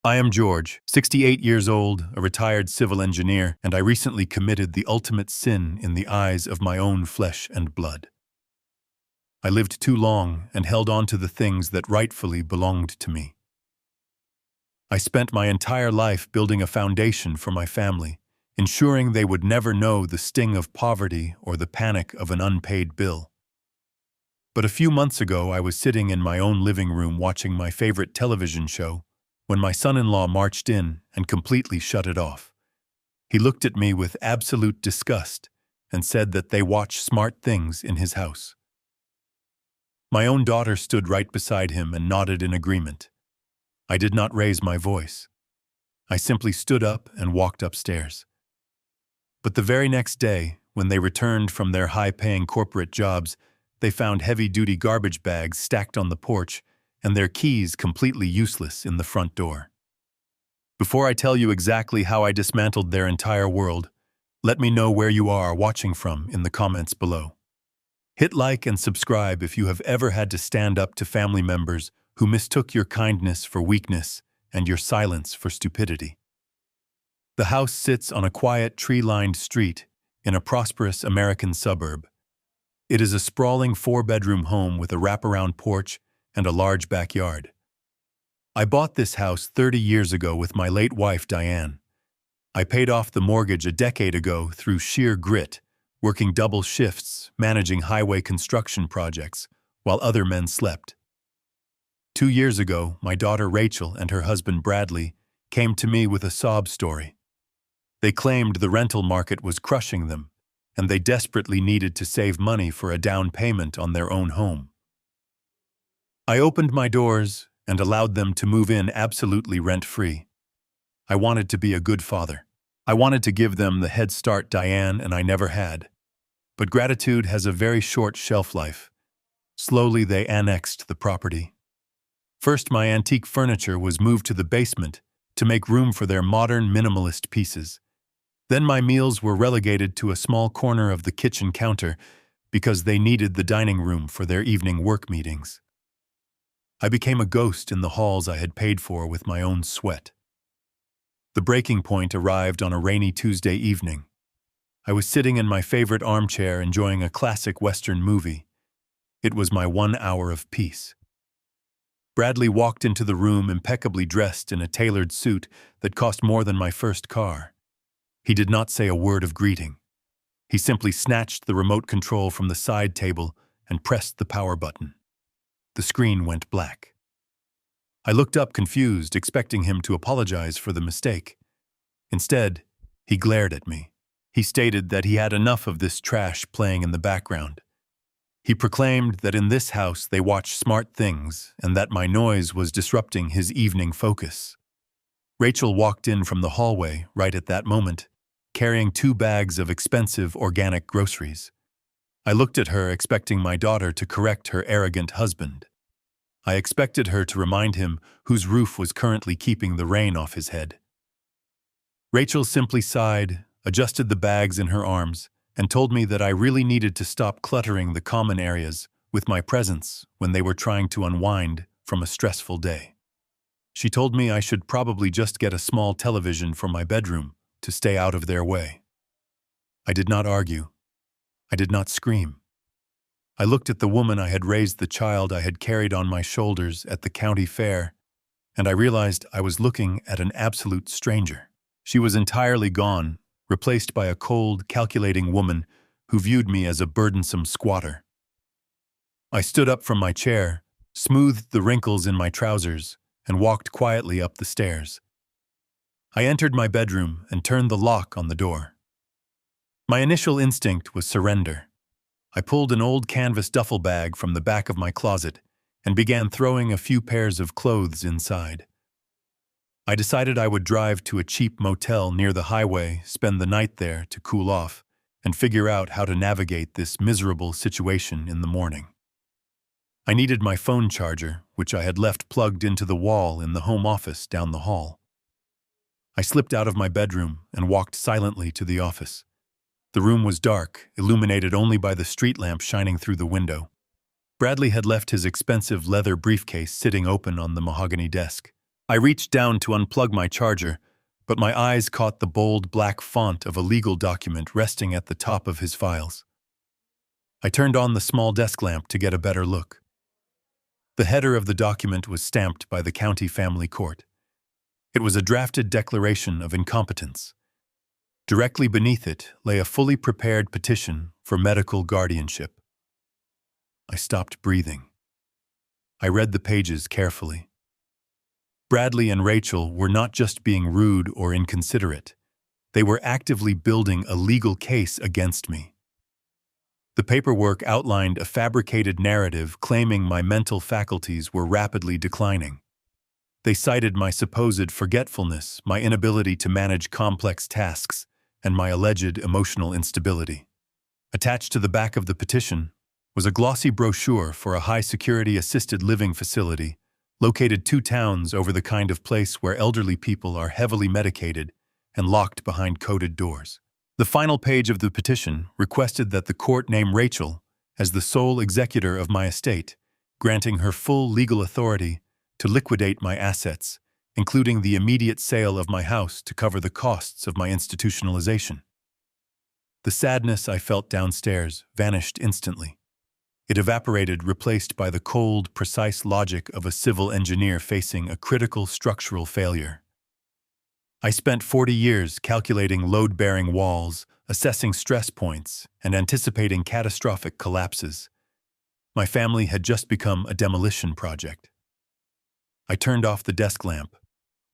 I am George, 68 years old, a retired civil engineer, and I recently committed the ultimate sin in the eyes of my own flesh and blood. I lived too long and held on to the things that rightfully belonged to me. I spent my entire life building a foundation for my family, ensuring they would never know the sting of poverty or the panic of an unpaid bill. But a few months ago, I was sitting in my own living room watching my favorite television show when my son-in-law marched in and completely shut it off. He looked at me with absolute disgust and said that they watch smart things in his house. My own daughter stood right beside him and nodded in agreement. I did not raise my voice. I simply stood up and walked upstairs. But the very next day, when they returned from their high-paying corporate jobs, they found heavy-duty garbage bags stacked on the porch and their keys completely useless in the front door. Before I tell you exactly how I dismantled their entire world, let me know where you are watching from in the comments below. Hit like and subscribe if you have ever had to stand up to family members who mistook your kindness for weakness and your silence for stupidity. The house sits on a quiet, tree-lined street in a prosperous American suburb. It is a sprawling 4-bedroom home with a wraparound porch and a large backyard. I bought this house 30 years ago with my late wife, Diane. I paid off the mortgage a decade ago through sheer grit, working double shifts, managing highway construction projects, while other men slept. 2 years ago, my daughter Rachel and her husband Bradley came to me with a sob story. They claimed the rental market was crushing them, and they desperately needed to save money for a down payment on their own home. I opened my doors and allowed them to move in absolutely rent-free. I wanted to be a good father. I wanted to give them the head start Diane and I never had. But gratitude has a very short shelf life. Slowly they annexed the property. First, my antique furniture was moved to the basement to make room for their modern minimalist pieces. Then my meals were relegated to a small corner of the kitchen counter because they needed the dining room for their evening work meetings. I became a ghost in the halls I had paid for with my own sweat. The breaking point arrived on a rainy Tuesday evening. I was sitting in my favorite armchair enjoying a classic Western movie. It was my 1 hour of peace. Bradley walked into the room impeccably dressed in a tailored suit that cost more than my first car. He did not say a word of greeting. He simply snatched the remote control from the side table and pressed the power button. The screen went black. I looked up confused, expecting him to apologize for the mistake. Instead, he glared at me. He stated that he had enough of this trash playing in the background. He proclaimed that in this house they watch smart things and that my noise was disrupting his evening focus. Rachel walked in from the hallway right at that moment, carrying 2 bags of expensive organic groceries. I looked at her expecting my daughter to correct her arrogant husband. I expected her to remind him whose roof was currently keeping the rain off his head. Rachel simply sighed, adjusted the bags in her arms, and told me that I really needed to stop cluttering the common areas with my presence when they were trying to unwind from a stressful day. She told me I should probably just get a small television for my bedroom to stay out of their way. I did not argue. I did not scream. I looked at the woman I had raised the child I had carried on my shoulders at the county fair, and I realized I was looking at an absolute stranger. She was entirely gone, replaced by a cold, calculating woman who viewed me as a burdensome squatter. I stood up from my chair, smoothed the wrinkles in my trousers, and walked quietly up the stairs. I entered my bedroom and turned the lock on the door. My initial instinct was surrender. I pulled an old canvas duffel bag from the back of my closet and began throwing a few pairs of clothes inside. I decided I would drive to a cheap motel near the highway, spend the night there to cool off, and figure out how to navigate this miserable situation in the morning. I needed my phone charger, which I had left plugged into the wall in the home office down the hall. I slipped out of my bedroom and walked silently to the office. The room was dark, illuminated only by the street lamp shining through the window. Bradley had left his expensive leather briefcase sitting open on the mahogany desk. I reached down to unplug my charger, but my eyes caught the bold black font of a legal document resting at the top of his files. I turned on the small desk lamp to get a better look. The header of the document was stamped by the county family court. It was a drafted declaration of incompetence. Directly beneath it lay a fully prepared petition for medical guardianship. I stopped breathing. I read the pages carefully. Bradley and Rachel were not just being rude or inconsiderate. They were actively building a legal case against me. The paperwork outlined a fabricated narrative claiming my mental faculties were rapidly declining. They cited my supposed forgetfulness, my inability to manage complex tasks, and my alleged emotional instability. Attached to the back of the petition was a glossy brochure for a high-security assisted living facility located 2 towns over the kind of place where elderly people are heavily medicated and locked behind coded doors. The final page of the petition requested that the court name Rachel as the sole executor of my estate, granting her full legal authority to liquidate my assets, including the immediate sale of my house to cover the costs of my institutionalization. The sadness I felt downstairs vanished instantly. It evaporated, replaced by the cold, precise logic of a civil engineer facing a critical structural failure. I spent 40 years calculating load-bearing walls, assessing stress points, and anticipating catastrophic collapses. My family had just become a demolition project. I turned off the desk lamp.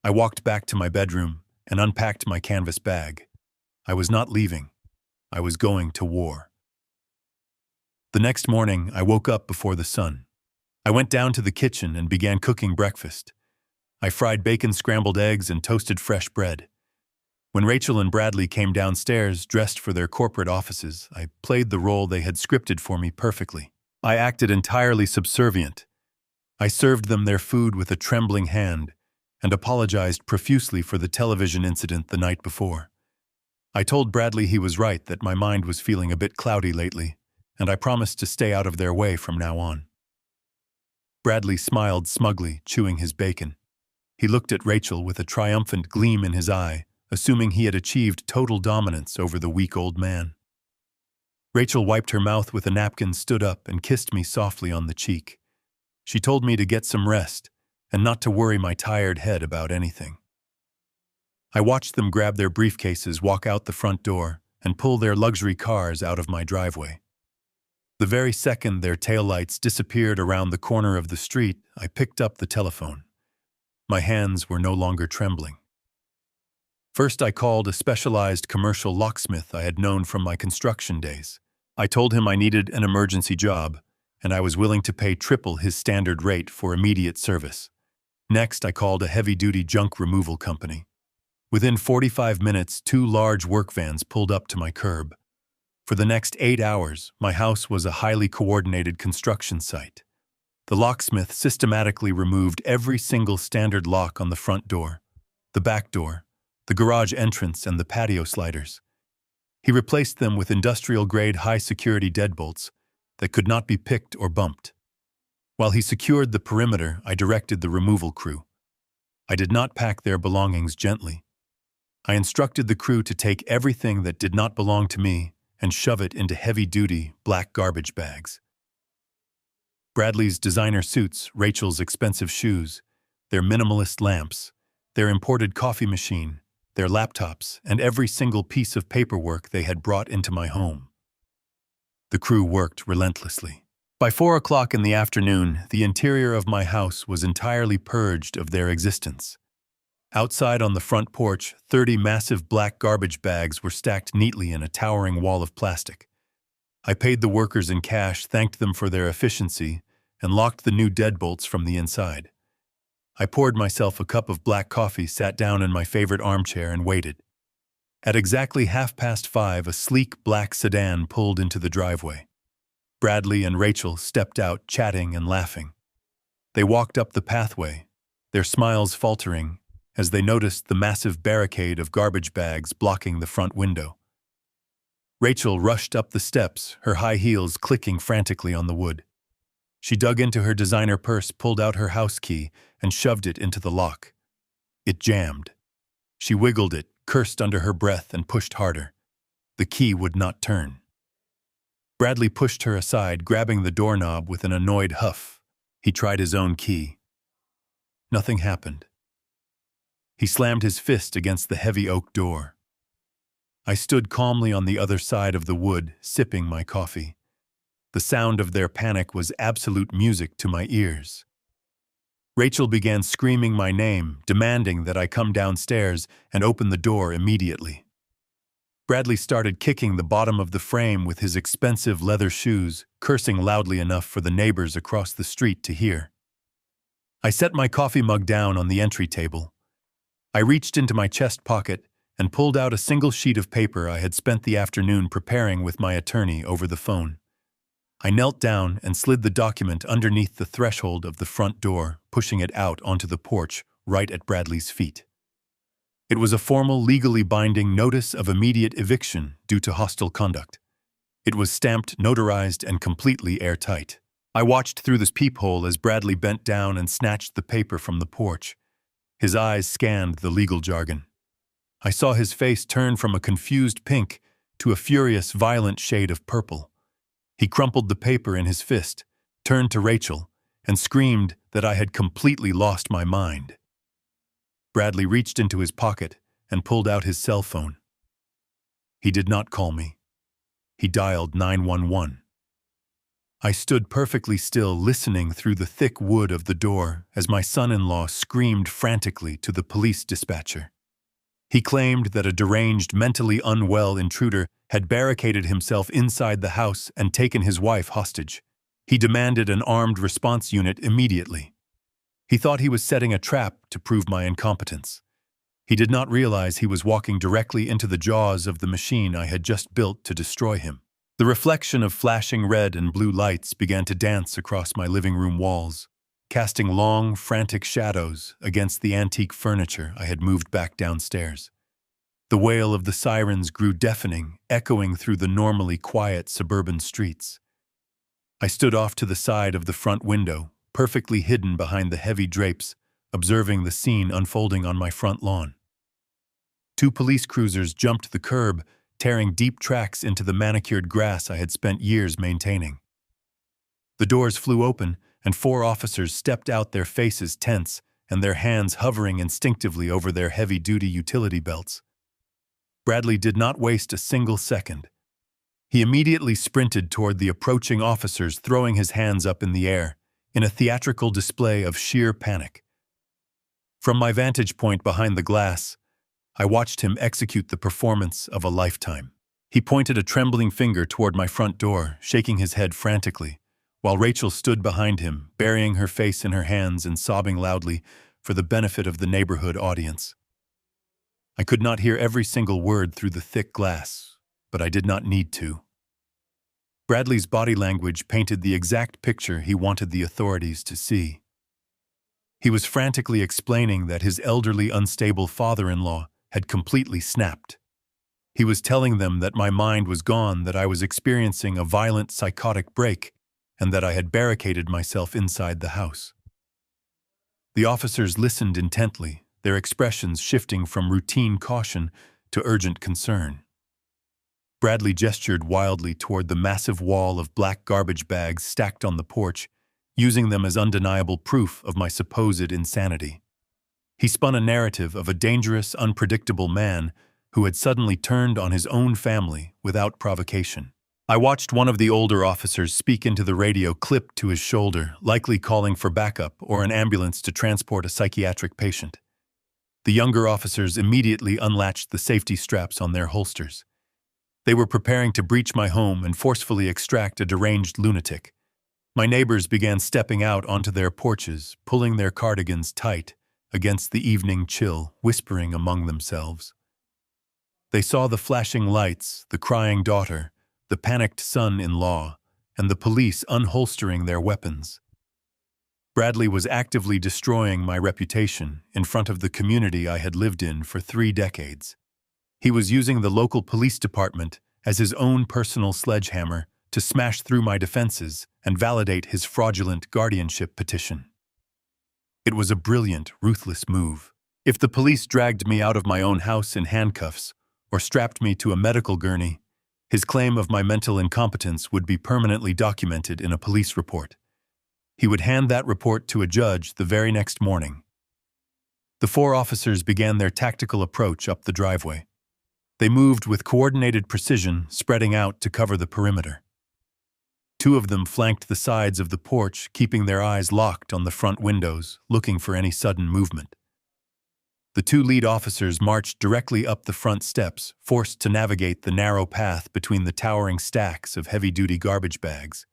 I walked back to my bedroom and unpacked my canvas bag. I was not leaving. I was going to war. The next morning, I woke up before the sun. I went down to the kitchen and began cooking breakfast. I fried bacon, scrambled eggs, and toasted fresh bread. When Rachel and Bradley came downstairs, dressed for their corporate offices, I played the role they had scripted for me perfectly. I acted entirely subservient. I served them their food with a trembling hand and apologized profusely for the television incident the night before. I told Bradley he was right, that my mind was feeling a bit cloudy lately, and I promised to stay out of their way from now on. Bradley smiled smugly, chewing his bacon. He looked at Rachel with a triumphant gleam in his eye, assuming he had achieved total dominance over the weak old man. Rachel wiped her mouth with a napkin, stood up, and kissed me softly on the cheek. She told me to get some rest and not to worry my tired head about anything. I watched them grab their briefcases, walk out the front door, and pull their luxury cars out of my driveway. The very second their taillights disappeared around the corner of the street, I picked up the telephone. My hands were no longer trembling. First, I called a specialized commercial locksmith I had known from my construction days. I told him I needed an emergency job, and I was willing to pay triple his standard rate for immediate service. Next, I called a heavy-duty junk removal company. Within 45 minutes, 2 large work vans pulled up to my curb. For the next 8 hours, my house was a highly coordinated construction site. The locksmith systematically removed every single standard lock on the front door, the back door, the garage entrance, and the patio sliders. He replaced them with industrial-grade high-security deadbolts that could not be picked or bumped. While he secured the perimeter, I directed the removal crew. I did not pack their belongings gently. I instructed the crew to take everything that did not belong to me and shove it into heavy-duty, black garbage bags. Bradley's designer suits, Rachel's expensive shoes, their minimalist lamps, their imported coffee machine, their laptops, and every single piece of paperwork they had brought into my home. The crew worked relentlessly. By 4 o'clock in the afternoon, the interior of my house was entirely purged of their existence. Outside on the front porch, 30 massive black garbage bags were stacked neatly in a towering wall of plastic. I paid the workers in cash, thanked them for their efficiency, and locked the new deadbolts from the inside. I poured myself a cup of black coffee, sat down in my favorite armchair, and waited. At exactly 5:30, a sleek black sedan pulled into the driveway. Bradley and Rachel stepped out, chatting and laughing. They walked up the pathway, their smiles faltering as they noticed the massive barricade of garbage bags blocking the front window. Rachel rushed up the steps, her high heels clicking frantically on the wood. She dug into her designer purse, pulled out her house key, and shoved it into the lock. It jammed. She wiggled it, cursed under her breath, and pushed harder. The key would not turn. Bradley pushed her aside, grabbing the doorknob with an annoyed huff. He tried his own key. Nothing happened. He slammed his fist against the heavy oak door. I stood calmly on the other side of the wood, sipping my coffee. The sound of their panic was absolute music to my ears. Rachel began screaming my name, demanding that I come downstairs and open the door immediately. Bradley started kicking the bottom of the frame with his expensive leather shoes, cursing loudly enough for the neighbors across the street to hear. I set my coffee mug down on the entry table. I reached into my chest pocket and pulled out a single sheet of paper I had spent the afternoon preparing with my attorney over the phone. I knelt down and slid the document underneath the threshold of the front door, pushing it out onto the porch right at Bradley's feet. It was a formal, legally binding notice of immediate eviction due to hostile conduct. It was stamped, notarized, and completely airtight. I watched through this peephole as Bradley bent down and snatched the paper from the porch. His eyes scanned the legal jargon. I saw his face turn from a confused pink to a furious, violent shade of purple. He crumpled the paper in his fist, turned to Rachel, and screamed that I had completely lost my mind. Bradley reached into his pocket and pulled out his cell phone. He did not call me. He dialed 911. I stood perfectly still, listening through the thick wood of the door as my son-in-law screamed frantically to the police dispatcher. He claimed that a deranged, mentally unwell intruder had barricaded himself inside the house and taken his wife hostage. He demanded an armed response unit immediately. He thought he was setting a trap to prove my incompetence. He did not realize he was walking directly into the jaws of the machine I had just built to destroy him. The reflection of flashing red and blue lights began to dance across my living room walls, casting long, frantic shadows against the antique furniture I had moved back downstairs. The wail of the sirens grew deafening, echoing through the normally quiet suburban streets. I stood off to the side of the front window, perfectly hidden behind the heavy drapes, observing the scene unfolding on my front lawn. 2 police cruisers jumped the curb, tearing deep tracks into the manicured grass I had spent years maintaining. The doors flew open, and 4 officers stepped out, their faces tense and their hands hovering instinctively over their heavy-duty utility belts. Bradley did not waste a single second. He immediately sprinted toward the approaching officers, throwing his hands up in the air, in a theatrical display of sheer panic. From my vantage point behind the glass, I watched him execute the performance of a lifetime. He pointed a trembling finger toward my front door, shaking his head frantically, while Rachel stood behind him, burying her face in her hands and sobbing loudly for the benefit of the neighborhood audience. I could not hear every single word through the thick glass, but I did not need to. Bradley's body language painted the exact picture he wanted the authorities to see. He was frantically explaining that his elderly, unstable father-in-law had completely snapped. He was telling them that my mind was gone, that I was experiencing a violent psychotic break, and that I had barricaded myself inside the house. The officers listened intently, their expressions shifting from routine caution to urgent concern. Bradley gestured wildly toward the massive wall of black garbage bags stacked on the porch, using them as undeniable proof of my supposed insanity. He spun a narrative of a dangerous, unpredictable man who had suddenly turned on his own family without provocation. I watched one of the older officers speak into the radio clipped to his shoulder, likely calling for backup or an ambulance to transport a psychiatric patient. The younger officers immediately unlatched the safety straps on their holsters. They were preparing to breach my home and forcefully extract a deranged lunatic. My neighbors began stepping out onto their porches, pulling their cardigans tight against the evening chill, whispering among themselves. They saw the flashing lights, the crying daughter, the panicked son-in-law, and the police unholstering their weapons. Bradley was actively destroying my reputation in front of the community I had lived in for 3 decades. He was using the local police department as his own personal sledgehammer to smash through my defenses and validate his fraudulent guardianship petition. It was a brilliant, ruthless move. If the police dragged me out of my own house in handcuffs or strapped me to a medical gurney, his claim of my mental incompetence would be permanently documented in a police report. He would hand that report to a judge the very next morning. The four officers began their tactical approach up the driveway. They moved with coordinated precision, spreading out to cover the perimeter. Two of them flanked the sides of the porch, keeping their eyes locked on the front windows, looking for any sudden movement. The two lead officers marched directly up the front steps, forced to navigate the narrow path between the towering stacks of heavy-duty garbage bags.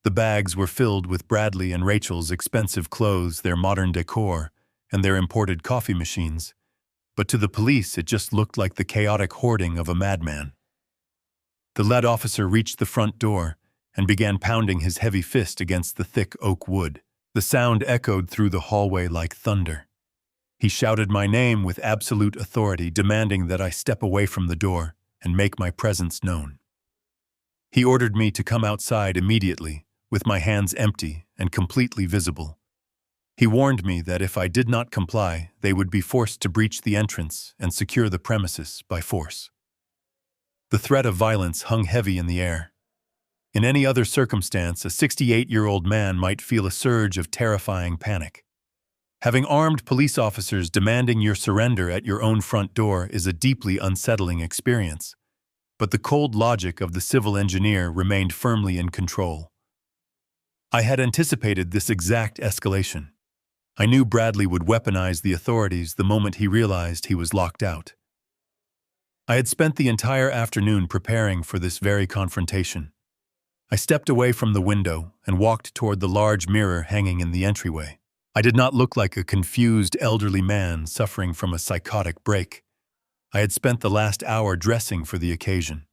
The bags were filled with Bradley and Rachel's expensive clothes, their modern decor, and their imported coffee machines, but to the police it just looked like the chaotic hoarding of a madman. The lead officer reached the front door and began pounding his heavy fist against the thick oak wood. The sound echoed through the hallway like thunder. He shouted my name with absolute authority, demanding that I step away from the door and make my presence known. He ordered me to come outside immediately, with my hands empty and completely visible. He warned me that if I did not comply, they would be forced to breach the entrance and secure the premises by force. The threat of violence hung heavy in the air. In any other circumstance, a 68-year-old man might feel a surge of terrifying panic. Having armed police officers demanding your surrender at your own front door is a deeply unsettling experience, but the cold logic of the civil engineer remained firmly in control. I had anticipated this exact escalation. I knew Bradley would weaponize the authorities the moment he realized he was locked out. I had spent the entire afternoon preparing for this very confrontation. I stepped away from the window and walked toward the large mirror hanging in the entryway. I did not look like a confused elderly man suffering from a psychotic break. I had spent the last hour dressing for the occasion.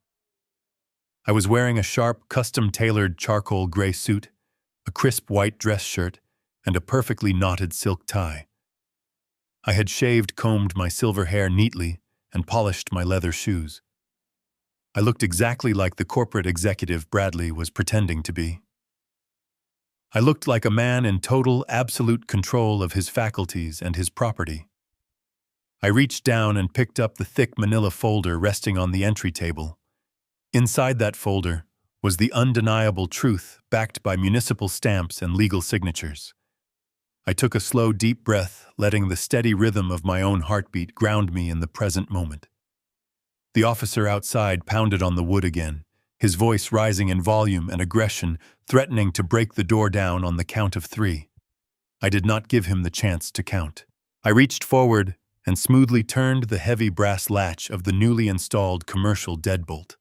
I was wearing a sharp, custom-tailored charcoal gray suit, a crisp white dress shirt, and a perfectly knotted silk tie. I had shaved, combed my silver hair neatly, and polished my leather shoes. I looked exactly like the corporate executive Bradley was pretending to be. I looked like a man in total, absolute control of his faculties and his property. I reached down and picked up the thick manila folder resting on the entry table. Inside that folder was the undeniable truth backed by municipal stamps and legal signatures. I took a slow, deep breath, letting the steady rhythm of my own heartbeat ground me in the present moment. The officer outside pounded on the wood again, his voice rising in volume and aggression, threatening to break the door down on the count of 3. I did not give him the chance to count. I reached forward and smoothly turned the heavy brass latch of the newly installed commercial deadbolt.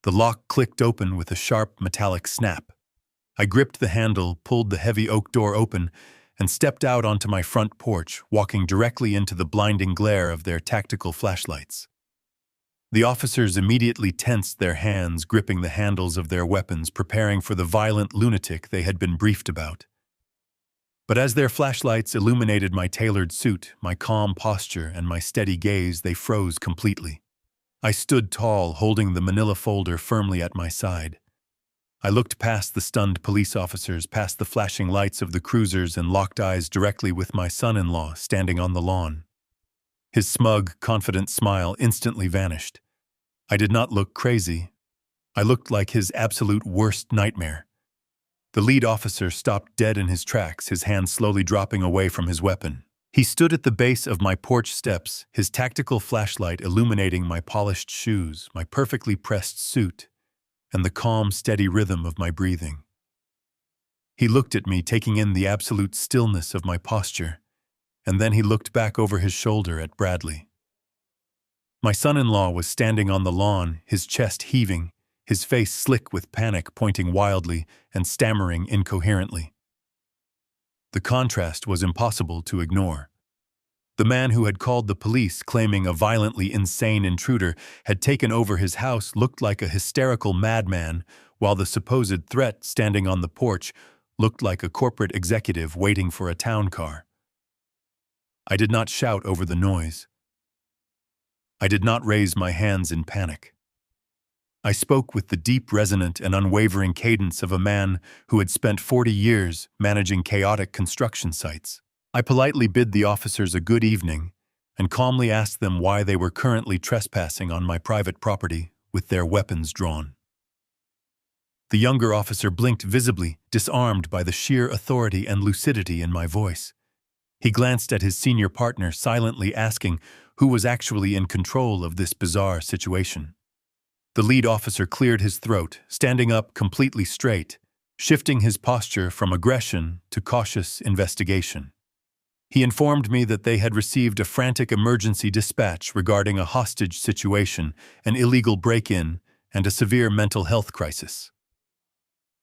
The lock clicked open with a sharp metallic snap. I gripped the handle, pulled the heavy oak door open, and stepped out onto my front porch, walking directly into the blinding glare of their tactical flashlights. The officers immediately tensed their hands, gripping the handles of their weapons, preparing for the violent lunatic they had been briefed about. But as their flashlights illuminated my tailored suit, my calm posture, and my steady gaze, they froze completely. I stood tall, holding the manila folder firmly at my side. I looked past the stunned police officers, past the flashing lights of the cruisers, and locked eyes directly with my son-in-law standing on the lawn. His smug, confident smile instantly vanished. I did not look crazy. I looked like his absolute worst nightmare. The lead officer stopped dead in his tracks, his hand slowly dropping away from his weapon. He stood at the base of my porch steps, his tactical flashlight illuminating my polished shoes, my perfectly pressed suit, and the calm, steady rhythm of my breathing. He looked at me, taking in the absolute stillness of my posture, and then he looked back over his shoulder at Bradley. My son-in-law was standing on the lawn, his chest heaving, his face slick with panic, pointing wildly and stammering incoherently. The contrast was impossible to ignore. The man who had called the police, claiming a violently insane intruder, had taken over his house, looked like a hysterical madman, while the supposed threat standing on the porch looked like a corporate executive waiting for a town car. I did not shout over the noise. I did not raise my hands in panic. I spoke with the deep, resonant, and unwavering cadence of a man who had spent 40 years managing chaotic construction sites. I politely bid the officers a good evening and calmly asked them why they were currently trespassing on my private property with their weapons drawn. The younger officer blinked visibly, disarmed by the sheer authority and lucidity in my voice. He glanced at his senior partner, silently asking who was actually in control of this bizarre situation. The lead officer cleared his throat, standing up completely straight, shifting his posture from aggression to cautious investigation. He informed me that they had received a frantic emergency dispatch regarding a hostage situation, an illegal break-in, and a severe mental health crisis.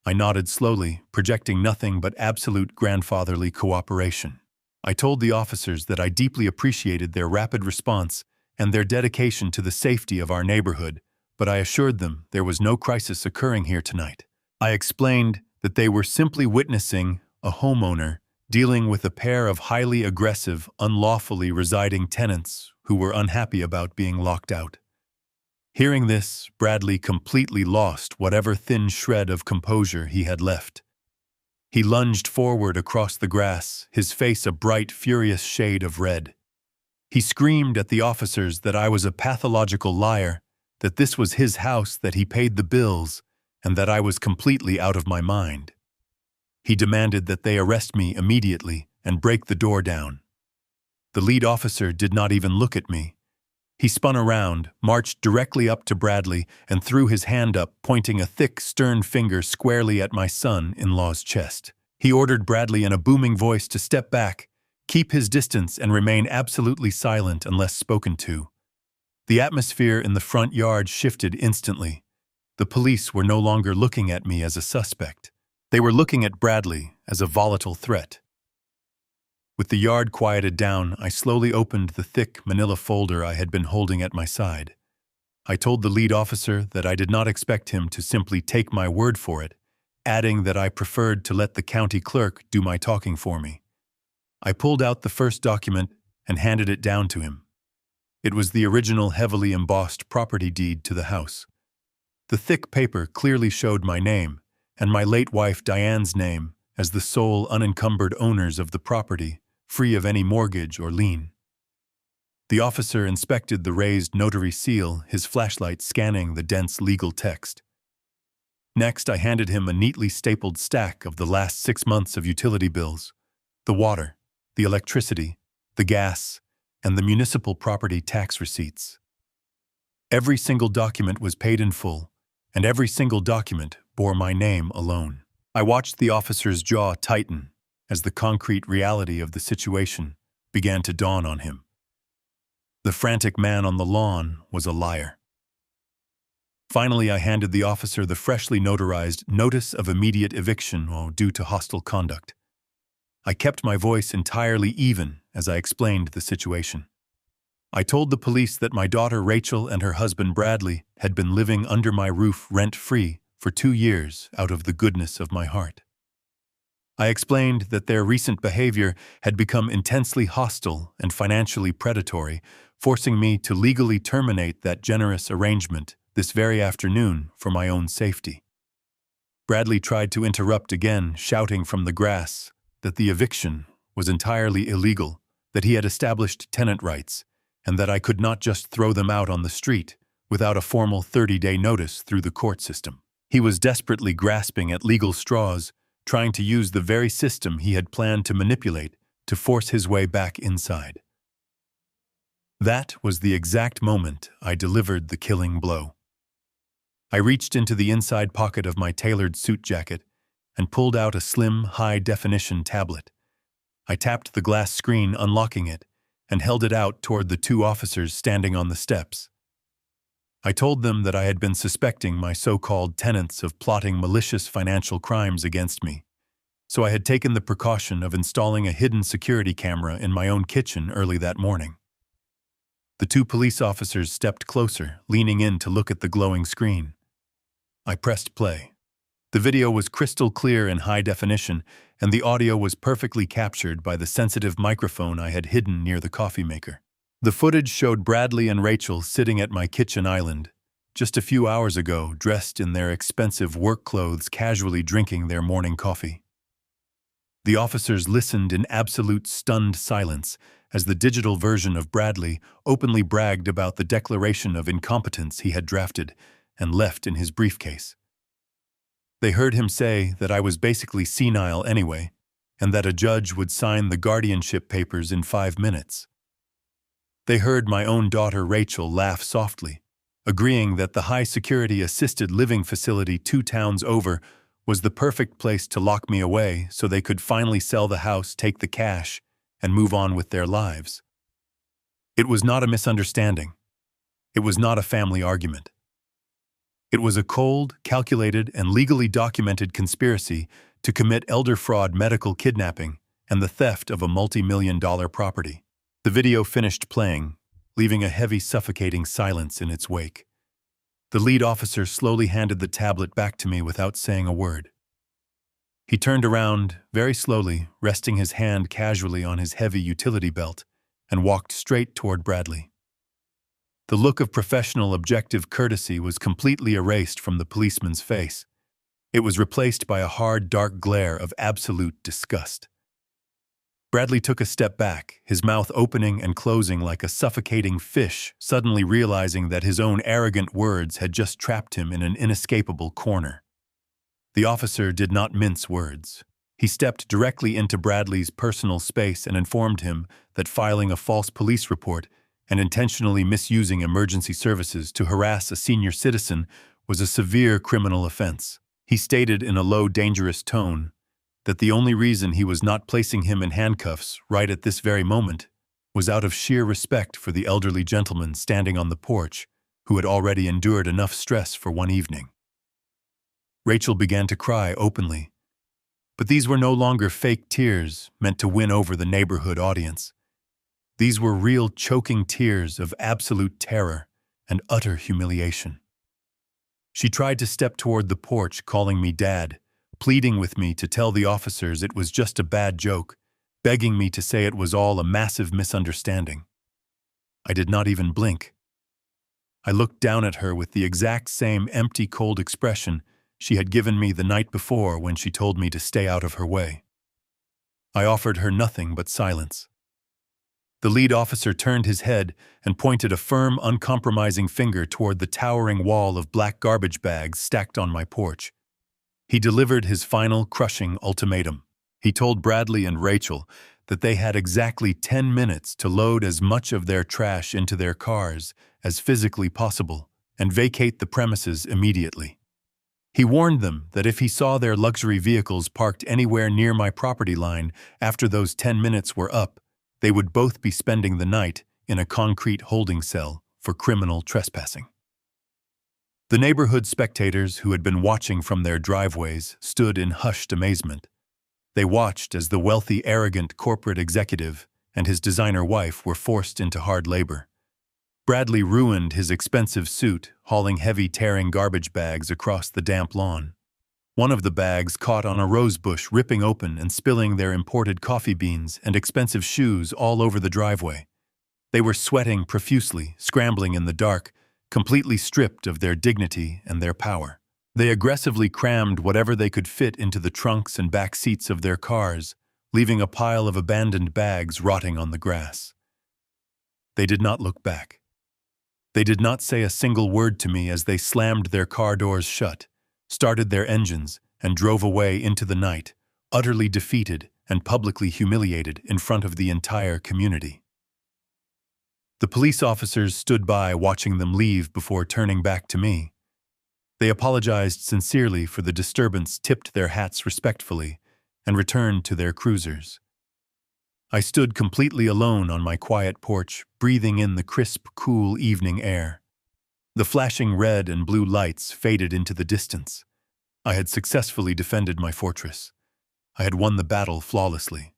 I nodded slowly, projecting nothing but absolute grandfatherly cooperation. I told the officers that I deeply appreciated their rapid response and their dedication to the safety of our neighborhood, but I assured them there was no crisis occurring here tonight. I explained that they were simply witnessing a homeowner dealing with a pair of highly aggressive, unlawfully residing tenants who were unhappy about being locked out. Hearing this, Bradley completely lost whatever thin shred of composure he had left. He lunged forward across the grass, his face a bright, furious shade of red. He screamed at the officers that I was a pathological liar, that this was his house, that he paid the bills, and that I was completely out of my mind. He demanded that they arrest me immediately and break the door down. The lead officer did not even look at me. He spun around, marched directly up to Bradley, and threw his hand up, pointing a thick, stern finger squarely at my son-in-law's chest. He ordered Bradley in a booming voice to step back, keep his distance, and remain absolutely silent unless spoken to. The atmosphere in the front yard shifted instantly. The police were no longer looking at me as a suspect. They were looking at Bradley as a volatile threat. With the yard quieted down, I slowly opened the thick manila folder I had been holding at my side. I told the lead officer that I did not expect him to simply take my word for it, adding that I preferred to let the county clerk do my talking for me. I pulled out the first document and handed it down to him. It was the original heavily embossed property deed to the house. The thick paper clearly showed my name, and my late wife Diane's name, as the sole unencumbered owners of the property, free of any mortgage or lien. The officer inspected the raised notary seal, his flashlight scanning the dense legal text. Next, I handed him a neatly stapled stack of the last 6 months of utility bills, the water, the electricity, the gas, and the municipal property tax receipts. Every single document was paid in full, and every single document bore my name alone. I watched the officer's jaw tighten as the concrete reality of the situation began to dawn on him. The frantic man on the lawn was a liar. Finally, I handed the officer the freshly notarized notice of immediate eviction due to hostile conduct. I kept my voice entirely even as I explained the situation. I told the police that my daughter Rachel and her husband Bradley had been living under my roof rent-free for 2 years out of the goodness of my heart. I explained that their recent behavior had become intensely hostile and financially predatory, forcing me to legally terminate that generous arrangement this very afternoon for my own safety. Bradley tried to interrupt again, shouting from the grass that the eviction was entirely illegal, that he had established tenant rights, and that I could not just throw them out on the street without a formal 30-day notice through the court system. He was desperately grasping at legal straws, trying to use the very system he had planned to manipulate to force his way back inside. That was the exact moment I delivered the killing blow. I reached into the inside pocket of my tailored suit jacket and pulled out a slim, high-definition tablet. I tapped the glass screen, unlocking it, and held it out toward the 2 officers standing on the steps. I told them that I had been suspecting my so-called tenants of plotting malicious financial crimes against me, so I had taken the precaution of installing a hidden security camera in my own kitchen early that morning. The 2 police officers stepped closer, leaning in to look at the glowing screen. I pressed play. The video was crystal clear in high definition, and the audio was perfectly captured by the sensitive microphone I had hidden near the coffee maker. The footage showed Bradley and Rachel sitting at my kitchen island, just a few hours ago, dressed in their expensive work clothes, casually drinking their morning coffee. The officers listened in absolute stunned silence as the digital version of Bradley openly bragged about the declaration of incompetence he had drafted and left in his briefcase. They heard him say that I was basically senile anyway, and that a judge would sign the guardianship papers in 5 minutes. They heard my own daughter Rachel laugh softly, agreeing that the high-security assisted living facility 2 towns over was the perfect place to lock me away so they could finally sell the house, take the cash, and move on with their lives. It was not a misunderstanding. It was not a family argument. It was a cold, calculated, and legally documented conspiracy to commit elder fraud, medical kidnapping, and the theft of a multi-million-dollar property. The video finished playing, leaving a heavy, suffocating silence in its wake. The lead officer slowly handed the tablet back to me without saying a word. He turned around, very slowly, resting his hand casually on his heavy utility belt, and walked straight toward Bradley. The look of professional, objective courtesy was completely erased from the policeman's face. It was replaced by a hard, dark glare of absolute disgust. Bradley took a step back, his mouth opening and closing like a suffocating fish, suddenly realizing that his own arrogant words had just trapped him in an inescapable corner. The officer did not mince words. He stepped directly into Bradley's personal space and informed him that filing a false police report and intentionally misusing emergency services to harass a senior citizen was a severe criminal offense. He stated in a low, dangerous tone that the only reason he was not placing him in handcuffs right at this very moment was out of sheer respect for the elderly gentleman standing on the porch who had already endured enough stress for one evening. Rachel began to cry openly, but these were no longer fake tears meant to win over the neighborhood audience. These were real, choking tears of absolute terror and utter humiliation. She tried to step toward the porch, calling me Dad, pleading with me to tell the officers it was just a bad joke, begging me to say it was all a massive misunderstanding. I did not even blink. I looked down at her with the exact same empty, cold expression she had given me the night before when she told me to stay out of her way. I offered her nothing but silence. The lead officer turned his head and pointed a firm, uncompromising finger toward the towering wall of black garbage bags stacked on my porch. He delivered his final, crushing ultimatum. He told Bradley and Rachel that they had exactly 10 minutes to load as much of their trash into their cars as physically possible and vacate the premises immediately. He warned them that if he saw their luxury vehicles parked anywhere near my property line after those 10 minutes were up, they would both be spending the night in a concrete holding cell for criminal trespassing. The neighborhood spectators who had been watching from their driveways stood in hushed amazement. They watched as the wealthy, arrogant corporate executive and his designer wife were forced into hard labor. Bradley ruined his expensive suit, hauling heavy, tearing garbage bags across the damp lawn. One of the bags caught on a rose bush, ripping open and spilling their imported coffee beans and expensive shoes all over the driveway. They were sweating profusely, scrambling in the dark, completely stripped of their dignity and their power. They aggressively crammed whatever they could fit into the trunks and back seats of their cars, leaving a pile of abandoned bags rotting on the grass. They did not look back. They did not say a single word to me as they slammed their car doors shut, started their engines, and drove away into the night, utterly defeated and publicly humiliated in front of the entire community. The police officers stood by watching them leave before turning back to me. They apologized sincerely for the disturbance, tipped their hats respectfully, and returned to their cruisers. I stood completely alone on my quiet porch, breathing in the crisp, cool evening air. The flashing red and blue lights faded into the distance. I had successfully defended my fortress. I had won the battle flawlessly.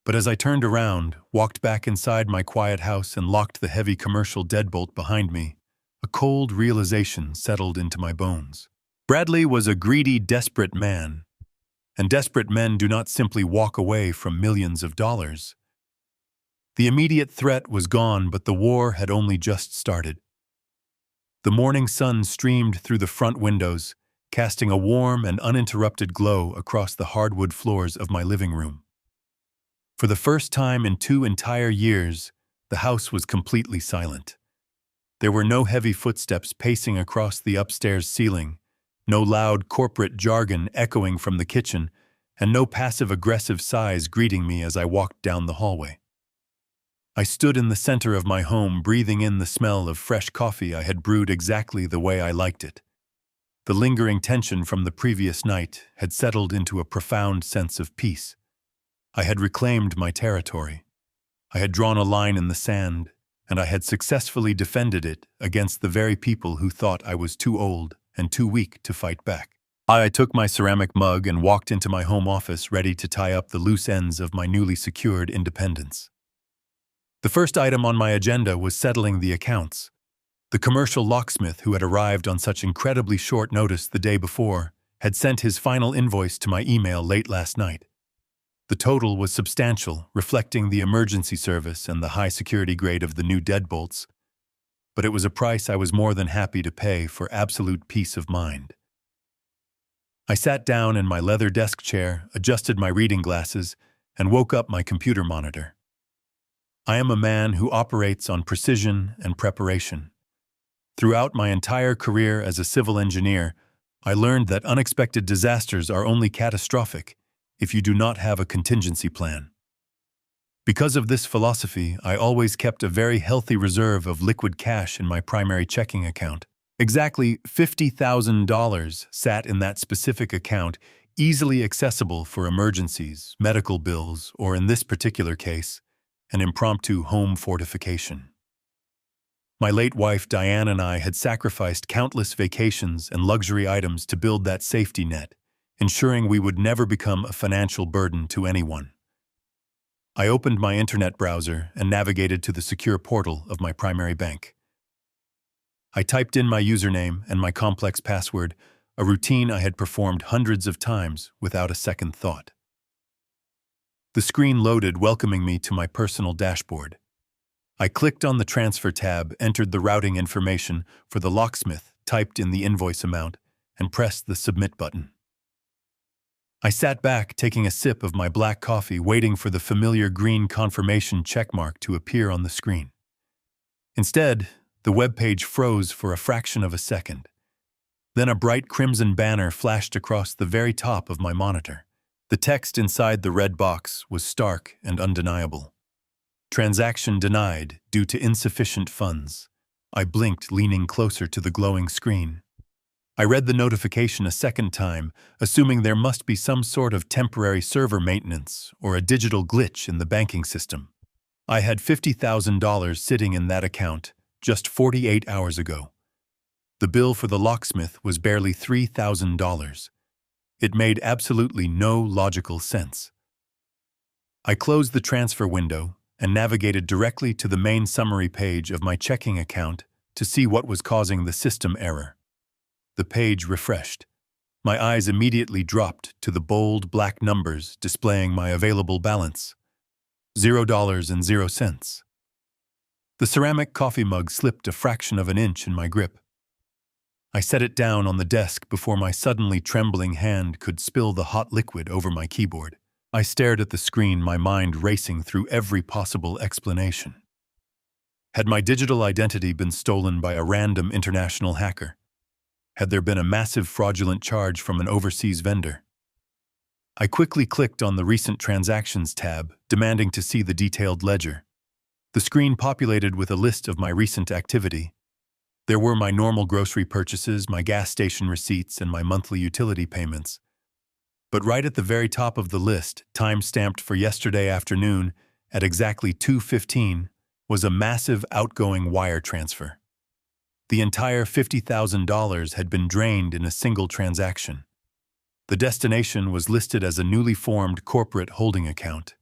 But as I turned around, walked back inside my quiet house and locked the heavy commercial deadbolt behind me, a cold realization settled into my bones. Bradley was a greedy, desperate man, and desperate men do not simply walk away from millions of dollars. The immediate threat was gone, but the war had only just started. The morning sun streamed through the front windows, casting a warm and uninterrupted glow across the hardwood floors of my living room. For the first time in 2 entire years, the house was completely silent. There were no heavy footsteps pacing across the upstairs ceiling, no loud corporate jargon echoing from the kitchen, and no passive-aggressive sighs greeting me as I walked down the hallway. I stood in the center of my home, breathing in the smell of fresh coffee I had brewed exactly the way I liked it. The lingering tension from the previous night had settled into a profound sense of peace. I had reclaimed my territory. I had drawn a line in the sand, and I had successfully defended it against the very people who thought I was too old and too weak to fight back. I took my ceramic mug and walked into my home office, ready to tie up the loose ends of my newly secured independence. The first item on my agenda was settling the accounts. The commercial locksmith who had arrived on such incredibly short notice the day before had sent his final invoice to my email late last night. The total was substantial, reflecting the emergency service and the high security grade of the new deadbolts, but it was a price I was more than happy to pay for absolute peace of mind. I sat down in my leather desk chair, adjusted my reading glasses, and woke up my computer monitor. I am a man who operates on precision and preparation. Throughout my entire career as a civil engineer, I learned that unexpected disasters are only catastrophic if you do not have a contingency plan. Because of this philosophy, I always kept a very healthy reserve of liquid cash in my primary checking account. Exactly $50,000 sat in that specific account, easily accessible for emergencies, medical bills, or in this particular case, an impromptu home fortification. My late wife Diane and I had sacrificed countless vacations and luxury items to build that safety net, ensuring we would never become a financial burden to anyone. I opened my internet browser and navigated to the secure portal of my primary bank. I typed in my username and my complex password, a routine I had performed hundreds of times without a second thought. The screen loaded, welcoming me to my personal dashboard. I clicked on the transfer tab, entered the routing information for the locksmith, typed in the invoice amount, and pressed the submit button. I sat back, taking a sip of my black coffee, waiting for the familiar green confirmation checkmark to appear on the screen. Instead, the web page froze for a fraction of a second. Then a bright crimson banner flashed across the very top of my monitor. The text inside the red box was stark and undeniable. Transaction denied due to insufficient funds. I blinked, leaning closer to the glowing screen. I read the notification a second time, assuming there must be some sort of temporary server maintenance or a digital glitch in the banking system. I had $50,000 sitting in that account just 48 hours ago. The bill for the locksmith was barely $3,000. It made absolutely no logical sense. I closed the transfer window and navigated directly to the main summary page of my checking account to see what was causing the system error. The page refreshed. My eyes immediately dropped to the bold black numbers displaying my available balance: $0.00. The ceramic coffee mug slipped a fraction of an inch in my grip. I set it down on the desk before my suddenly trembling hand could spill the hot liquid over my keyboard. I stared at the screen, my mind racing through every possible explanation. Had my digital identity been stolen by a random international hacker? Had there been a massive fraudulent charge from an overseas vendor? I quickly clicked on the Recent Transactions tab, demanding to see the detailed ledger. The screen populated with a list of my recent activity. There were my normal grocery purchases, my gas station receipts, and my monthly utility payments. But right at the very top of the list, time-stamped for yesterday afternoon at exactly 2:15, was a massive outgoing wire transfer. The entire $50,000 had been drained in a single transaction. The destination was listed as a newly formed corporate holding account.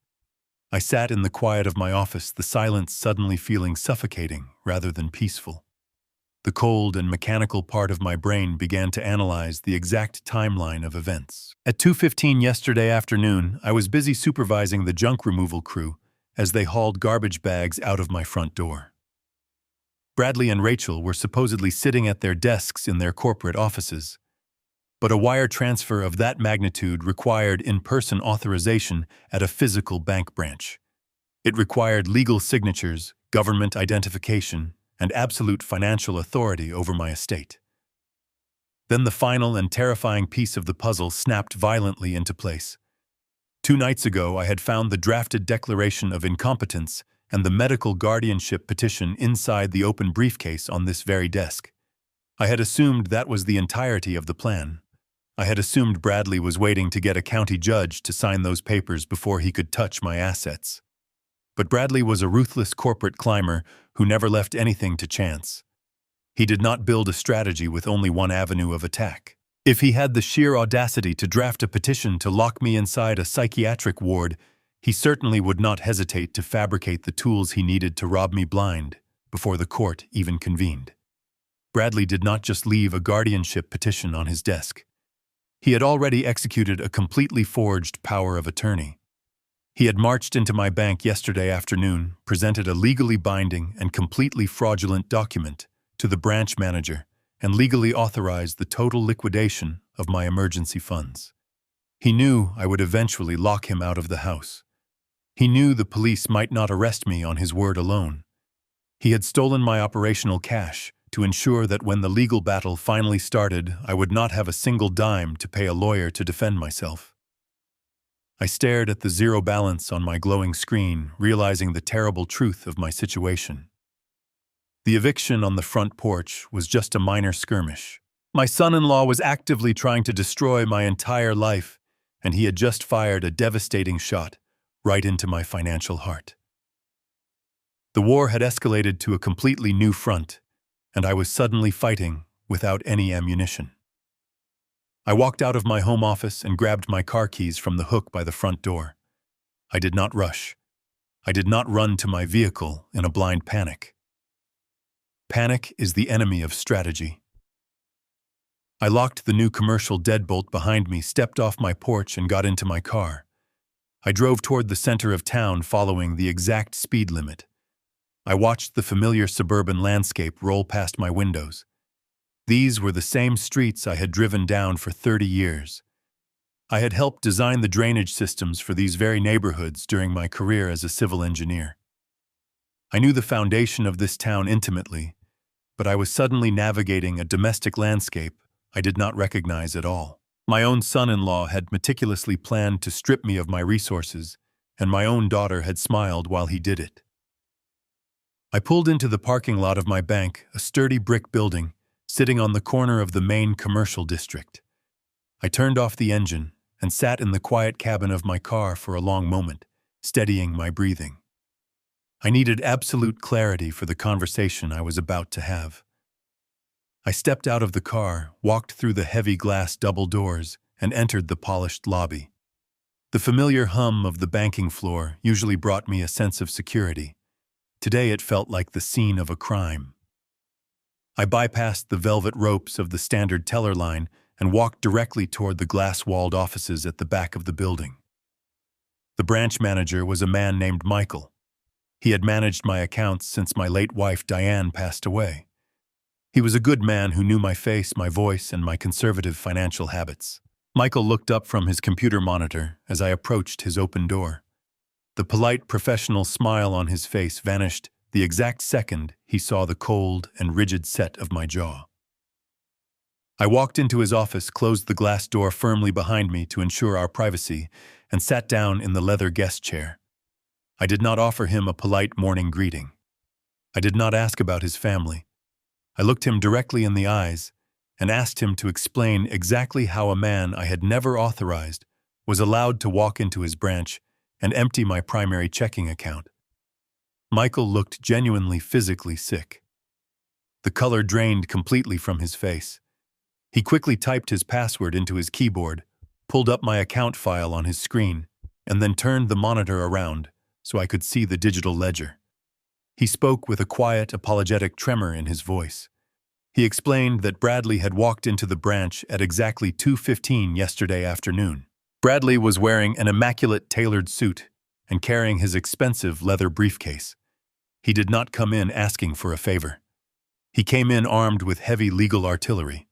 I sat in the quiet of my office, the silence suddenly feeling suffocating rather than peaceful. The cold and mechanical part of my brain began to analyze the exact timeline of events. At 2:15 yesterday afternoon, I was busy supervising the junk removal crew as they hauled garbage bags out of my front door. Bradley and Rachel were supposedly sitting at their desks in their corporate offices. but a wire transfer of that magnitude required in-person authorization at a physical bank branch. It required legal signatures, government identification, and absolute financial authority over my estate. Then the final and terrifying piece of the puzzle snapped violently into place. 2 nights ago, I had found the drafted declaration of incompetence and the medical guardianship petition inside the open briefcase on this very desk. I had assumed that was the entirety of the plan. I had assumed Bradley was waiting to get a county judge to sign those papers before he could touch my assets. But Bradley was a ruthless corporate climber who never left anything to chance. He did not build a strategy with only one avenue of attack. If he had the sheer audacity to draft a petition to lock me inside a psychiatric ward, he certainly would not hesitate to fabricate the tools he needed to rob me blind before the court even convened. Bradley did not just leave a guardianship petition on his desk. He had already executed a completely forged power of attorney. He had marched into my bank yesterday afternoon, presented a legally binding and completely fraudulent document to the branch manager, and legally authorized the total liquidation of my emergency funds. He knew I would eventually lock him out of the house. He knew the police might not arrest me on his word alone. He had stolen my operational cash to ensure that when the legal battle finally started, I would not have a single dime to pay a lawyer to defend myself. I stared at the zero balance on my glowing screen, realizing the terrible truth of my situation. The eviction on the front porch was just a minor skirmish. My son-in-law was actively trying to destroy my entire life, and he had just fired a devastating shot right into my financial heart. The war had escalated to a completely new front, and I was suddenly fighting without any ammunition. I walked out of my home office and grabbed my car keys from the hook by the front door. I did not rush. I did not run to my vehicle in a blind panic. Panic is the enemy of strategy. I locked the new commercial deadbolt behind me, stepped off my porch, and got into my car. I drove toward the center of town, following the exact speed limit. I watched the familiar suburban landscape roll past my windows. These were the same streets I had driven down for 30 years. I had helped design the drainage systems for these very neighborhoods during my career as a civil engineer. I knew the foundation of this town intimately, but I was suddenly navigating a domestic landscape I did not recognize at all. My own son-in-law had meticulously planned to strip me of my resources, and my own daughter had smiled while he did it. I pulled into the parking lot of my bank, a sturdy brick building, sitting on the corner of the main commercial district. I turned off the engine and sat in the quiet cabin of my car for a long moment, steadying my breathing. I needed absolute clarity for the conversation I was about to have. I stepped out of the car, walked through the heavy glass double doors, and entered the polished lobby. The familiar hum of the banking floor usually brought me a sense of security. Today it felt like the scene of a crime. I bypassed the velvet ropes of the standard teller line and walked directly toward the glass-walled offices at the back of the building. The branch manager was a man named Michael. He had managed my accounts since my late wife Diane passed away. He was a good man who knew my face, my voice, and my conservative financial habits. Michael looked up from his computer monitor as I approached his open door. The polite, professional smile on his face vanished the exact second he saw the cold and rigid set of my jaw. I walked into his office, closed the glass door firmly behind me to ensure our privacy, and sat down in the leather guest chair. I did not offer him a polite morning greeting. I did not ask about his family. I looked him directly in the eyes and asked him to explain exactly how a man I had never authorized was allowed to walk into his branch and empty my primary checking account. Michael looked genuinely physically sick. The color drained completely from his face. He quickly typed his password into his keyboard, pulled up my account file on his screen, and then turned the monitor around so I could see the digital ledger. He spoke with a quiet, apologetic tremor in his voice. He explained that Bradley had walked into the branch at exactly 2:15 yesterday afternoon. Bradley was wearing an immaculate tailored suit and carrying his expensive leather briefcase. He did not come in asking for a favor. He came in armed with heavy legal artillery.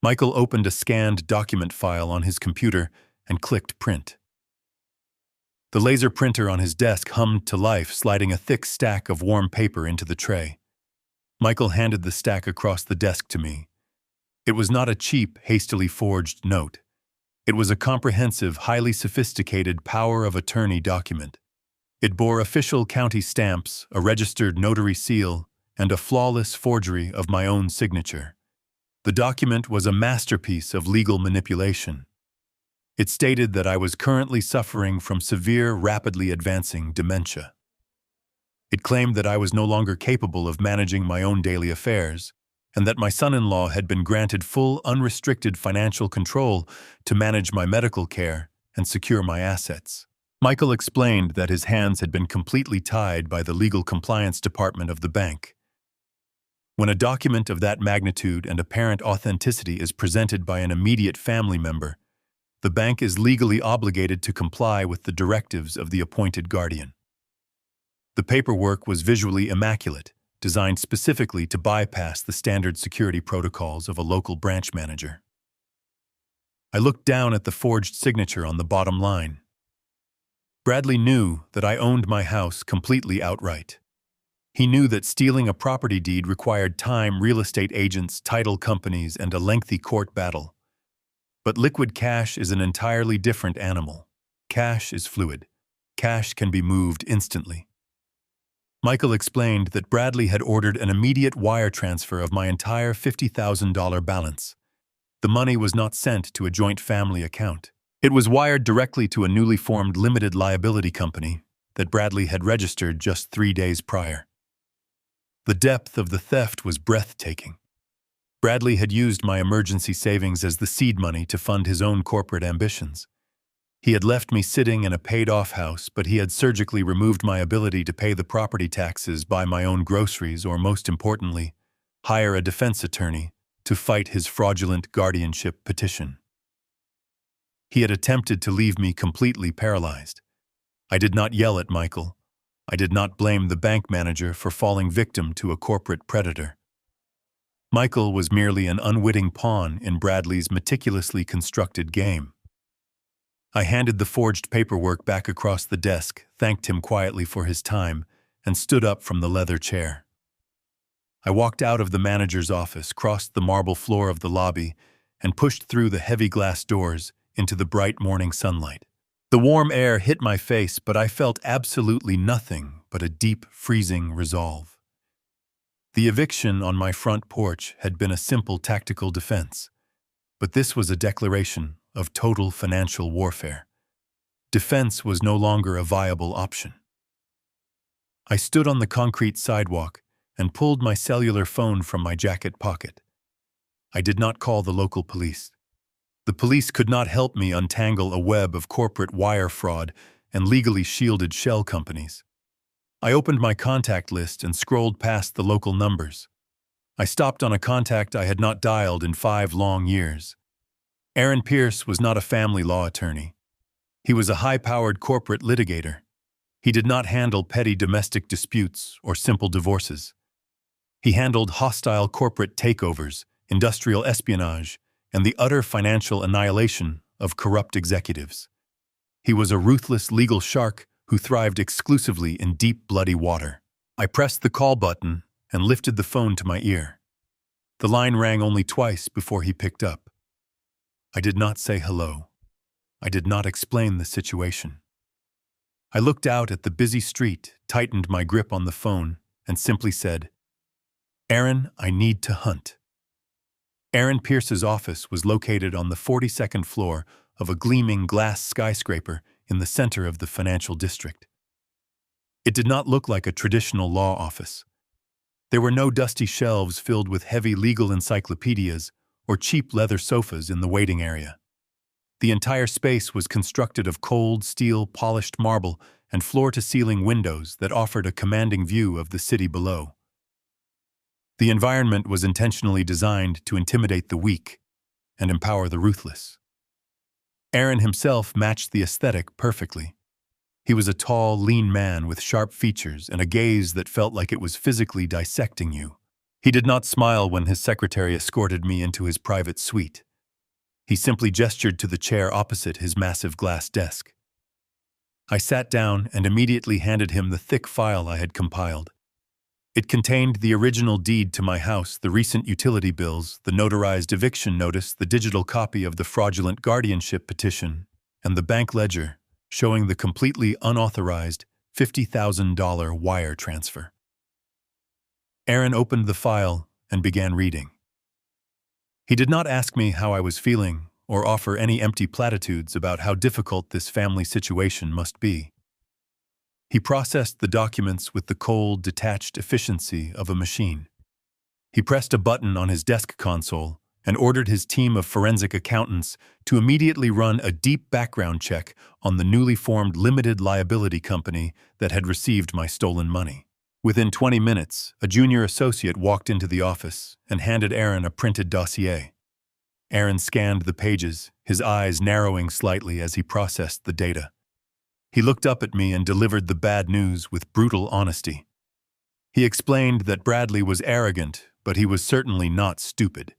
Michael opened a scanned document file on his computer and clicked print. The laser printer on his desk hummed to life, sliding a thick stack of warm paper into the tray. Michael handed the stack across the desk to me. It was not a cheap, hastily forged note. It was a comprehensive, highly sophisticated power of attorney document. It bore official county stamps, a registered notary seal, and a flawless forgery of my own signature. The document was a masterpiece of legal manipulation. It stated that I was currently suffering from severe, rapidly advancing dementia. It claimed that I was no longer capable of managing my own daily affairs, and that my son-in-law had been granted full, unrestricted financial control to manage my medical care and secure my assets. Michael explained that his hands had been completely tied by the legal compliance department of the bank. When a document of that magnitude and apparent authenticity is presented by an immediate family member, the bank is legally obligated to comply with the directives of the appointed guardian. The paperwork was visually immaculate, designed specifically to bypass the standard security protocols of a local branch manager. I looked down at the forged signature on the bottom line. Bradley knew that I owned my house completely outright. He knew that stealing a property deed required time, real estate agents, title companies, and a lengthy court battle. But liquid cash is an entirely different animal. Cash is fluid. Cash can be moved instantly. Michael explained that Bradley had ordered an immediate wire transfer of my entire $50,000 balance. The money was not sent to a joint family account. It was wired directly to a newly formed limited liability company that Bradley had registered just 3 days prior. The depth of the theft was breathtaking. Bradley had used my emergency savings as the seed money to fund his own corporate ambitions. He had left me sitting in a paid-off house, but he had surgically removed my ability to pay the property taxes, buy my own groceries, or most importantly, hire a defense attorney to fight his fraudulent guardianship petition. He had attempted to leave me completely paralyzed. I did not yell at Michael. I did not blame the bank manager for falling victim to a corporate predator. Michael was merely an unwitting pawn in Bradley's meticulously constructed game. I handed the forged paperwork back across the desk, thanked him quietly for his time, and stood up from the leather chair. I walked out of the manager's office, crossed the marble floor of the lobby, and pushed through the heavy glass doors into the bright morning sunlight. The warm air hit my face, but I felt absolutely nothing but a deep, freezing resolve. The eviction on my front porch had been a simple tactical defense, but this was a declaration of total financial warfare. Defense was no longer a viable option. I stood on the concrete sidewalk and pulled my cellular phone from my jacket pocket. I did not call the local police. The police could not help me untangle a web of corporate wire fraud and legally shielded shell companies. I opened my contact list and scrolled past the local numbers. I stopped on a contact I had not dialed in 5 long years. Aaron Pierce was not a family law attorney. He was a high-powered corporate litigator. He did not handle petty domestic disputes or simple divorces. He handled hostile corporate takeovers, industrial espionage, and the utter financial annihilation of corrupt executives. He was a ruthless legal shark who thrived exclusively in deep, bloody water. I pressed the call button and lifted the phone to my ear. The line rang only twice before he picked up. I did not say hello. I did not explain the situation. I looked out at the busy street, tightened my grip on the phone, and simply said, "Aaron, I need to hunt." Aaron Pierce's office was located on the 42nd floor of a gleaming glass skyscraper in the center of the financial district. It did not look like a traditional law office. There were no dusty shelves filled with heavy legal encyclopedias or cheap leather sofas in the waiting area. The entire space was constructed of cold steel polished marble and floor-to-ceiling windows that offered a commanding view of the city below. The environment was intentionally designed to intimidate the weak and empower the ruthless. Aaron himself matched the aesthetic perfectly. He was a tall, lean man with sharp features and a gaze that felt like it was physically dissecting you. He did not smile when his secretary escorted me into his private suite. He simply gestured to the chair opposite his massive glass desk. I sat down and immediately handed him the thick file I had compiled. It contained the original deed to my house, the recent utility bills, the notarized eviction notice, the digital copy of the fraudulent guardianship petition, and the bank ledger showing the completely unauthorized $50,000 wire transfer. Aaron opened the file and began reading. He did not ask me how I was feeling or offer any empty platitudes about how difficult this family situation must be. He processed the documents with the cold, detached efficiency of a machine. He pressed a button on his desk console and ordered his team of forensic accountants to immediately run a deep background check on the newly formed limited liability company that had received my stolen money. Within 20 minutes, a junior associate walked into the office and handed Aaron a printed dossier. Aaron scanned the pages, his eyes narrowing slightly as he processed the data. He looked up at me and delivered the bad news with brutal honesty. He explained that Bradley was arrogant, but he was certainly not stupid.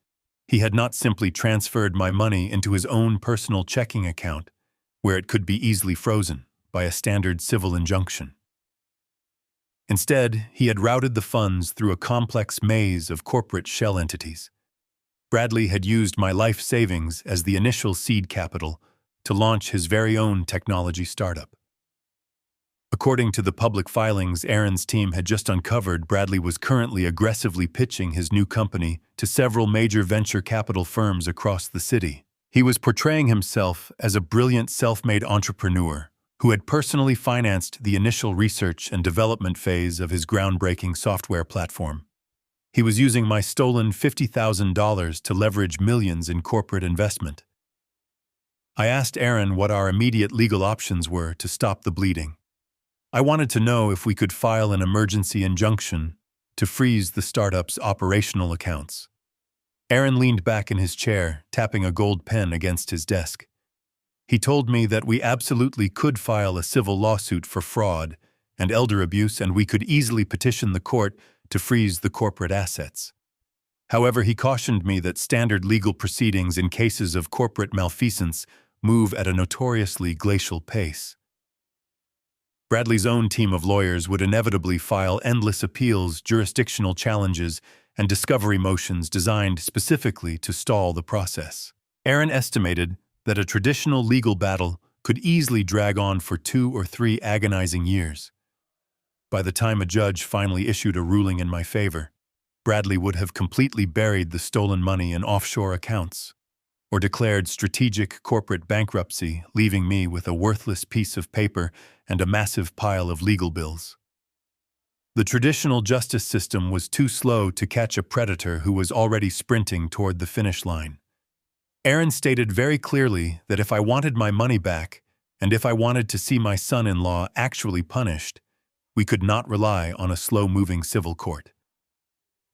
He had not simply transferred my money into his own personal checking account, where it could be easily frozen by a standard civil injunction. Instead, he had routed the funds through a complex maze of corporate shell entities. Bradley had used my life savings as the initial seed capital to launch his very own technology startup. According to the public filings Aaron's team had just uncovered, Bradley was currently aggressively pitching his new company to several major venture capital firms across the city. He was portraying himself as a brilliant self-made entrepreneur who had personally financed the initial research and development phase of his groundbreaking software platform. He was using my stolen $50,000 to leverage millions in corporate investment. I asked Aaron what our immediate legal options were to stop the bleeding. I wanted to know if we could file an emergency injunction to freeze the startup's operational accounts. Aaron leaned back in his chair, tapping a gold pen against his desk. He told me that we absolutely could file a civil lawsuit for fraud and elder abuse, and we could easily petition the court to freeze the corporate assets. However, he cautioned me that standard legal proceedings in cases of corporate malfeasance move at a notoriously glacial pace. Bradley's own team of lawyers would inevitably file endless appeals, jurisdictional challenges, and discovery motions designed specifically to stall the process. Aaron estimated that a traditional legal battle could easily drag on for 2 or 3 agonizing years. By the time a judge finally issued a ruling in my favor, Bradley would have completely buried the stolen money in offshore accounts, or declared strategic corporate bankruptcy, leaving me with a worthless piece of paper and a massive pile of legal bills. The traditional justice system was too slow to catch a predator who was already sprinting toward the finish line. Aaron stated very clearly that if I wanted my money back, and if I wanted to see my son-in-law actually punished, we could not rely on a slow-moving civil court.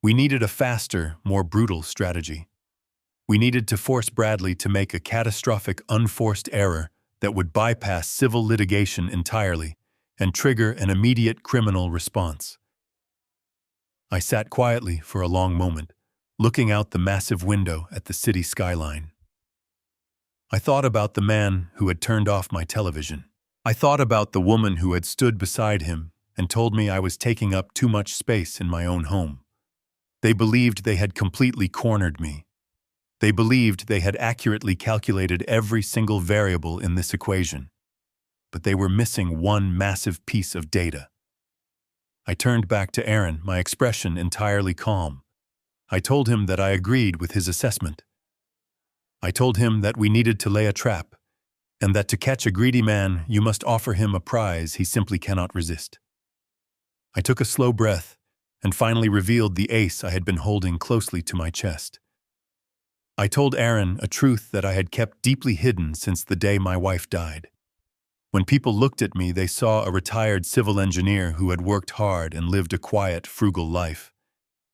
We needed a faster, more brutal strategy. We needed to force Bradley to make a catastrophic, unforced error that would bypass civil litigation entirely and trigger an immediate criminal response. I sat quietly for a long moment, looking out the massive window at the city skyline. I thought about the man who had turned off my television. I thought about the woman who had stood beside him and told me I was taking up too much space in my own home. They believed they had completely cornered me. They believed they had accurately calculated every single variable in this equation. But they were missing one massive piece of data. I turned back to Aaron, my expression entirely calm. I told him that I agreed with his assessment. I told him that we needed to lay a trap, and that to catch a greedy man, you must offer him a prize he simply cannot resist. I took a slow breath and finally revealed the ace I had been holding closely to my chest. I told Aaron a truth that I had kept deeply hidden since the day my wife died. When people looked at me, they saw a retired civil engineer who had worked hard and lived a quiet, frugal life.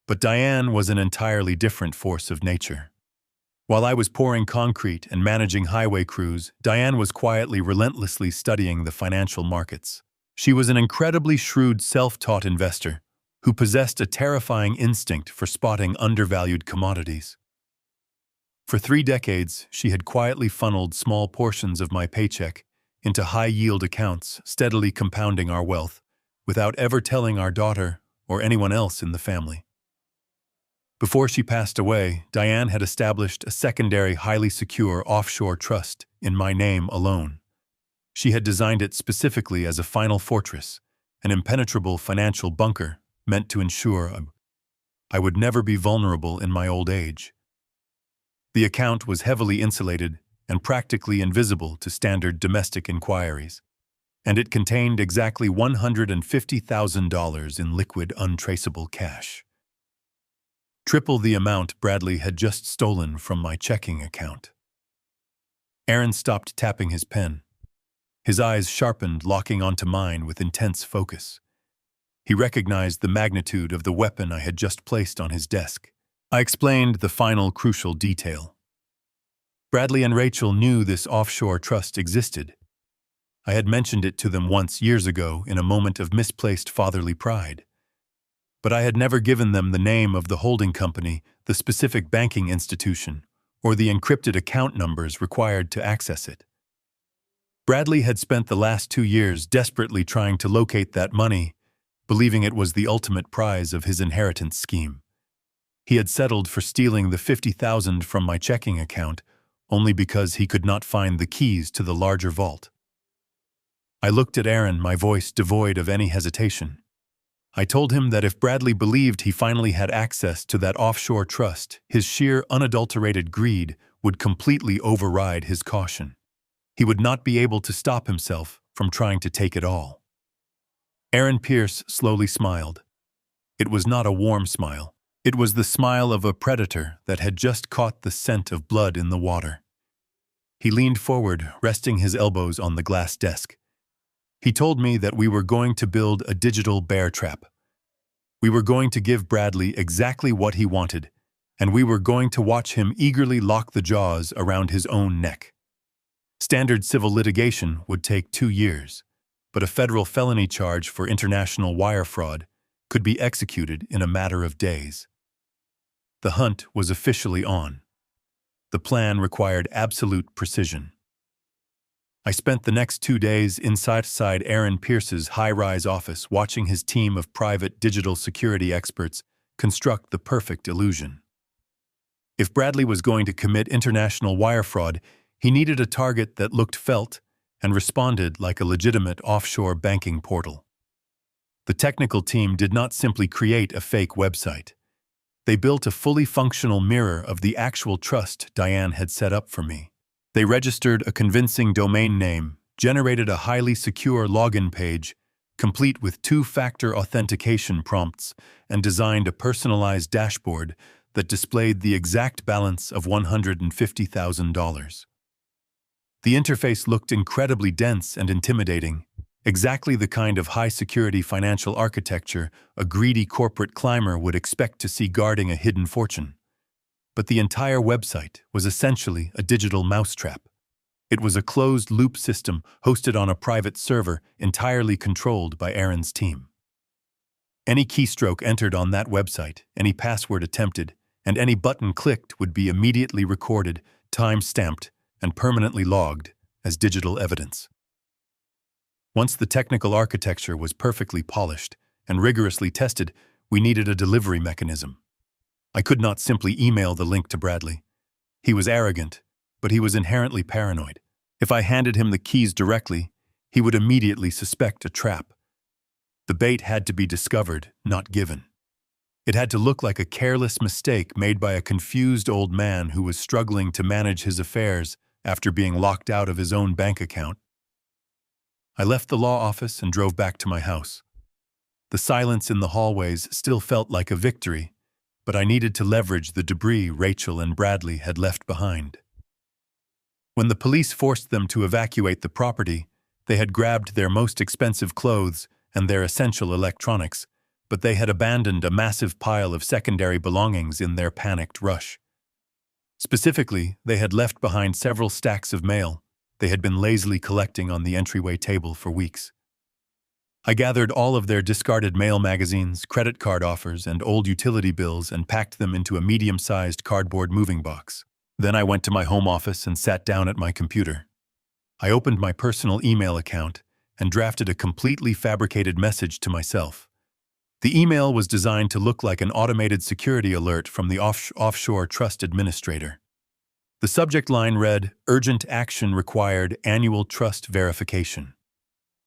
But Diane was an entirely different force of nature. While I was pouring concrete and managing highway crews, Diane was quietly, relentlessly studying the financial markets. She was an incredibly shrewd, self-taught investor, who possessed a terrifying instinct for spotting undervalued commodities. For 3 decades, she had quietly funneled small portions of my paycheck into high-yield accounts, steadily compounding our wealth, without ever telling our daughter or anyone else in the family. Before she passed away, Diane had established a secondary, highly secure offshore trust in my name alone. She had designed it specifically as a final fortress, an impenetrable financial bunker meant to ensure I would never be vulnerable in my old age. The account was heavily insulated and practically invisible to standard domestic inquiries, and it contained exactly $150,000 in liquid, untraceable cash. Triple the amount Bradley had just stolen from my checking account. Aaron stopped tapping his pen. His eyes sharpened, locking onto mine with intense focus. He recognized the magnitude of the weapon I had just placed on his desk. I explained the final crucial detail. Bradley and Rachel knew this offshore trust existed. I had mentioned it to them once years ago in a moment of misplaced fatherly pride. But I had never given them the name of the holding company, the specific banking institution, or the encrypted account numbers required to access it. Bradley had spent the last 2 years desperately trying to locate that money, believing it was the ultimate prize of his inheritance scheme. He had settled for stealing the $50,000 from my checking account only because he could not find the keys to the larger vault. I looked at Aaron, my voice devoid of any hesitation. I told him that if Bradley believed he finally had access to that offshore trust, his sheer, unadulterated greed would completely override his caution. He would not be able to stop himself from trying to take it all. Aaron Pierce slowly smiled. It was not a warm smile. It was the smile of a predator that had just caught the scent of blood in the water. He leaned forward, resting his elbows on the glass desk. He told me that we were going to build a digital bear trap. We were going to give Bradley exactly what he wanted, and we were going to watch him eagerly lock the jaws around his own neck. Standard civil litigation would take 2 years, but a federal felony charge for international wire fraud could be executed in a matter of days. The hunt was officially on. The plan required absolute precision. I spent the next 2 days inside Aaron Pierce's high-rise office watching his team of private digital security experts construct the perfect illusion. If Bradley was going to commit international wire fraud, he needed a target that looked, felt, and responded like a legitimate offshore banking portal. The technical team did not simply create a fake website. They built a fully functional mirror of the actual trust Diane had set up for me. They registered a convincing domain name, generated a highly secure login page, complete with 2-factor authentication prompts, and designed a personalized dashboard that displayed the exact balance of $150,000. The interface looked incredibly dense and intimidating, exactly the kind of high-security financial architecture a greedy corporate climber would expect to see guarding a hidden fortune. But the entire website was essentially a digital mousetrap. It was a closed-loop system hosted on a private server entirely controlled by Aaron's team. Any keystroke entered on that website, any password attempted, and any button clicked would be immediately recorded, time-stamped, and permanently logged as digital evidence. Once the technical architecture was perfectly polished and rigorously tested, we needed a delivery mechanism. I could not simply email the link to Bradley. He was arrogant, but he was inherently paranoid. If I handed him the keys directly, he would immediately suspect a trap. The bait had to be discovered, not given. It had to look like a careless mistake made by a confused old man who was struggling to manage his affairs after being locked out of his own bank account. I left the law office and drove back to my house. The silence in the hallways still felt like a victory, but I needed to leverage the debris Rachel and Bradley had left behind. When the police forced them to evacuate the property, they had grabbed their most expensive clothes and their essential electronics, but they had abandoned a massive pile of secondary belongings in their panicked rush. Specifically, they had left behind several stacks of mail they had been lazily collecting on the entryway table for weeks. I gathered all of their discarded mail magazines, credit card offers, and old utility bills and packed them into a medium-sized cardboard moving box. Then I went to my home office and sat down at my computer. I opened my personal email account and drafted a completely fabricated message to myself. The email was designed to look like an automated security alert from the offshore trust administrator. The subject line read, "Urgent action required, annual trust verification."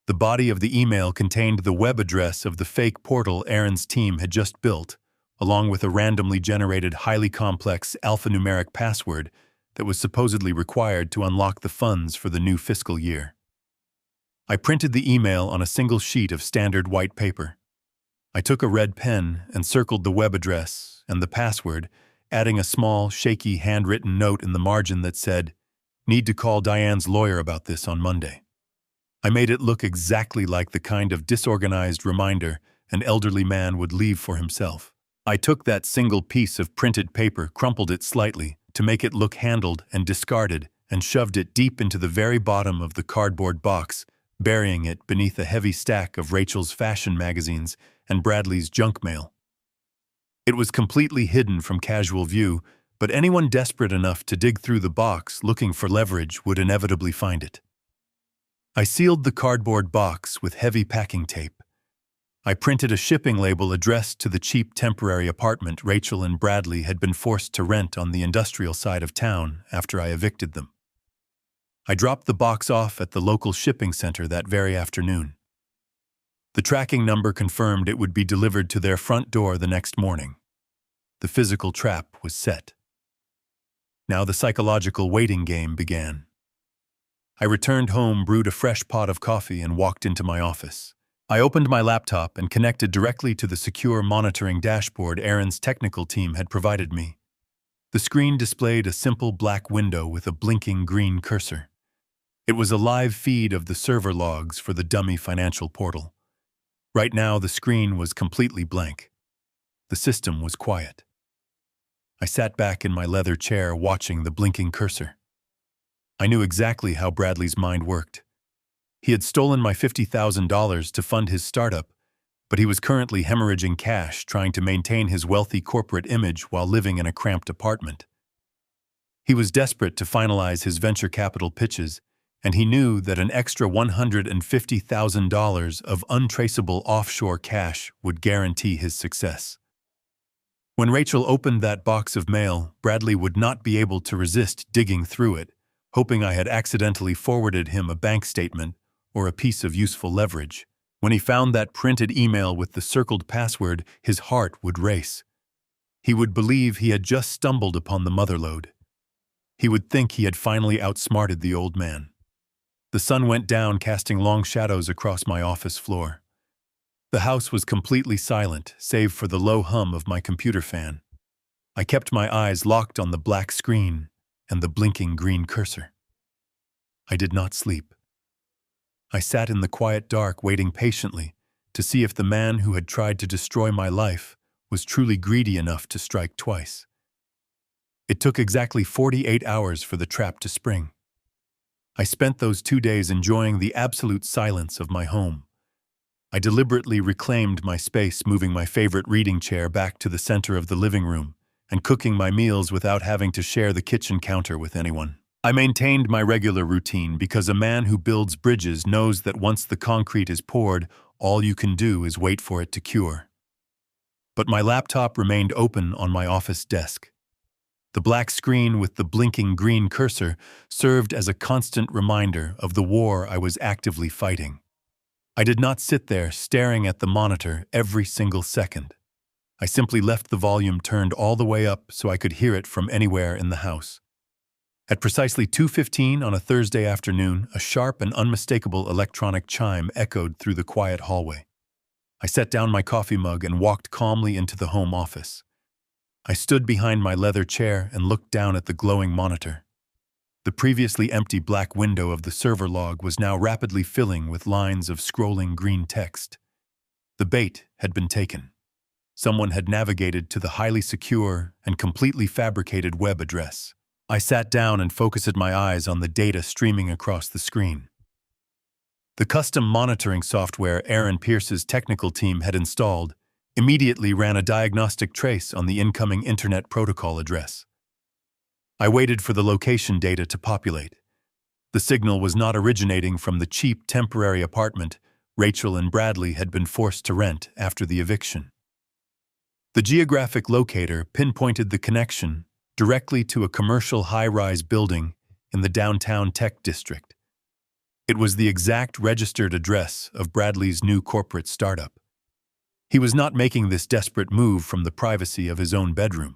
The body of the email contained the web address of the fake portal Aaron's team had just built, along with a randomly generated highly complex alphanumeric password that was supposedly required to unlock the funds for the new fiscal year. I printed the email on a single sheet of standard white paper. I took a red pen and circled the web address and the password, adding a small, shaky, handwritten note in the margin that said, "Need to call Diane's lawyer about this on Monday." I made it look exactly like the kind of disorganized reminder an elderly man would leave for himself. I took that single piece of printed paper, crumpled it slightly to make it look handled and discarded, and shoved it deep into the very bottom of the cardboard box, burying it beneath a heavy stack of Rachel's fashion magazines and Bradley's junk mail. It was completely hidden from casual view, but anyone desperate enough to dig through the box looking for leverage would inevitably find it. I sealed the cardboard box with heavy packing tape. I printed a shipping label addressed to the cheap temporary apartment Rachel and Bradley had been forced to rent on the industrial side of town after I evicted them. I dropped the box off at the local shipping center that very afternoon. The tracking number confirmed it would be delivered to their front door the next morning. The physical trap was set. Now the psychological waiting game began. I returned home, brewed a fresh pot of coffee, and walked into my office. I opened my laptop and connected directly to the secure monitoring dashboard Aaron's technical team had provided me. The screen displayed a simple black window with a blinking green cursor. It was a live feed of the server logs for the dummy financial portal. Right now, the screen was completely blank. The system was quiet. I sat back in my leather chair watching the blinking cursor. I knew exactly how Bradley's mind worked. He had stolen my $50,000 to fund his startup, but he was currently hemorrhaging cash trying to maintain his wealthy corporate image while living in a cramped apartment. He was desperate to finalize his venture capital pitches, and he knew that an extra $150,000 of untraceable offshore cash would guarantee his success. When Rachel opened that box of mail, Bradley would not be able to resist digging through it, hoping I had accidentally forwarded him a bank statement or a piece of useful leverage. When he found that printed email with the circled password, his heart would race. He would believe he had just stumbled upon the motherlode. He would think he had finally outsmarted the old man. The sun went down, casting long shadows across my office floor. The house was completely silent, save for the low hum of my computer fan. I kept my eyes locked on the black screen and the blinking green cursor. I did not sleep. I sat in the quiet dark, waiting patiently to see if the man who had tried to destroy my life was truly greedy enough to strike twice. It took exactly 48 hours for the trap to spring. I spent those 2 days enjoying the absolute silence of my home. I deliberately reclaimed my space, moving my favorite reading chair back to the center of the living room and cooking my meals without having to share the kitchen counter with anyone. I maintained my regular routine because a man who builds bridges knows that once the concrete is poured, all you can do is wait for it to cure. But my laptop remained open on my office desk. The black screen with the blinking green cursor served as a constant reminder of the war I was actively fighting. I did not sit there staring at the monitor every single second. I simply left the volume turned all the way up so I could hear it from anywhere in the house. At precisely 2:15 on a Thursday afternoon, a sharp and unmistakable electronic chime echoed through the quiet hallway. I set down my coffee mug and walked calmly into the home office. I stood behind my leather chair and looked down at the glowing monitor. The previously empty black window of the server log was now rapidly filling with lines of scrolling green text. The bait had been taken. Someone had navigated to the highly secure and completely fabricated web address. I sat down and focused my eyes on the data streaming across the screen. The custom monitoring software Aaron Pierce's technical team had installed immediately ran a diagnostic trace on the incoming Internet Protocol address. I waited for the location data to populate. The signal was not originating from the cheap temporary apartment Rachel and Bradley had been forced to rent after the eviction. The geographic locator pinpointed the connection directly to a commercial high-rise building in the downtown tech district. It was the exact registered address of Bradley's new corporate startup. He was not making this desperate move from the privacy of his own bedroom.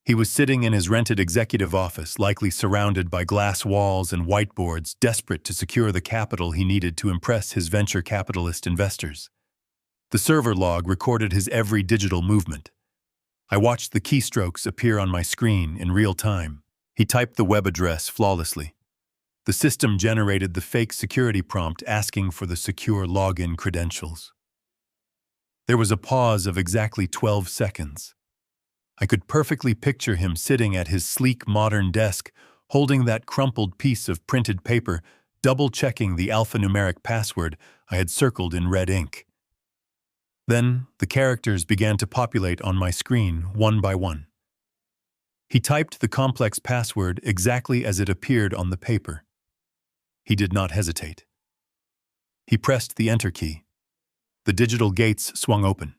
He was sitting in his rented executive office, likely surrounded by glass walls and whiteboards, desperate to secure the capital he needed to impress his venture capitalist investors. The server log recorded his every digital movement. I watched the keystrokes appear on my screen in real time. He typed the web address flawlessly. The system generated the fake security prompt asking for the secure login credentials. There was a pause of exactly 12 seconds. I could perfectly picture him sitting at his sleek modern desk, holding that crumpled piece of printed paper, double-checking the alphanumeric password I had circled in red ink. Then the characters began to populate on my screen one by one. He typed the complex password exactly as it appeared on the paper. He did not hesitate. He pressed the enter key. The digital gates swung open.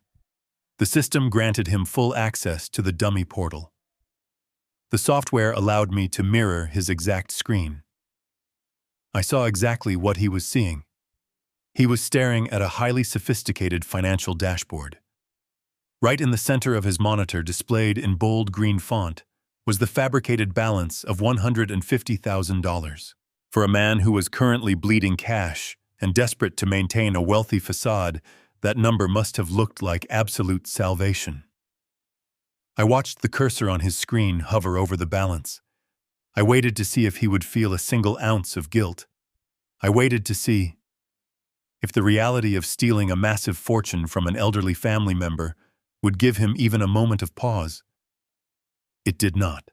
The system granted him full access to the dummy portal. The software allowed me to mirror his exact screen. I saw exactly what he was seeing. He was staring at a highly sophisticated financial dashboard. Right in the center of his monitor, displayed in bold green font, was the fabricated balance of $150,000. For a man who was currently bleeding cash and desperate to maintain a wealthy facade, that number must have looked like absolute salvation. I watched the cursor on his screen hover over the balance. I waited to see if he would feel a single ounce of guilt. I waited to see if the reality of stealing a massive fortune from an elderly family member would give him even a moment of pause. It did not.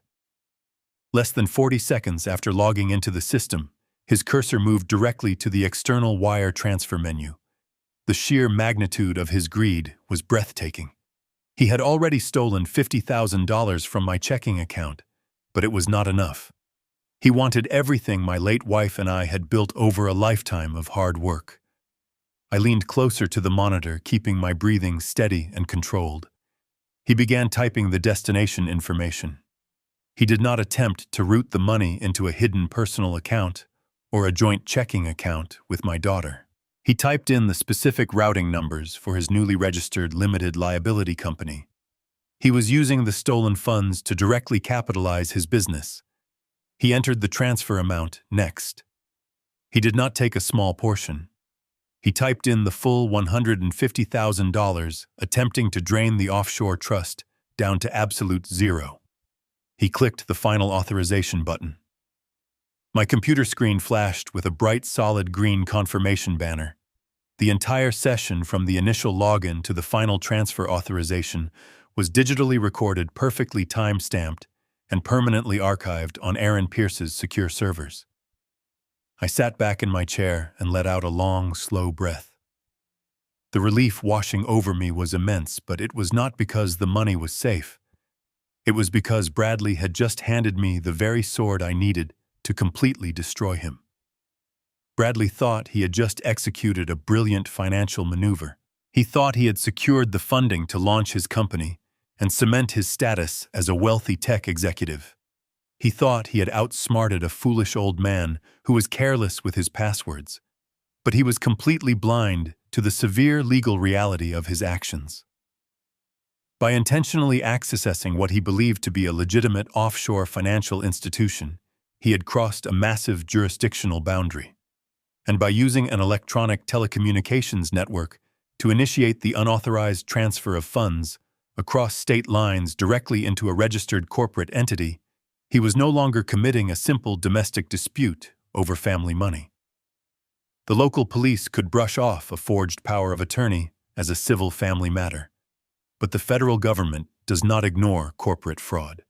Less than 40 seconds after logging into the system, his cursor moved directly to the external wire transfer menu. The sheer magnitude of his greed was breathtaking. He had already stolen $50,000 from my checking account, but it was not enough. He wanted everything my late wife and I had built over a lifetime of hard work. I leaned closer to the monitor, keeping my breathing steady and controlled. He began typing the destination information. He did not attempt to route the money into a hidden personal account or a joint checking account with my daughter. He typed in the specific routing numbers for his newly registered limited liability company. He was using the stolen funds to directly capitalize his business. He entered the transfer amount next. He did not take a small portion. He typed in the full $150,000, attempting to drain the offshore trust down to absolute zero. He clicked the final authorization button. My computer screen flashed with a bright, solid green confirmation banner. The entire session, from the initial login to the final transfer authorization, was digitally recorded, perfectly time-stamped, and permanently archived on Aaron Pierce's secure servers. I sat back in my chair and let out a long, slow breath. The relief washing over me was immense, but it was not because the money was safe. It was because Bradley had just handed me the very sword I needed to completely destroy him. Bradley thought he had just executed a brilliant financial maneuver. He thought he had secured the funding to launch his company and cement his status as a wealthy tech executive. He thought he had outsmarted a foolish old man who was careless with his passwords, but he was completely blind to the severe legal reality of his actions. By intentionally accessing what he believed to be a legitimate offshore financial institution, he had crossed a massive jurisdictional boundary. And by using an electronic telecommunications network to initiate the unauthorized transfer of funds across state lines directly into a registered corporate entity, he was no longer committing a simple domestic dispute over family money. The local police could brush off a forged power of attorney as a civil family matter, but the federal government does not ignore corporate fraud.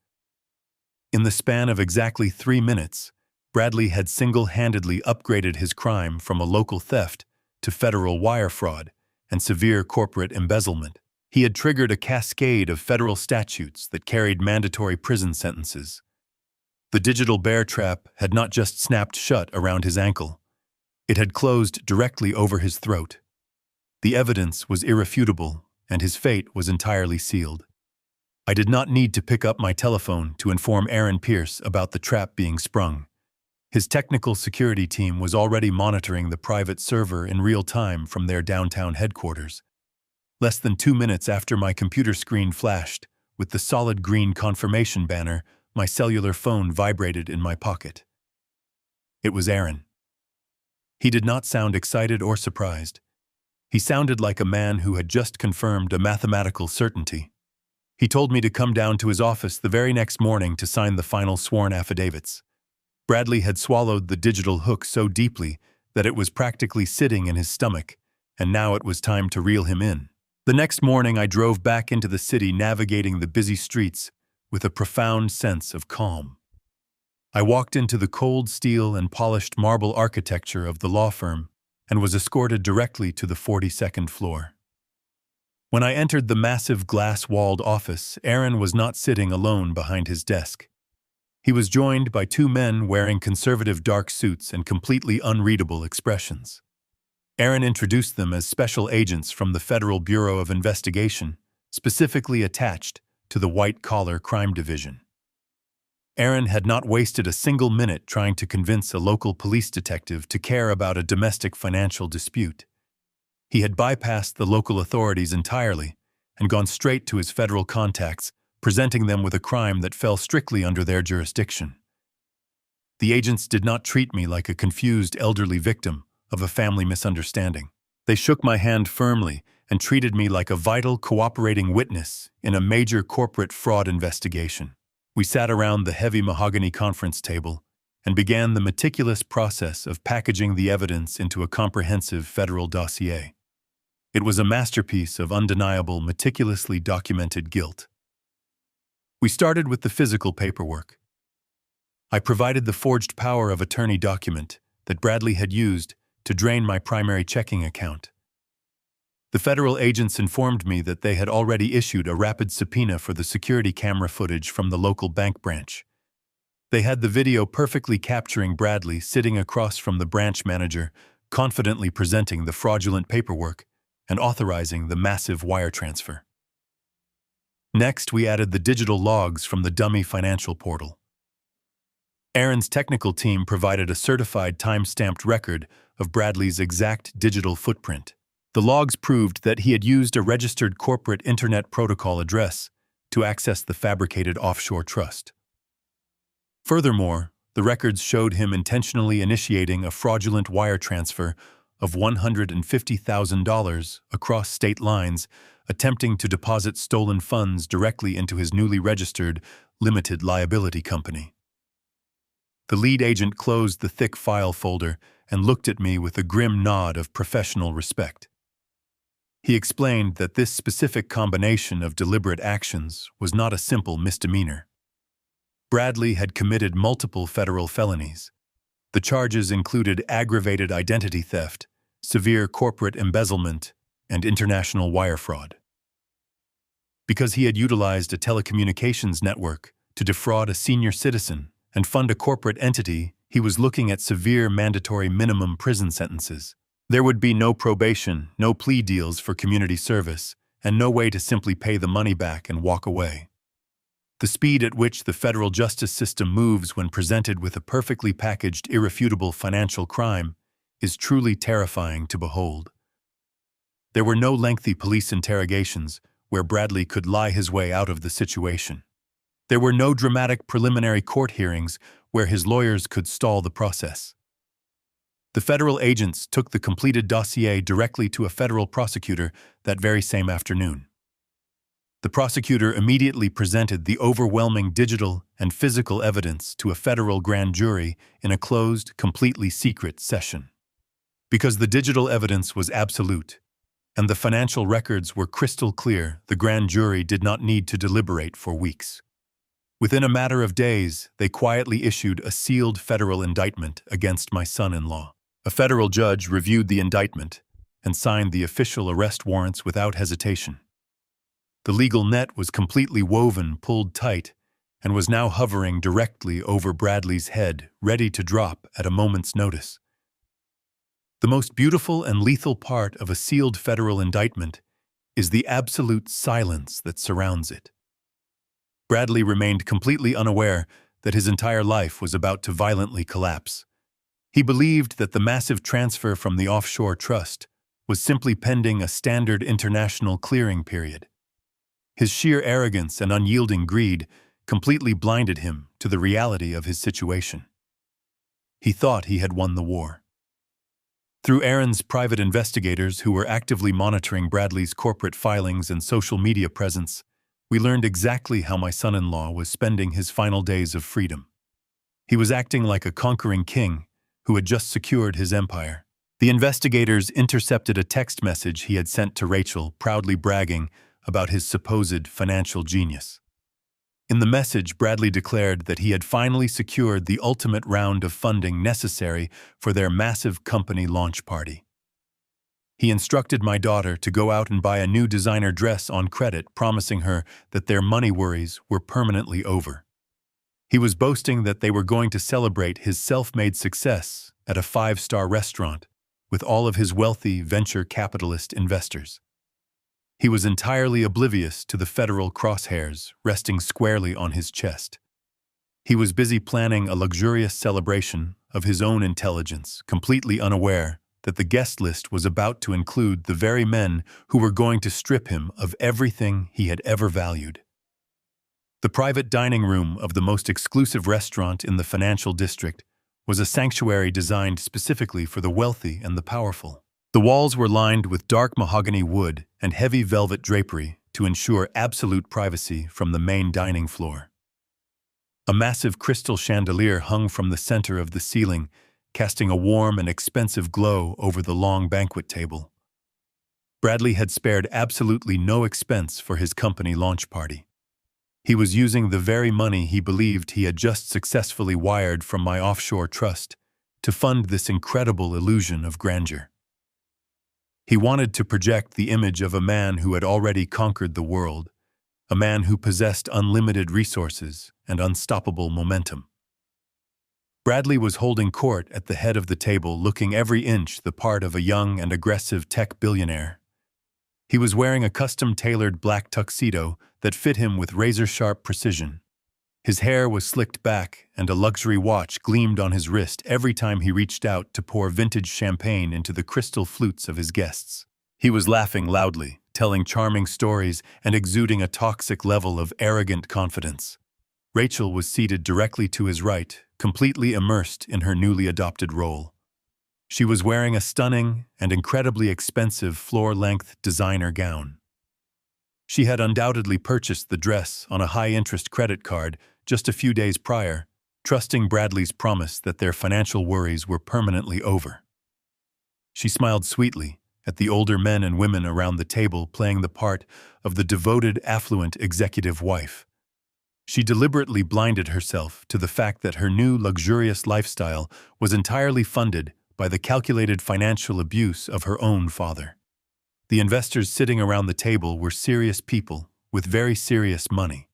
In the span of exactly 3 minutes, Bradley had single-handedly upgraded his crime from a local theft to federal wire fraud and severe corporate embezzlement. He had triggered a cascade of federal statutes that carried mandatory prison sentences. The digital bear trap had not just snapped shut around his ankle. It had closed directly over his throat. The evidence was irrefutable, and his fate was entirely sealed. I did not need to pick up my telephone to inform Aaron Pierce about the trap being sprung. His technical security team was already monitoring the private server in real time from their downtown headquarters. Less than 2 minutes after my computer screen flashed, with the solid green confirmation banner, my cellular phone vibrated in my pocket. It was Aaron. He did not sound excited or surprised. He sounded like a man who had just confirmed a mathematical certainty. He told me to come down to his office the very next morning to sign the final sworn affidavits. Bradley had swallowed the digital hook so deeply that it was practically sitting in his stomach, and now it was time to reel him in. The next morning I drove back into the city, navigating the busy streets with a profound sense of calm. I walked into the cold steel and polished marble architecture of the law firm and was escorted directly to the 42nd floor. When I entered the massive glass-walled office, Aaron was not sitting alone behind his desk. He was joined by 2 men wearing conservative dark suits and completely unreadable expressions. Aaron introduced them as special agents from the Federal Bureau of Investigation, specifically attached to the White-Collar Crime Division. Aaron had not wasted a single minute trying to convince a local police detective to care about a domestic financial dispute. He had bypassed the local authorities entirely and gone straight to his federal contacts, presenting them with a crime that fell strictly under their jurisdiction. The agents did not treat me like a confused elderly victim of a family misunderstanding. They shook my hand firmly and treated me like a vital, cooperating witness in a major corporate fraud investigation. We sat around the heavy mahogany conference table and began the meticulous process of packaging the evidence into a comprehensive federal dossier. It was a masterpiece of undeniable, meticulously documented guilt. We started with the physical paperwork. I provided the forged power of attorney document that Bradley had used to drain my primary checking account. The federal agents informed me that they had already issued a rapid subpoena for the security camera footage from the local bank branch. They had the video perfectly capturing Bradley sitting across from the branch manager, confidently presenting the fraudulent paperwork and authorizing the massive wire transfer. Next, we added the digital logs from the dummy financial portal. Aaron's technical team provided a certified time-stamped record of Bradley's exact digital footprint. The logs proved that he had used a registered corporate Internet Protocol address to access the fabricated offshore trust. Furthermore, the records showed him intentionally initiating a fraudulent wire transfer of $150,000 across state lines, attempting to deposit stolen funds directly into his newly registered limited liability company. The lead agent closed the thick file folder and looked at me with a grim nod of professional respect. He explained that this specific combination of deliberate actions was not a simple misdemeanor. Bradley had committed multiple federal felonies. The charges included aggravated identity theft, severe corporate embezzlement, and international wire fraud. Because he had utilized a telecommunications network to defraud a senior citizen and fund a corporate entity, he was looking at severe mandatory minimum prison sentences. There would be no probation, no plea deals for community service, and no way to simply pay the money back and walk away. The speed at which the federal justice system moves when presented with a perfectly packaged, irrefutable financial crime is truly terrifying to behold. There were no lengthy police interrogations where Bradley could lie his way out of the situation. There were no dramatic preliminary court hearings where his lawyers could stall the process. The federal agents took the completed dossier directly to a federal prosecutor that very same afternoon. The prosecutor immediately presented the overwhelming digital and physical evidence to a federal grand jury in a closed, completely secret session. Because the digital evidence was absolute, and the financial records were crystal clear, the grand jury did not need to deliberate for weeks. Within a matter of days, they quietly issued a sealed federal indictment against my son-in-law. A federal judge reviewed the indictment and signed the official arrest warrants without hesitation. The legal net was completely woven, pulled tight, and was now hovering directly over Bradley's head, ready to drop at a moment's notice. The most beautiful and lethal part of a sealed federal indictment is the absolute silence that surrounds it. Bradley remained completely unaware that his entire life was about to violently collapse. He believed that the massive transfer from the offshore trust was simply pending a standard international clearing period. His sheer arrogance and unyielding greed completely blinded him to the reality of his situation. He thought he had won the war. Through Aaron's private investigators who were actively monitoring Bradley's corporate filings and social media presence, we learned exactly how my son-in-law was spending his final days of freedom. He was acting like a conquering king who had just secured his empire. The investigators intercepted a text message he had sent to Rachel, proudly bragging about his supposed financial genius. In the message, Bradley declared that he had finally secured the ultimate round of funding necessary for their massive company launch party. He instructed my daughter to go out and buy a new designer dress on credit, promising her that their money worries were permanently over. He was boasting that they were going to celebrate his self-made success at a 5-star restaurant with all of his wealthy venture capitalist investors. He was entirely oblivious to the federal crosshairs resting squarely on his chest. He was busy planning a luxurious celebration of his own intelligence, completely unaware that the guest list was about to include the very men who were going to strip him of everything he had ever valued. The private dining room of the most exclusive restaurant in the financial district was a sanctuary designed specifically for the wealthy and the powerful. The walls were lined with dark mahogany wood and heavy velvet drapery to ensure absolute privacy from the main dining floor. A massive crystal chandelier hung from the center of the ceiling, casting a warm and expensive glow over the long banquet table. Bradley had spared absolutely no expense for his company launch party. He was using the very money he believed he had just successfully wired from my offshore trust to fund this incredible illusion of grandeur. He wanted to project the image of a man who had already conquered the world, a man who possessed unlimited resources and unstoppable momentum. Bradley was holding court at the head of the table, looking every inch the part of a young and aggressive tech billionaire. He was wearing a custom-tailored black tuxedo that fit him with razor-sharp precision. His hair was slicked back, and a luxury watch gleamed on his wrist every time he reached out to pour vintage champagne into the crystal flutes of his guests. He was laughing loudly, telling charming stories, and exuding a toxic level of arrogant confidence. Rachel was seated directly to his right, completely immersed in her newly adopted role. She was wearing a stunning and incredibly expensive floor-length designer gown. She had undoubtedly purchased the dress on a high-interest credit card just a few days prior, trusting Bradley's promise that their financial worries were permanently over. She smiled sweetly at the older men and women around the table, playing the part of the devoted, affluent executive wife. She deliberately blinded herself to the fact that her new luxurious lifestyle was entirely funded by the calculated financial abuse of her own father. The investors sitting around the table were serious people with very serious money.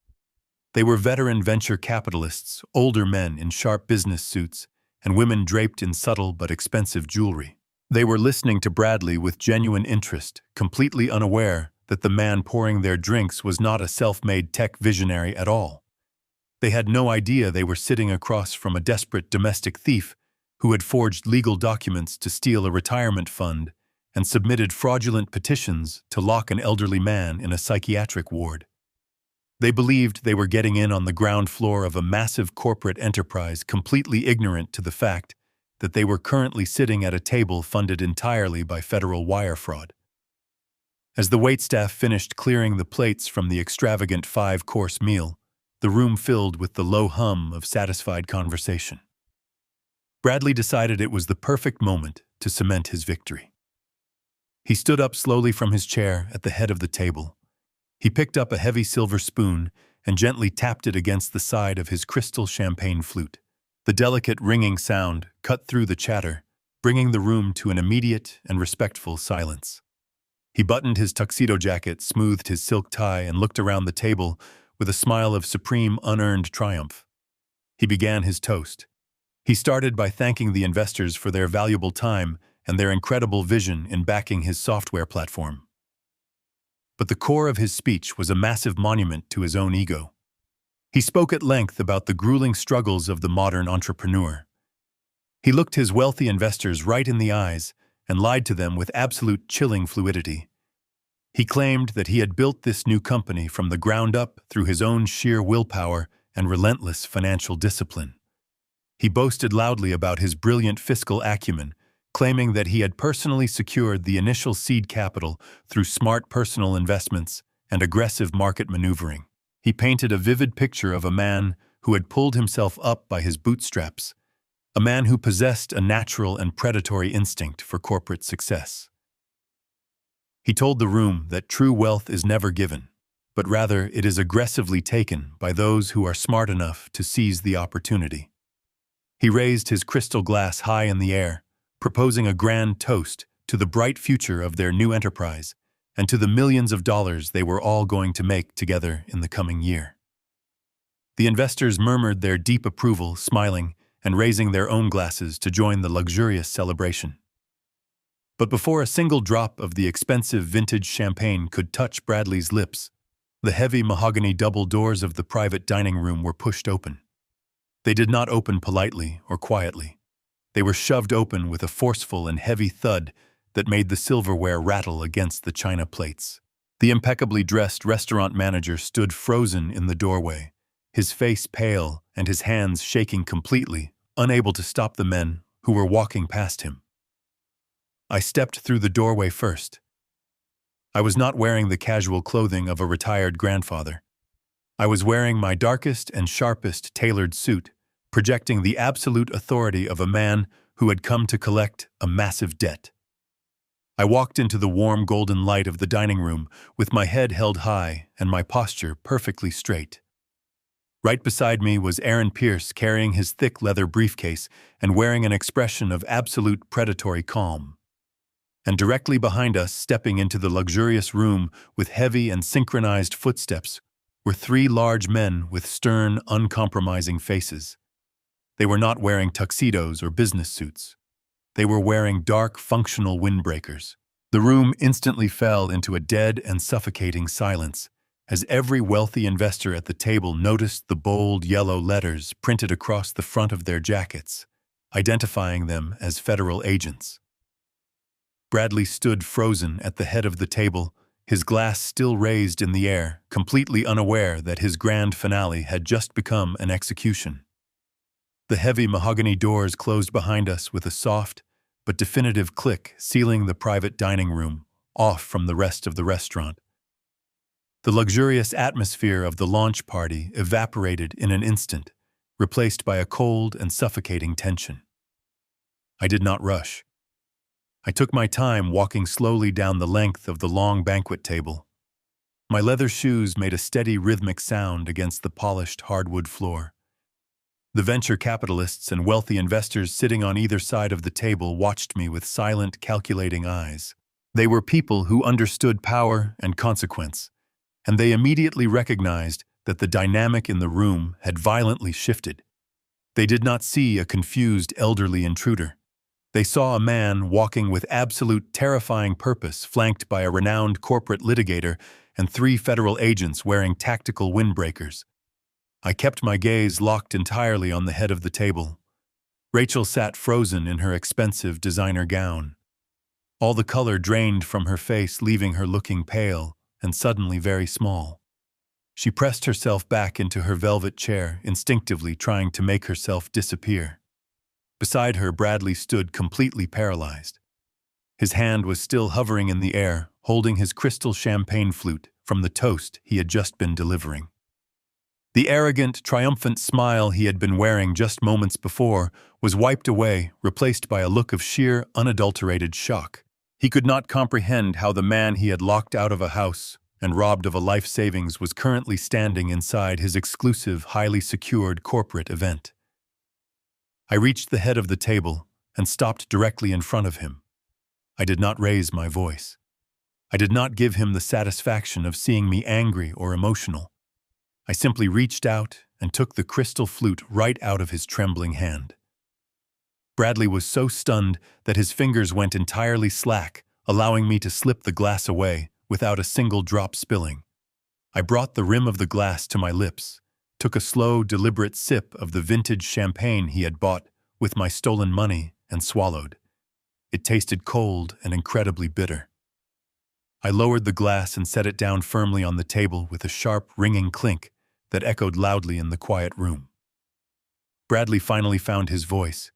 They were veteran venture capitalists, older men in sharp business suits, and women draped in subtle but expensive jewelry. They were listening to Bradley with genuine interest, completely unaware that the man pouring their drinks was not a self-made tech visionary at all. They had no idea they were sitting across from a desperate domestic thief who had forged legal documents to steal a retirement fund and submitted fraudulent petitions to lock an elderly man in a psychiatric ward. They believed they were getting in on the ground floor of a massive corporate enterprise, completely ignorant to the fact that they were currently sitting at a table funded entirely by federal wire fraud. As the waitstaff finished clearing the plates from the extravagant 5-course meal, the room filled with the low hum of satisfied conversation. Bradley decided it was the perfect moment to cement his victory. He stood up slowly from his chair at the head of the table. He picked up a heavy silver spoon and gently tapped it against the side of his crystal champagne flute. The delicate ringing sound cut through the chatter, bringing the room to an immediate and respectful silence. He buttoned his tuxedo jacket, smoothed his silk tie, and looked around the table with a smile of supreme, unearned triumph. He began his toast. He started by thanking the investors for their valuable time and their incredible vision in backing his software platform. But the core of his speech was a massive monument to his own ego. He spoke at length about the grueling struggles of the modern entrepreneur. He looked his wealthy investors right in the eyes and lied to them with absolute chilling fluidity. He claimed that he had built this new company from the ground up through his own sheer willpower and relentless financial discipline. He boasted loudly about his brilliant fiscal acumen, claiming that he had personally secured the initial seed capital through smart personal investments and aggressive market maneuvering. He painted a vivid picture of a man who had pulled himself up by his bootstraps, a man who possessed a natural and predatory instinct for corporate success. He told the room that true wealth is never given, but rather it is aggressively taken by those who are smart enough to seize the opportunity. He raised his crystal glass high in the air, proposing a grand toast to the bright future of their new enterprise and to the millions of dollars they were all going to make together in the coming year. The investors murmured their deep approval, smiling and raising their own glasses to join the luxurious celebration. But before a single drop of the expensive vintage champagne could touch Bradley's lips, the heavy mahogany double doors of the private dining room were pushed open. They did not open politely or quietly. They were shoved open with a forceful and heavy thud that made the silverware rattle against the china plates. The impeccably dressed restaurant manager stood frozen in the doorway, his face pale and his hands shaking completely, unable to stop the men who were walking past him. I stepped through the doorway first. I was not wearing the casual clothing of a retired grandfather. I was wearing my darkest and sharpest tailored suit, projecting the absolute authority of a man who had come to collect a massive debt. I walked into the warm golden light of the dining room with my head held high and my posture perfectly straight. Right beside me was Aaron Pierce carrying his thick leather briefcase and wearing an expression of absolute predatory calm. And directly behind us, stepping into the luxurious room with heavy and synchronized footsteps, were three large men with stern, uncompromising faces. They were not wearing tuxedos or business suits. They were wearing dark, functional windbreakers. The room instantly fell into a dead and suffocating silence, as every wealthy investor at the table noticed the bold yellow letters printed across the front of their jackets, identifying them as federal agents. Bradley stood frozen at the head of the table, his glass still raised in the air, completely unaware that his grand finale had just become an execution. The heavy mahogany doors closed behind us with a soft but definitive click, sealing the private dining room off from the rest of the restaurant. The luxurious atmosphere of the launch party evaporated in an instant, replaced by a cold and suffocating tension. I did not rush. I took my time walking slowly down the length of the long banquet table. My leather shoes made a steady rhythmic sound against the polished hardwood floor. The venture capitalists and wealthy investors sitting on either side of the table watched me with silent, calculating eyes. They were people who understood power and consequence, and they immediately recognized that the dynamic in the room had violently shifted. They did not see a confused elderly intruder. They saw a man walking with absolute terrifying purpose, flanked by a renowned corporate litigator and three federal agents wearing tactical windbreakers. I kept my gaze locked entirely on the head of the table. Rachel sat frozen in her expensive designer gown. All the color drained from her face, leaving her looking pale and suddenly very small. She pressed herself back into her velvet chair, instinctively trying to make herself disappear. Beside her, Bradley stood completely paralyzed. His hand was still hovering in the air, holding his crystal champagne flute from the toast he had just been delivering. The arrogant, triumphant smile he had been wearing just moments before was wiped away, replaced by a look of sheer, unadulterated shock. He could not comprehend how the man he had locked out of a house and robbed of a life savings was currently standing inside his exclusive, highly secured corporate event. I reached the head of the table and stopped directly in front of him. I did not raise my voice. I did not give him the satisfaction of seeing me angry or emotional. I simply reached out and took the crystal flute right out of his trembling hand. Bradley was so stunned that his fingers went entirely slack, allowing me to slip the glass away without a single drop spilling. I brought the rim of the glass to my lips, took a slow, deliberate sip of the vintage champagne he had bought with my stolen money, and swallowed. It tasted cold and incredibly bitter. I lowered the glass and set it down firmly on the table with a sharp, ringing clink that echoed loudly in the quiet room. Bradley finally found his voice,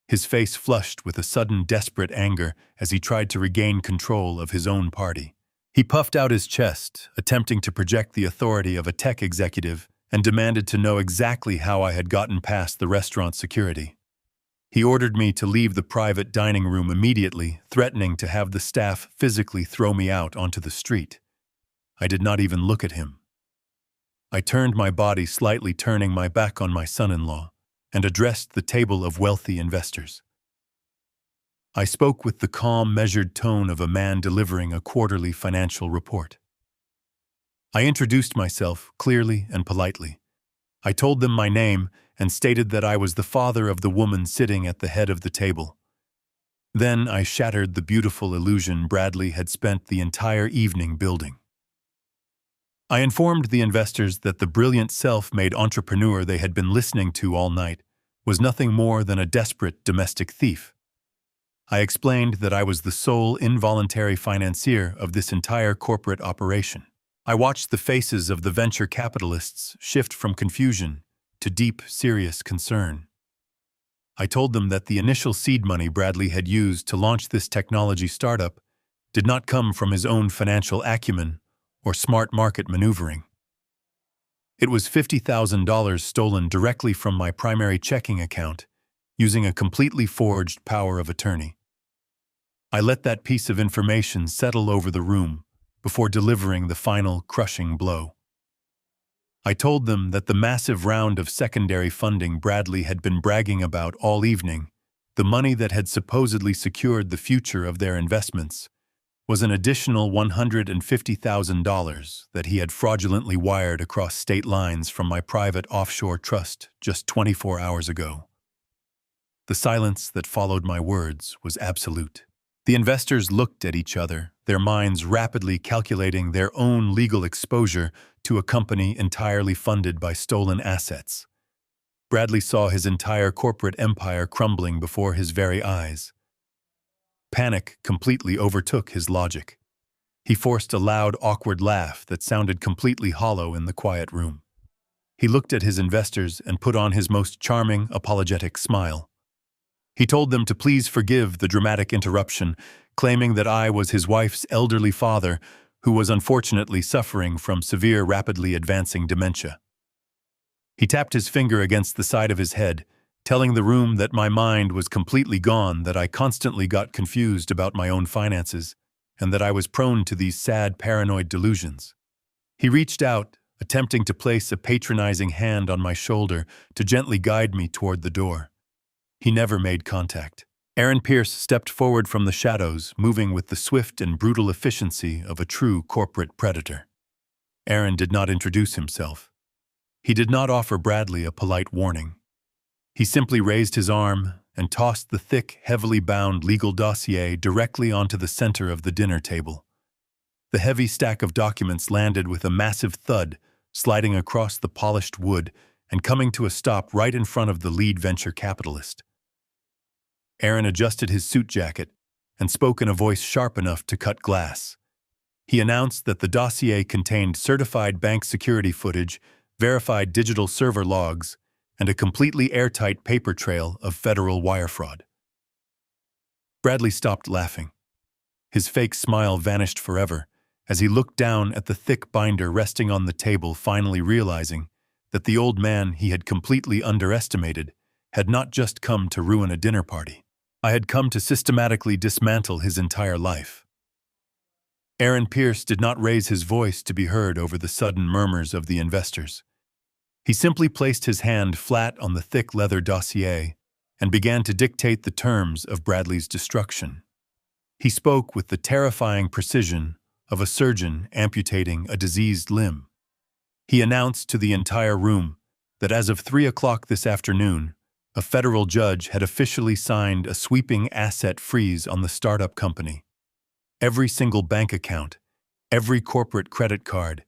his face flushed with a sudden desperate anger as he tried to regain control of his own party. He puffed out his chest, attempting to project the authority of a tech executive, and demanded to know exactly how I had gotten past the restaurant security. He ordered me to leave the private dining room immediately, threatening to have the staff physically throw me out onto the street. I did not even look at him. I turned my body, slightly turning my back on my son-in-law, and addressed the table of wealthy investors. I spoke with the calm, measured tone of a man delivering a quarterly financial report. I introduced myself clearly and politely. I told them my name and stated that I was the father of the woman sitting at the head of the table. Then I shattered the beautiful illusion Bradley had spent the entire evening building. I informed the investors that the brilliant self-made entrepreneur they had been listening to all night was nothing more than a desperate domestic thief. I explained that I was the sole involuntary financier of this entire corporate operation. I watched the faces of the venture capitalists shift from confusion to deep, serious concern. I told them that the initial seed money Bradley had used to launch this technology startup did not come from his own financial acumen or smart market maneuvering. It was $50,000 stolen directly from my primary checking account, using a completely forged power of attorney. I let that piece of information settle over the room before delivering the final crushing blow. I told them that the massive round of secondary funding Bradley had been bragging about all evening, the money that had supposedly secured the future of their investments, was an additional $150,000 that he had fraudulently wired across state lines from my private offshore trust just 24 hours ago. The silence that followed my words was absolute. The investors looked at each other, their minds rapidly calculating their own legal exposure to a company entirely funded by stolen assets. Bradley saw his entire corporate empire crumbling before his very eyes. Panic completely overtook his logic. He forced a loud, awkward laugh that sounded completely hollow in the quiet room. He looked at his investors and put on his most charming, apologetic smile. He told them to please forgive the dramatic interruption, claiming that I was his wife's elderly father, who was unfortunately suffering from severe, rapidly advancing dementia. He tapped his finger against the side of his head, telling the room that my mind was completely gone, that I constantly got confused about my own finances, and that I was prone to these sad, paranoid delusions. He reached out, attempting to place a patronizing hand on my shoulder to gently guide me toward the door. He never made contact. Aaron Pierce stepped forward from the shadows, moving with the swift and brutal efficiency of a true corporate predator. Aaron did not introduce himself. He did not offer Bradley a polite warning. He simply raised his arm and tossed the thick, heavily bound legal dossier directly onto the center of the dinner table. The heavy stack of documents landed with a massive thud, sliding across the polished wood and coming to a stop right in front of the lead venture capitalist. Aaron adjusted his suit jacket and spoke in a voice sharp enough to cut glass. He announced that the dossier contained certified bank security footage, verified digital server logs, and a completely airtight paper trail of federal wire fraud. Bradley stopped laughing. His fake smile vanished forever as he looked down at the thick binder resting on the table, finally realizing that the old man he had completely underestimated had not just come to ruin a dinner party. I had come to systematically dismantle his entire life. Aaron Pierce did not raise his voice to be heard over the sudden murmurs of the investors. He simply placed his hand flat on the thick leather dossier and began to dictate the terms of Bradley's destruction. He spoke with the terrifying precision of a surgeon amputating a diseased limb. He announced to the entire room that as of 3 o'clock this afternoon, a federal judge had officially signed a sweeping asset freeze on the startup company. Every single bank account, every corporate credit card,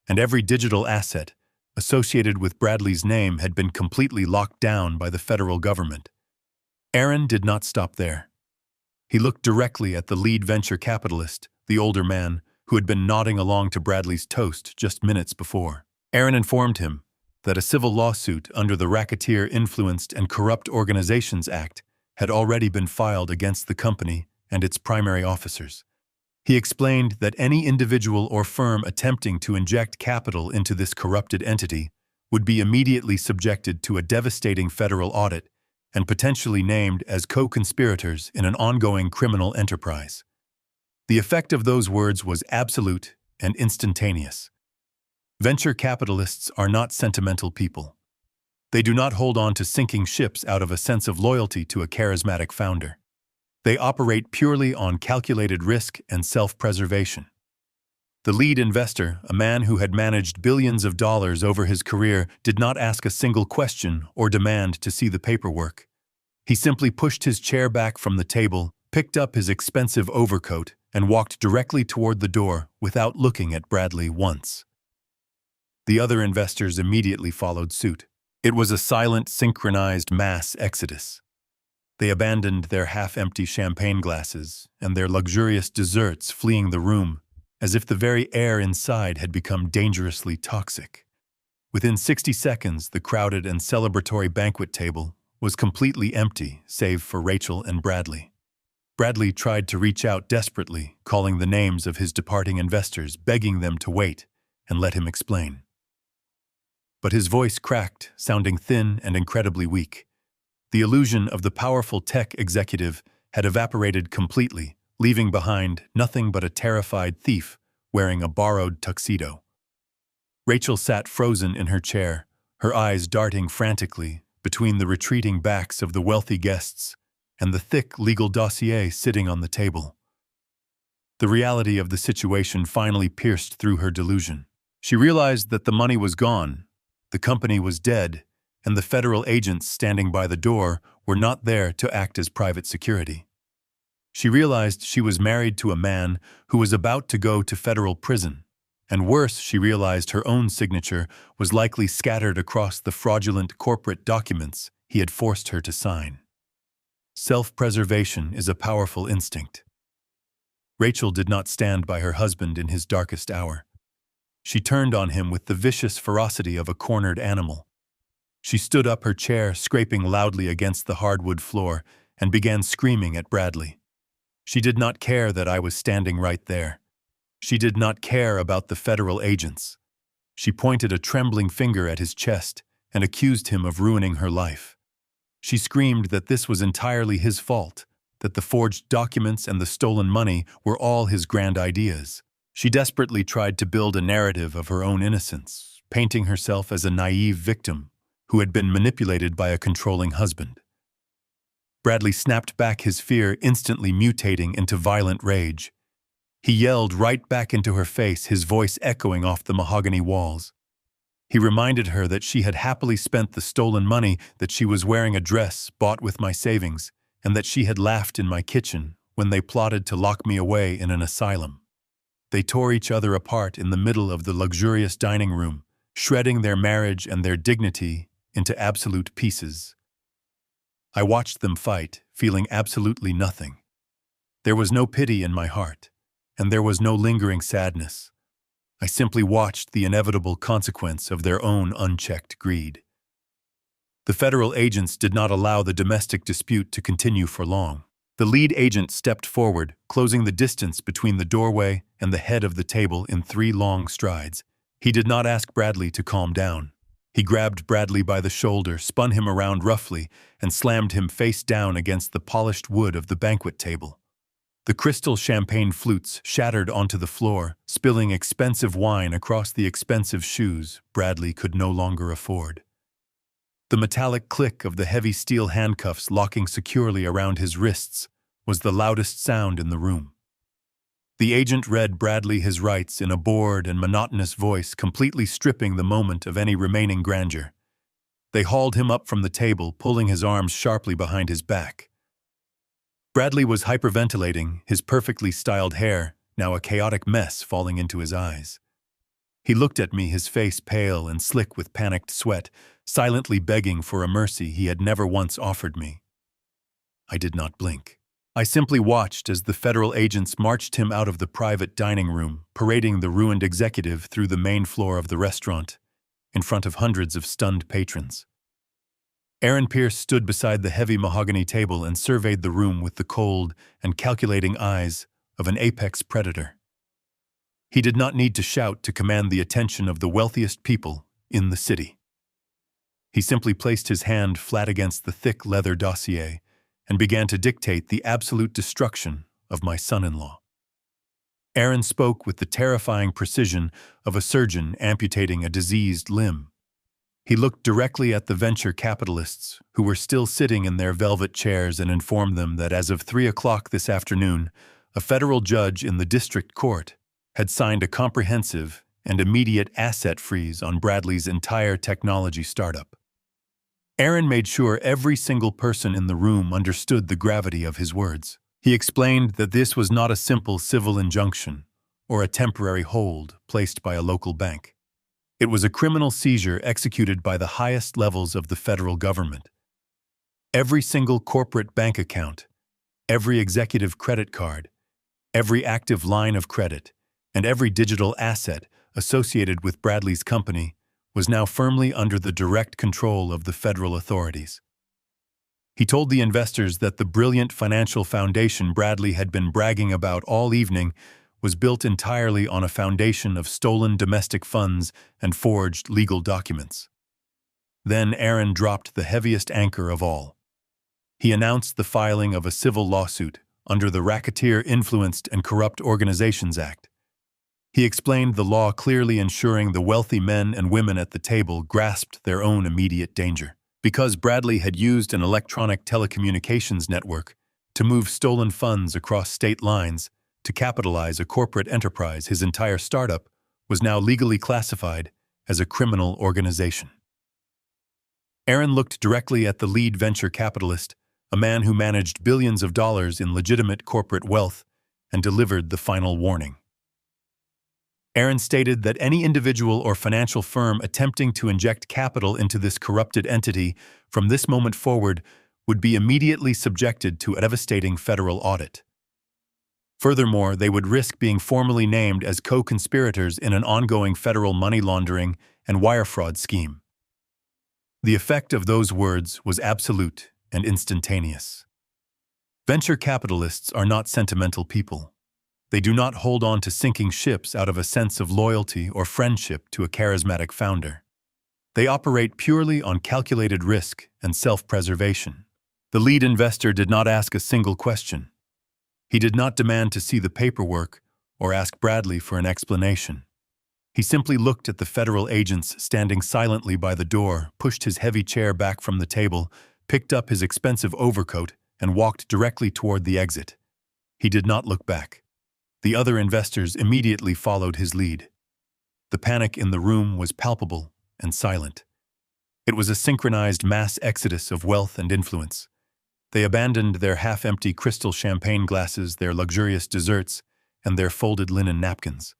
and every digital asset associated with Bradley's name had been completely locked down by the federal government. Aaron did not stop there. He looked directly at the lead venture capitalist, the older man, who had been nodding along to Bradley's toast just minutes before. Aaron informed him that a civil lawsuit under the Racketeer Influenced and Corrupt Organizations Act had already been filed against the company and its primary officers. He explained that any individual or firm attempting to inject capital into this corrupted entity would be immediately subjected to a devastating federal audit and potentially named as co-conspirators in an ongoing criminal enterprise. The effect of those words was absolute and instantaneous. Venture capitalists are not sentimental people. They do not hold on to sinking ships out of a sense of loyalty to a charismatic founder. They operate purely on calculated risk and self-preservation. The lead investor, a man who had managed billions of dollars over his career, did not ask a single question or demand to see the paperwork. He simply pushed his chair back from the table, picked up his expensive overcoat, and walked directly toward the door without looking at Bradley once. The other investors immediately followed suit. It was a silent, synchronized mass exodus. They abandoned their half-empty champagne glasses and their luxurious desserts, fleeing the room, as if the very air inside had become dangerously toxic. Within 60 seconds, the crowded and celebratory banquet table was completely empty, save for Rachel and Bradley. Bradley tried to reach out desperately, calling the names of his departing investors, begging them to wait and let him explain. But his voice cracked, sounding thin and incredibly weak. The illusion of the powerful tech executive had evaporated completely, leaving behind nothing but a terrified thief wearing a borrowed tuxedo. Rachel sat frozen in her chair, her eyes darting frantically between the retreating backs of the wealthy guests and the thick legal dossier sitting on the table. The reality of the situation finally pierced through her delusion. She realized that the money was gone, the company was dead, and the federal agents standing by the door were not there to act as private security. She realized she was married to a man who was about to go to federal prison, and worse, she realized her own signature was likely scattered across the fraudulent corporate documents he had forced her to sign. Self-preservation is a powerful instinct. Rachel did not stand by her husband in his darkest hour. She turned on him with the vicious ferocity of a cornered animal. She stood up her chair, scraping loudly against the hardwood floor, and began screaming at Bradley. She did not care that I was standing right there. She did not care about the federal agents. She pointed a trembling finger at his chest and accused him of ruining her life. She screamed that this was entirely his fault, that the forged documents and the stolen money were all his grand ideas. She desperately tried to build a narrative of her own innocence, painting herself as a naive victim who had been manipulated by a controlling husband. Bradley snapped back his fear, instantly mutating into violent rage. He yelled right back into her face, his voice echoing off the mahogany walls. He reminded her that she had happily spent the stolen money, that she was wearing a dress bought with my savings, and that she had laughed in my kitchen when they plotted to lock me away in an asylum. They tore each other apart in the middle of the luxurious dining room, shredding their marriage and their dignity into absolute pieces. I watched them fight, feeling absolutely nothing. There was no pity in my heart, and there was no lingering sadness. I simply watched the inevitable consequence of their own unchecked greed. The federal agents did not allow the domestic dispute to continue for long. The lead agent stepped forward, closing the distance between the doorway and the head of the table in 3 long strides. He did not ask Bradley to calm down. He grabbed Bradley by the shoulder, spun him around roughly, and slammed him face down against the polished wood of the banquet table. The crystal champagne flutes shattered onto the floor, spilling expensive wine across the expensive shoes Bradley could no longer afford. The metallic click of the heavy steel handcuffs locking securely around his wrists was the loudest sound in the room. The agent read Bradley his rights in a bored and monotonous voice, completely stripping the moment of any remaining grandeur. They hauled him up from the table, pulling his arms sharply behind his back. Bradley was hyperventilating, his perfectly styled hair now a chaotic mess falling into his eyes. He looked at me, his face pale and slick with panicked sweat, silently begging for a mercy he had never once offered me. I did not blink. I simply watched as the federal agents marched him out of the private dining room, parading the ruined executive through the main floor of the restaurant, in front of hundreds of stunned patrons. Aaron Pierce stood beside the heavy mahogany table and surveyed the room with the cold and calculating eyes of an apex predator. He did not need to shout to command the attention of the wealthiest people in the city. He simply placed his hand flat against the thick leather dossier and began to dictate the absolute destruction of my son-in-law. Aaron spoke with the terrifying precision of a surgeon amputating a diseased limb. He looked directly at the venture capitalists, who were still sitting in their velvet chairs, and informed them that as of 3 o'clock this afternoon, a federal judge in the district court had signed a comprehensive and immediate asset freeze on Bradley's entire technology startup. Aaron made sure every single person in the room understood the gravity of his words. He explained that this was not a simple civil injunction or a temporary hold placed by a local bank. It was a criminal seizure executed by the highest levels of the federal government. Every single corporate bank account, every executive credit card, every active line of credit, and every digital asset associated with Bradley's company was now firmly under the direct control of the federal authorities. He told the investors that the brilliant financial foundation Bradley had been bragging about all evening was built entirely on a foundation of stolen domestic funds and forged legal documents. Then Aaron dropped the heaviest anchor of all. He announced the filing of a civil lawsuit under the Racketeer Influenced and Corrupt Organizations Act. He explained the law clearly, ensuring the wealthy men and women at the table grasped their own immediate danger. Because Bradley had used an electronic telecommunications network to move stolen funds across state lines to capitalize a corporate enterprise, his entire startup was now legally classified as a criminal organization. Aaron looked directly at the lead venture capitalist, a man who managed billions of dollars in legitimate corporate wealth, and delivered the final warning. Aaron stated that any individual or financial firm attempting to inject capital into this corrupted entity from this moment forward would be immediately subjected to a devastating federal audit. Furthermore, they would risk being formally named as co-conspirators in an ongoing federal money laundering and wire fraud scheme. The effect of those words was absolute and instantaneous. Venture capitalists are not sentimental people. They do not hold on to sinking ships out of a sense of loyalty or friendship to a charismatic founder. They operate purely on calculated risk and self-preservation. The lead investor did not ask a single question. He did not demand to see the paperwork or ask Bradley for an explanation. He simply looked at the federal agents standing silently by the door, pushed his heavy chair back from the table, picked up his expensive overcoat, and walked directly toward the exit. He did not look back. The other investors immediately followed his lead. The panic in the room was palpable and silent. It was a synchronized mass exodus of wealth and influence. They abandoned their half-empty crystal champagne glasses, their luxurious desserts, and their folded linen napkins.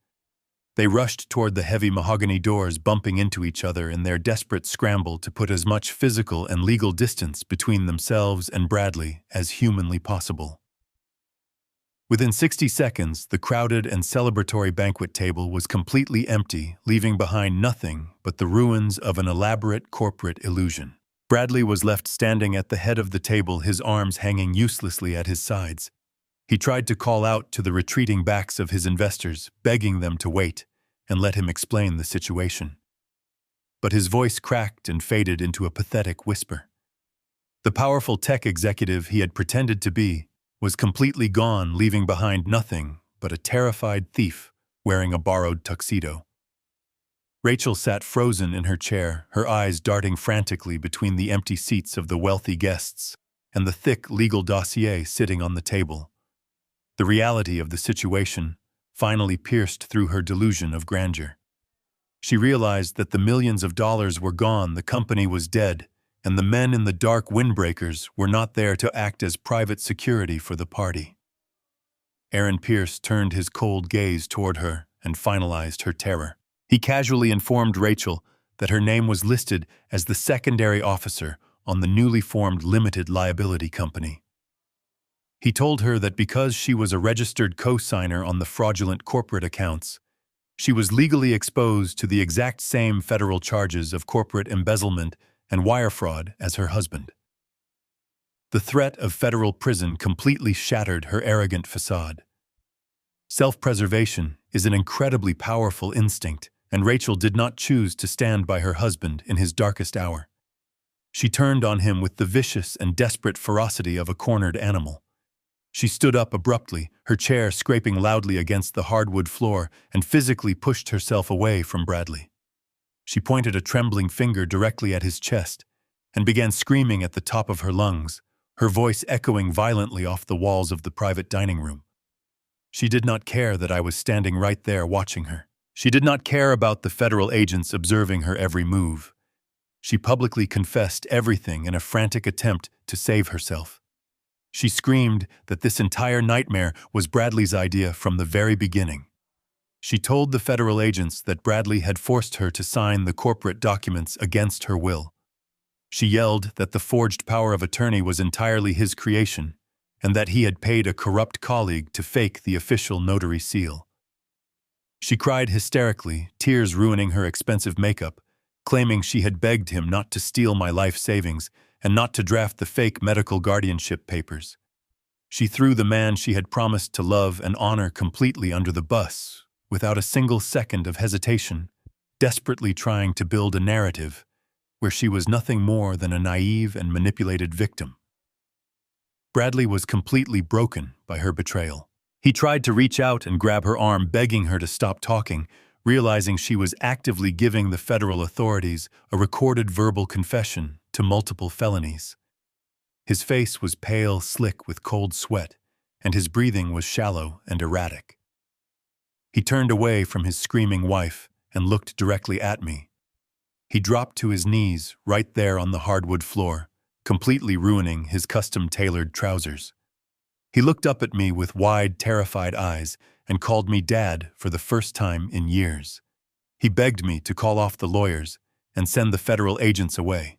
They rushed toward the heavy mahogany doors, bumping into each other in their desperate scramble to put as much physical and legal distance between themselves and Bradley as humanly possible. Within 60 seconds, the crowded and celebratory banquet table was completely empty, leaving behind nothing but the ruins of an elaborate corporate illusion. Bradley was left standing at the head of the table, his arms hanging uselessly at his sides. He tried to call out to the retreating backs of his investors, begging them to wait and let him explain the situation. But his voice cracked and faded into a pathetic whisper. The powerful tech executive he had pretended to be was completely gone, leaving behind nothing but a terrified thief wearing a borrowed tuxedo. Rachel sat frozen in her chair, her eyes darting frantically between the empty seats of the wealthy guests and the thick legal dossier sitting on the table. The reality of the situation finally pierced through her delusion of grandeur. She realized that the millions of dollars were gone, the company was dead, and the men in the dark windbreakers were not there to act as private security for the party. Aaron Pierce turned his cold gaze toward her and finalized her terror. He casually informed Rachel that her name was listed as the secondary officer on the newly formed limited liability company. He told her that because she was a registered co-signer on the fraudulent corporate accounts, she was legally exposed to the exact same federal charges of corporate embezzlement and wire fraud as her husband. The threat of federal prison completely shattered her arrogant facade. Self-preservation is an incredibly powerful instinct, and Rachel did not choose to stand by her husband in his darkest hour. She turned on him with the vicious and desperate ferocity of a cornered animal. She stood up abruptly, her chair scraping loudly against the hardwood floor, and physically pushed herself away from Bradley. She pointed a trembling finger directly at his chest and began screaming at the top of her lungs, her voice echoing violently off the walls of the private dining room. She did not care that I was standing right there watching her. She did not care about the federal agents observing her every move. She publicly confessed everything in a frantic attempt to save herself. She screamed that this entire nightmare was Bradley's idea from the very beginning. She told the federal agents that Bradley had forced her to sign the corporate documents against her will. She yelled that the forged power of attorney was entirely his creation, and that he had paid a corrupt colleague to fake the official notary seal. She cried hysterically, tears ruining her expensive makeup, claiming she had begged him not to steal my life savings and not to draft the fake medical guardianship papers. She threw the man she had promised to love and honor completely under the bus, without a single second of hesitation, desperately trying to build a narrative where she was nothing more than a naive and manipulated victim. Bradley was completely broken by her betrayal. He tried to reach out and grab her arm, begging her to stop talking, realizing she was actively giving the federal authorities a recorded verbal confession to multiple felonies. His face was pale, slick with cold sweat, and his breathing was shallow and erratic. He turned away from his screaming wife and looked directly at me. He dropped to his knees right there on the hardwood floor, completely ruining his custom-tailored trousers. He looked up at me with wide, terrified eyes and called me Dad for the first time in years. He begged me to call off the lawyers and send the federal agents away.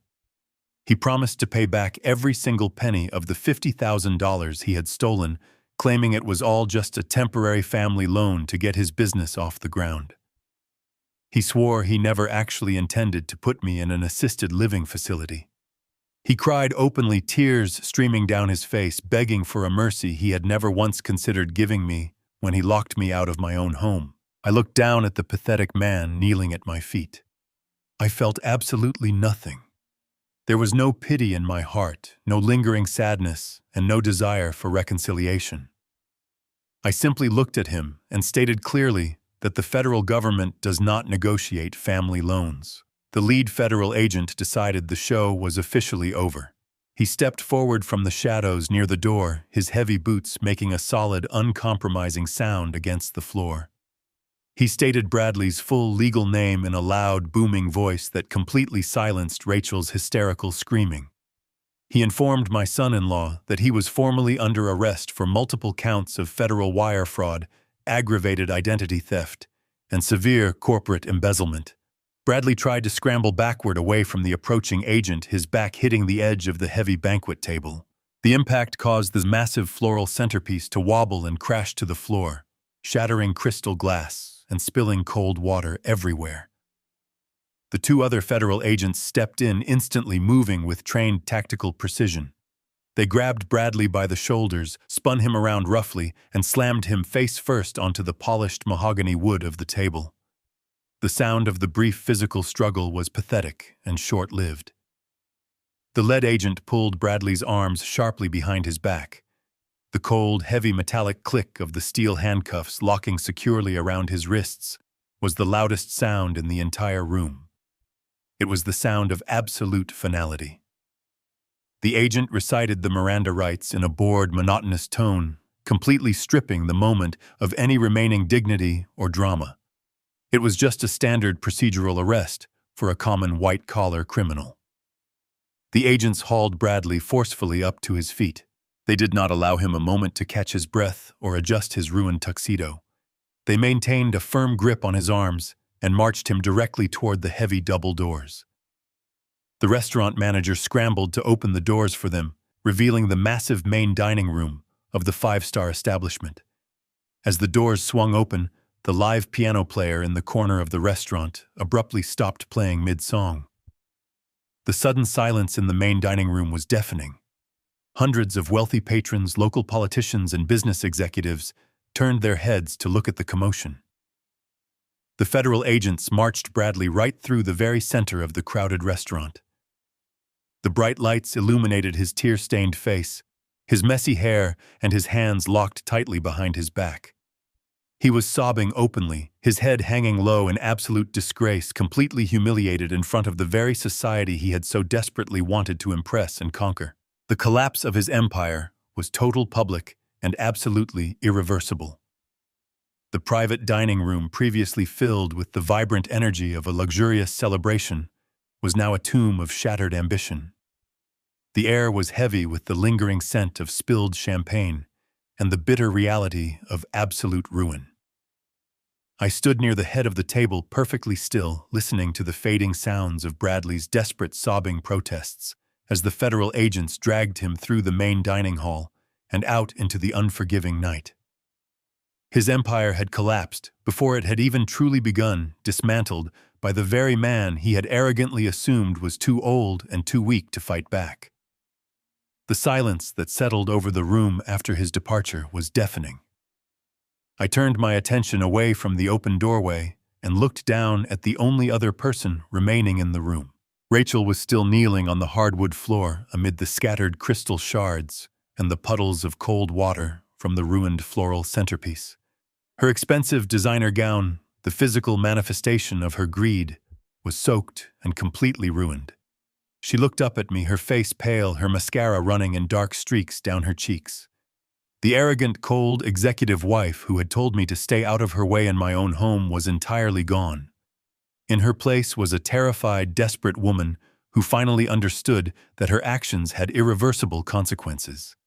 He promised to pay back every single penny of the $50,000 he had stolen, claiming it was all just a temporary family loan to get his business off the ground. He swore he never actually intended to put me in an assisted living facility. He cried openly, tears streaming down his face, begging for a mercy he had never once considered giving me when he locked me out of my own home. I looked down at the pathetic man kneeling at my feet. I felt absolutely nothing. There was no pity in my heart, no lingering sadness, and no desire for reconciliation. I simply looked at him and stated clearly that the federal government does not negotiate family loans. The lead federal agent decided the show was officially over. He stepped forward from the shadows near the door, his heavy boots making a solid, uncompromising sound against the floor. He stated Bradley's full legal name in a loud, booming voice that completely silenced Rachel's hysterical screaming. He informed my son-in-law that he was formally under arrest for multiple counts of federal wire fraud, aggravated identity theft, and severe corporate embezzlement. Bradley tried to scramble backward away from the approaching agent, his back hitting the edge of the heavy banquet table. The impact caused the massive floral centerpiece to wobble and crash to the floor, shattering crystal glass and spilling cold water everywhere. The two other federal agents stepped in, instantly moving with trained tactical precision. They grabbed Bradley by the shoulders, spun him around roughly, and slammed him face first onto the polished mahogany wood of the table. The sound of the brief physical struggle was pathetic and short-lived. The lead agent pulled Bradley's arms sharply behind his back. The cold, heavy metallic click of the steel handcuffs locking securely around his wrists was the loudest sound in the entire room. It was the sound of absolute finality. The agent recited the Miranda rights in a bored, monotonous tone, completely stripping the moment of any remaining dignity or drama. It was just a standard procedural arrest for a common white-collar criminal. The agents hauled Bradley forcefully up to his feet. They did not allow him a moment to catch his breath or adjust his ruined tuxedo. They maintained a firm grip on his arms and marched him directly toward the heavy double doors. The restaurant manager scrambled to open the doors for them, revealing the massive main dining room of the five-star establishment. As the doors swung open, the live piano player in the corner of the restaurant abruptly stopped playing mid-song. The sudden silence in the main dining room was deafening. Hundreds of wealthy patrons, local politicians, and business executives turned their heads to look at the commotion. The federal agents marched Bradley right through the very center of the crowded restaurant. The bright lights illuminated his tear-stained face, his messy hair, and his hands locked tightly behind his back. He was sobbing openly, his head hanging low in absolute disgrace, completely humiliated in front of the very society he had so desperately wanted to impress and conquer. The collapse of his empire was total, public, and absolutely irreversible. The private dining room, previously filled with the vibrant energy of a luxurious celebration, was now a tomb of shattered ambition. The air was heavy with the lingering scent of spilled champagne and the bitter reality of absolute ruin. I stood near the head of the table, perfectly still, listening to the fading sounds of Bradley's desperate sobbing protests as the federal agents dragged him through the main dining hall and out into the unforgiving night. His empire had collapsed before it had even truly begun, dismantled by the very man he had arrogantly assumed was too old and too weak to fight back. The silence that settled over the room after his departure was deafening. I turned my attention away from the open doorway and looked down at the only other person remaining in the room. Rachel was still kneeling on the hardwood floor amid the scattered crystal shards and the puddles of cold water from the ruined floral centerpiece. Her expensive designer gown, the physical manifestation of her greed, was soaked and completely ruined. She looked up at me, her face pale, her mascara running in dark streaks down her cheeks. The arrogant, cold executive wife who had told me to stay out of her way in my own home was entirely gone. In her place was a terrified, desperate woman who finally understood that her actions had irreversible consequences.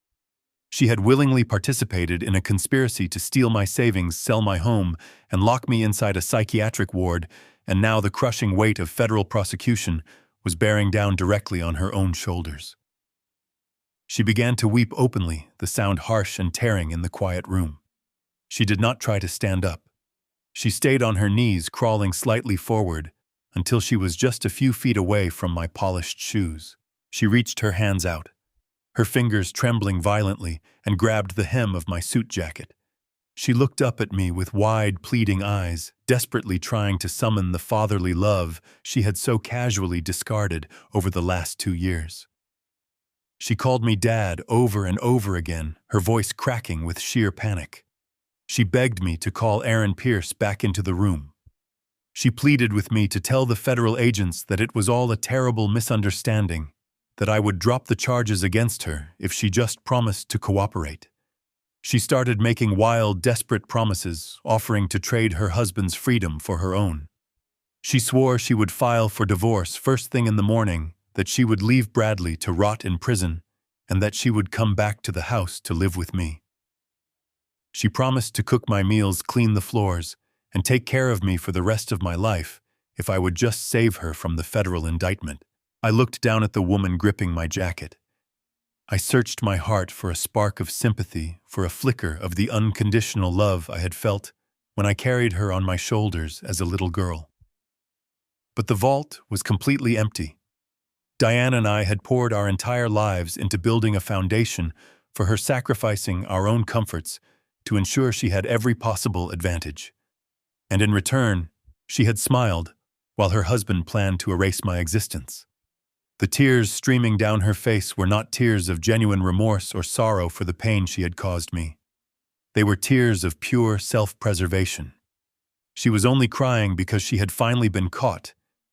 She had willingly participated in a conspiracy to steal my savings, sell my home, and lock me inside a psychiatric ward, and now the crushing weight of federal prosecution was bearing down directly on her own shoulders. She began to weep openly, the sound harsh and tearing in the quiet room. She did not try to stand up. She stayed on her knees, crawling slightly forward, until she was just a few feet away from my polished shoes. She reached her hands out, her fingers trembling violently, and grabbed the hem of my suit jacket. She looked up at me with wide, pleading eyes, desperately trying to summon the fatherly love she had so casually discarded over the last 2 years. She called me Dad over and over again, her voice cracking with sheer panic. She begged me to call Aaron Pierce back into the room. She pleaded with me to tell the federal agents that it was all a terrible misunderstanding, that I would drop the charges against her if she just promised to cooperate. She started making wild, desperate promises, offering to trade her husband's freedom for her own. She swore she would file for divorce first thing in the morning, that she would leave Bradley to rot in prison, and that she would come back to the house to live with me. She promised to cook my meals, clean the floors, and take care of me for the rest of my life if I would just save her from the federal indictment. I looked down at the woman gripping my jacket. I searched my heart for a spark of sympathy, for a flicker of the unconditional love I had felt when I carried her on my shoulders as a little girl. But the vault was completely empty. Diane and I had poured our entire lives into building a foundation for her, sacrificing our own comforts to ensure she had every possible advantage. And in return, she had smiled while her husband planned to erase my existence. The tears streaming down her face were not tears of genuine remorse or sorrow for the pain she had caused me. They were tears of pure self-preservation. She was only crying because she had finally been caught,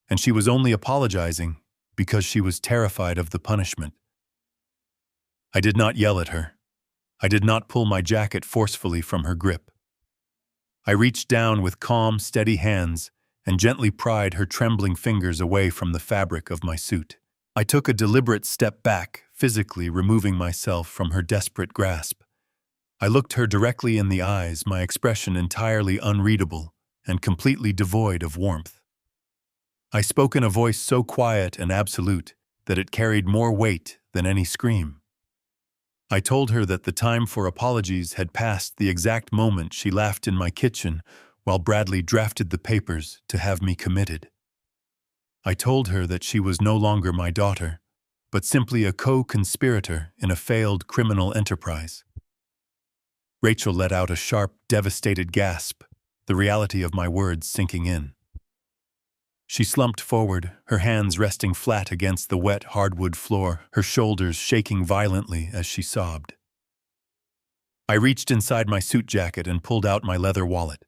and she was only apologizing because she was terrified of the punishment. I did not yell at her. I did not pull my jacket forcefully from her grip. I reached down with calm, steady hands and gently pried her trembling fingers away from the fabric of my suit. I took a deliberate step back, physically removing myself from her desperate grasp. I looked her directly in the eyes, my expression entirely unreadable and completely devoid of warmth. I spoke in a voice so quiet and absolute that it carried more weight than any scream. I told her that the time for apologies had passed the exact moment she laughed in my kitchen while Bradley drafted the papers to have me committed. I told her that she was no longer my daughter, but simply a co-conspirator in a failed criminal enterprise. Rachel let out a sharp, devastated gasp, the reality of my words sinking in. She slumped forward, her hands resting flat against the wet hardwood floor, her shoulders shaking violently as she sobbed. I reached inside my suit jacket and pulled out my leather wallet.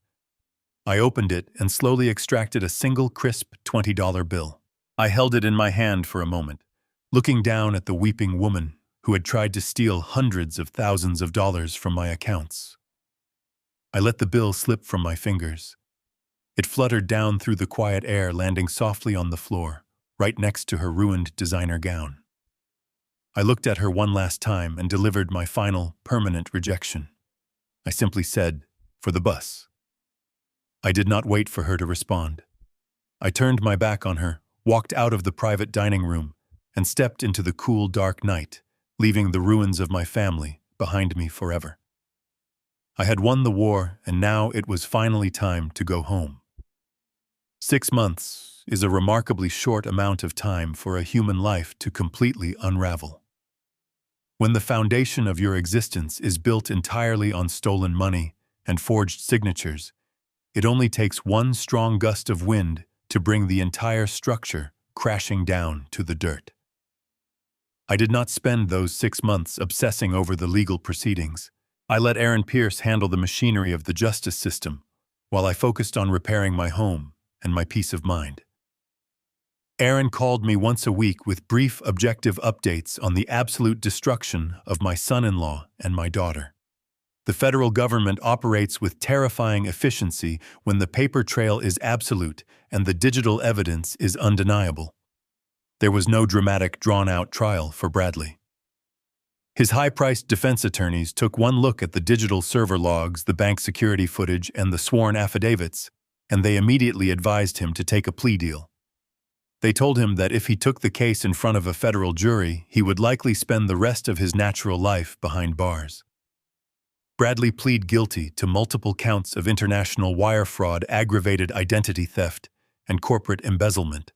I opened it and slowly extracted a single crisp $20 bill. I held it in my hand for a moment, looking down at the weeping woman who had tried to steal hundreds of thousands of dollars from my accounts. I let the bill slip from my fingers. It fluttered down through the quiet air, landing softly on the floor, right next to her ruined designer gown. I looked at her one last time and delivered my final, permanent rejection. I simply said, "For the bus." I did not wait for her to respond. I turned my back on her, walked out of the private dining room, and stepped into the cool, dark night, leaving the ruins of my family behind me forever. I had won the war, and now it was finally time to go home. 6 months is a remarkably short amount of time for a human life to completely unravel. When the foundation of your existence is built entirely on stolen money and forged signatures, it only takes one strong gust of wind to bring the entire structure crashing down to the dirt. I did not spend those 6 months obsessing over the legal proceedings. I let Aaron Pierce handle the machinery of the justice system, while I focused on repairing my home and my peace of mind. Aaron called me once a week with brief, objective updates on the absolute destruction of my son-in-law and my daughter. The federal government operates with terrifying efficiency when the paper trail is absolute and the digital evidence is undeniable. There was no dramatic, drawn-out trial for Bradley. His high-priced defense attorneys took one look at the digital server logs, the bank security footage, and the sworn affidavits, and they immediately advised him to take a plea deal. They told him that if he took the case in front of a federal jury, he would likely spend the rest of his natural life behind bars. Bradley pleaded guilty to multiple counts of international wire fraud, aggravated identity theft, and corporate embezzlement.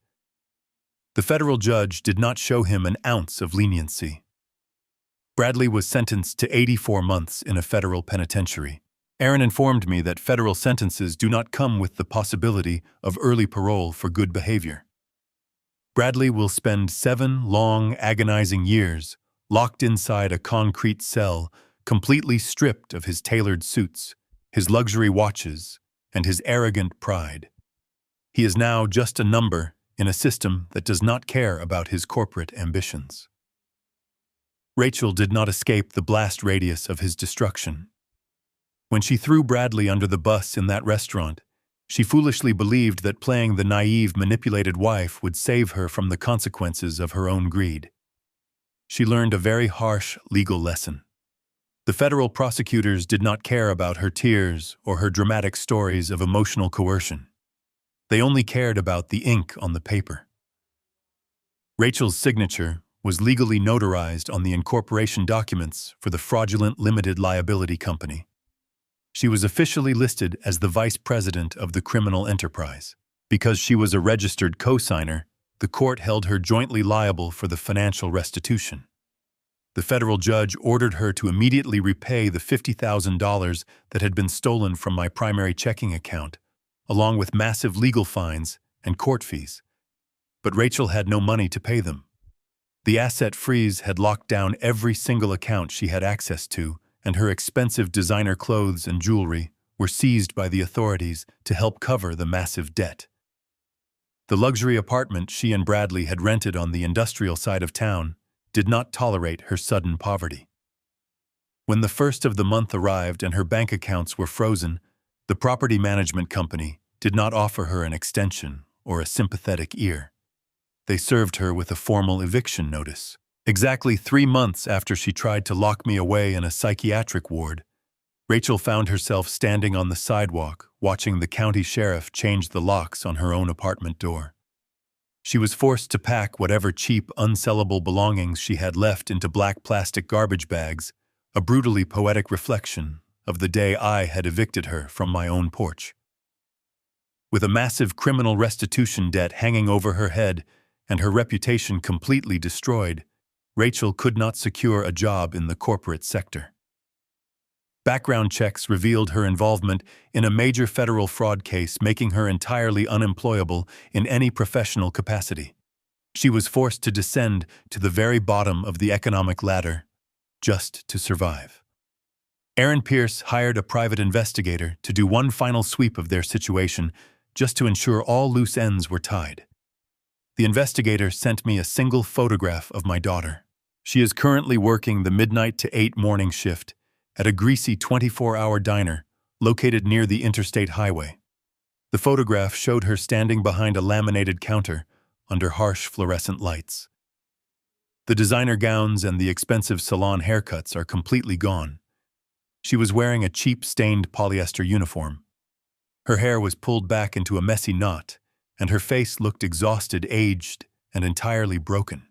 The federal judge did not show him an ounce of leniency. Bradley was sentenced to 84 months in a federal penitentiary. Aaron informed me that federal sentences do not come with the possibility of early parole for good behavior. Bradley will spend 7 long, agonizing years locked inside a concrete cell, completely stripped of his tailored suits, his luxury watches, and his arrogant pride. He is now just a number in a system that does not care about his corporate ambitions. Rachel did not escape the blast radius of his destruction. When she threw Bradley under the bus in that restaurant, she foolishly believed that playing the naive, manipulated wife would save her from the consequences of her own greed. She learned a very harsh legal lesson. The federal prosecutors did not care about her tears or her dramatic stories of emotional coercion. They only cared about the ink on the paper. Rachel's signature was legally notarized on the incorporation documents for the fraudulent limited liability company. She was officially listed as the vice president of the criminal enterprise. Because she was a registered co-signer, the court held her jointly liable for the financial restitution. The federal judge ordered her to immediately repay the $50,000 that had been stolen from my primary checking account, along with massive legal fines and court fees. But Rachel had no money to pay them. The asset freeze had locked down every single account she had access to, and her expensive designer clothes and jewelry were seized by the authorities to help cover the massive debt. The luxury apartment she and Bradley had rented on the industrial side of town did not tolerate her sudden poverty. When the first of the month arrived and her bank accounts were frozen, the property management company did not offer her an extension or a sympathetic ear. They served her with a formal eviction notice. Exactly 3 months after she tried to lock me away in a psychiatric ward, Rachel found herself standing on the sidewalk, watching the county sheriff change the locks on her own apartment door. She was forced to pack whatever cheap, unsellable belongings she had left into black plastic garbage bags, a brutally poetic reflection of the day I had evicted her from my own porch. With a massive criminal restitution debt hanging over her head and her reputation completely destroyed, Rachel could not secure a job in the corporate sector. Background checks revealed her involvement in a major federal fraud case, making her entirely unemployable in any professional capacity. She was forced to descend to the very bottom of the economic ladder just to survive. Aaron Pierce hired a private investigator to do one final sweep of their situation just to ensure all loose ends were tied. The investigator sent me a single photograph of my daughter. She is currently working the midnight to 8 morning shift at a greasy 24-hour diner located near the interstate highway. The photograph showed her standing behind a laminated counter under harsh fluorescent lights. The designer gowns and the expensive salon haircuts are completely gone. She was wearing a cheap stained polyester uniform. Her hair was pulled back into a messy knot, and her face looked exhausted, aged, and entirely broken.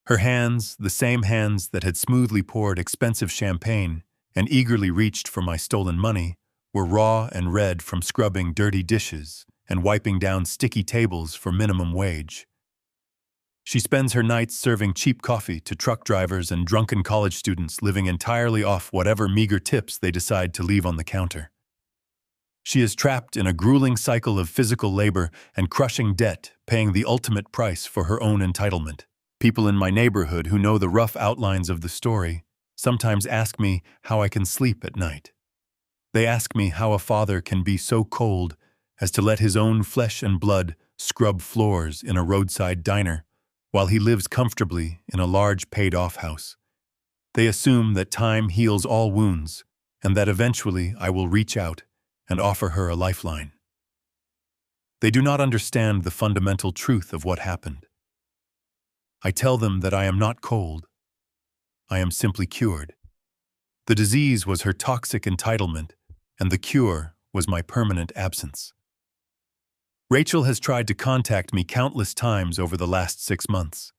Her hands, the same hands that had smoothly poured expensive champagne and eagerly reached for my stolen money, were raw and red from scrubbing dirty dishes and wiping down sticky tables for minimum wage. She spends her nights serving cheap coffee to truck drivers and drunken college students living entirely off whatever meager tips they decide to leave on the counter. She is trapped in a grueling cycle of physical labor and crushing debt, paying the ultimate price for her own entitlement. People in my neighborhood who know the rough outlines of the story sometimes ask me how I can sleep at night. They ask me how a father can be so cold as to let his own flesh and blood scrub floors in a roadside diner while he lives comfortably in a large paid-off house. They assume that time heals all wounds and that eventually I will reach out and offer her a lifeline. They do not understand the fundamental truth of what happened. I tell them that I am not cold. I am simply cured. The disease was her toxic entitlement, and the cure was my permanent absence. Rachel has tried to contact me countless times over the last 6 months.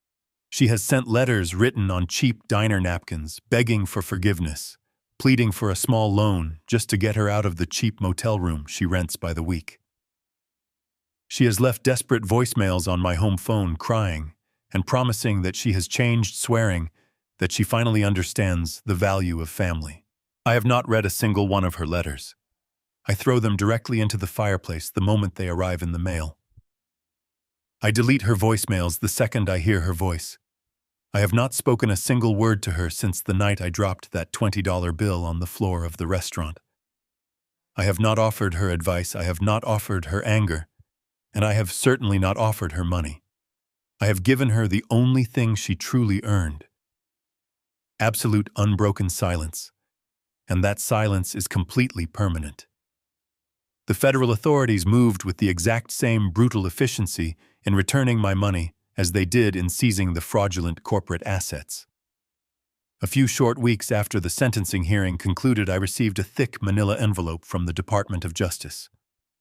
She has sent letters written on cheap diner napkins, begging for forgiveness, pleading for a small loan just to get her out of the cheap motel room she rents by the week. She has left desperate voicemails on my home phone crying and promising that she has changed, swearing that she finally understands the value of family. I have not read a single one of her letters. I throw them directly into the fireplace the moment they arrive in the mail. I delete her voicemails the second I hear her voice. I have not spoken a single word to her since the night I dropped that $20 bill on the floor of the restaurant. I have not offered her advice, I have not offered her anger, and I have certainly not offered her money. I have given her the only thing she truly earned: absolute unbroken silence, and that silence is completely permanent. The federal authorities moved with the exact same brutal efficiency in returning my money as they did in seizing the fraudulent corporate assets. A few short weeks after the sentencing hearing concluded, I received a thick manila envelope from the Department of Justice.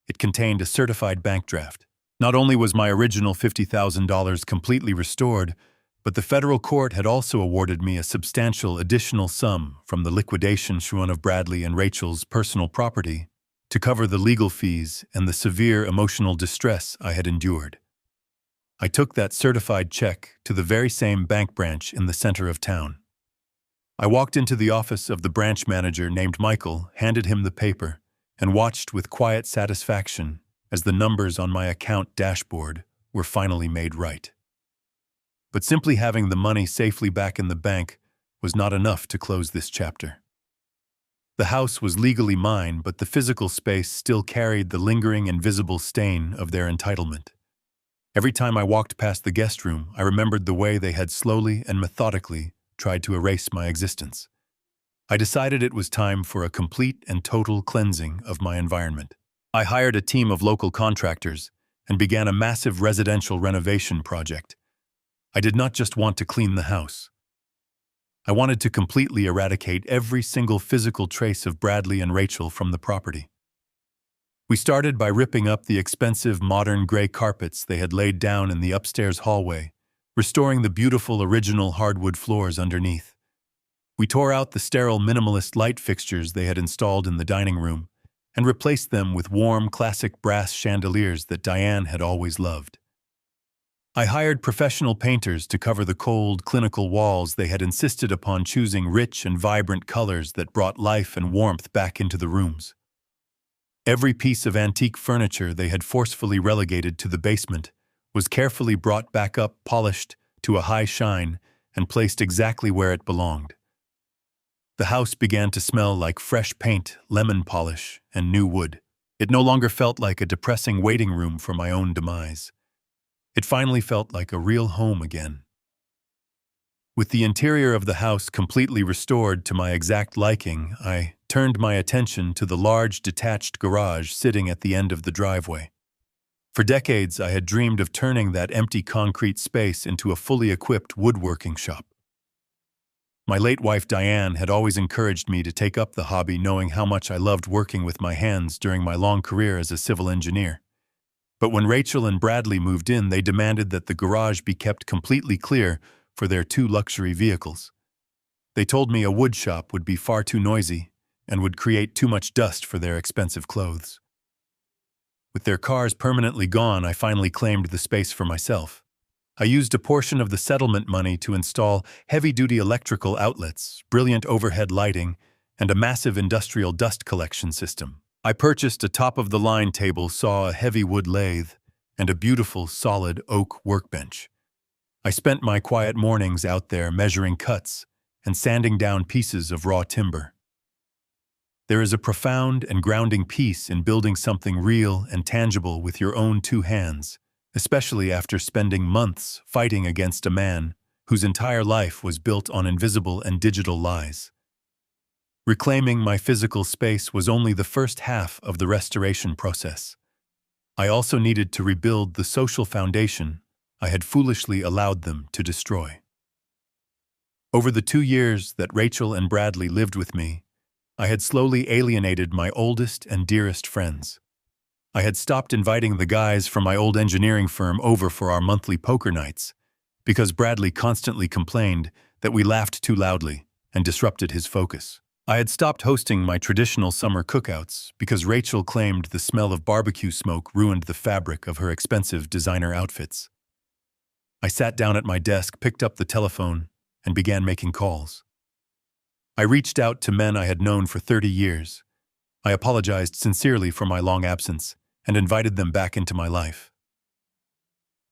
It contained a certified bank draft. Not only was my original $50,000 completely restored, but the federal court had also awarded me a substantial additional sum from the liquidation one of Bradley and Rachel's personal property to cover the legal fees and the severe emotional distress I had endured. I took that certified check to the very same bank branch in the center of town. I walked into the office of the branch manager named Michael, handed him the paper, and watched with quiet satisfaction as the numbers on my account dashboard were finally made right. But simply having the money safely back in the bank was not enough to close this chapter. The house was legally mine, but the physical space still carried the lingering invisible stain of their entitlement. Every time I walked past the guest room, I remembered the way they had slowly and methodically tried to erase my existence. I decided it was time for a complete and total cleansing of my environment. I hired a team of local contractors and began a massive residential renovation project. I did not just want to clean the house. I wanted to completely eradicate every single physical trace of Bradley and Rachel from the property. We started by ripping up the expensive modern gray carpets they had laid down in the upstairs hallway, restoring the beautiful original hardwood floors underneath. We tore out the sterile minimalist light fixtures they had installed in the dining room and replaced them with warm, classic brass chandeliers that Diane had always loved. I hired professional painters to cover the cold, clinical walls they had insisted upon choosing rich and vibrant colors that brought life and warmth back into the rooms. Every piece of antique furniture they had forcefully relegated to the basement was carefully brought back up, polished to a high shine, and placed exactly where it belonged. The house began to smell like fresh paint, lemon polish, and new wood. It no longer felt like a depressing waiting room for my own demise. It finally felt like a real home again. With the interior of the house completely restored to my exact liking, I turned my attention to the large detached garage sitting at the end of the driveway. For decades, I had dreamed of turning that empty concrete space into a fully equipped woodworking shop. My late wife Diane had always encouraged me to take up the hobby, knowing how much I loved working with my hands during my long career as a civil engineer. But when Rachel and Bradley moved in, they demanded that the garage be kept completely clear for their 2 luxury vehicles. They told me a wood shop would be far too noisy and would create too much dust for their expensive clothes. With their cars permanently gone, I finally claimed the space for myself. I used a portion of the settlement money to install heavy-duty electrical outlets, brilliant overhead lighting, and a massive industrial dust collection system. I purchased a top-of-the-line table saw, a heavy wood lathe, and a beautiful, solid oak workbench. I spent my quiet mornings out there measuring cuts and sanding down pieces of raw timber. There is a profound and grounding peace in building something real and tangible with your own 2 hands, especially after spending months fighting against a man whose entire life was built on invisible and digital lies. Reclaiming my physical space was only the first half of the restoration process. I also needed to rebuild the social foundation I had foolishly allowed them to destroy. Over the 2 years that Rachel and Bradley lived with me, I had slowly alienated my oldest and dearest friends. I had stopped inviting the guys from my old engineering firm over for our monthly poker nights because Bradley constantly complained that we laughed too loudly and disrupted his focus. I had stopped hosting my traditional summer cookouts because Rachel claimed the smell of barbecue smoke ruined the fabric of her expensive designer outfits. I sat down at my desk, picked up the telephone, and began making calls. I reached out to men I had known for 30 years. I apologized sincerely for my long absence and invited them back into my life.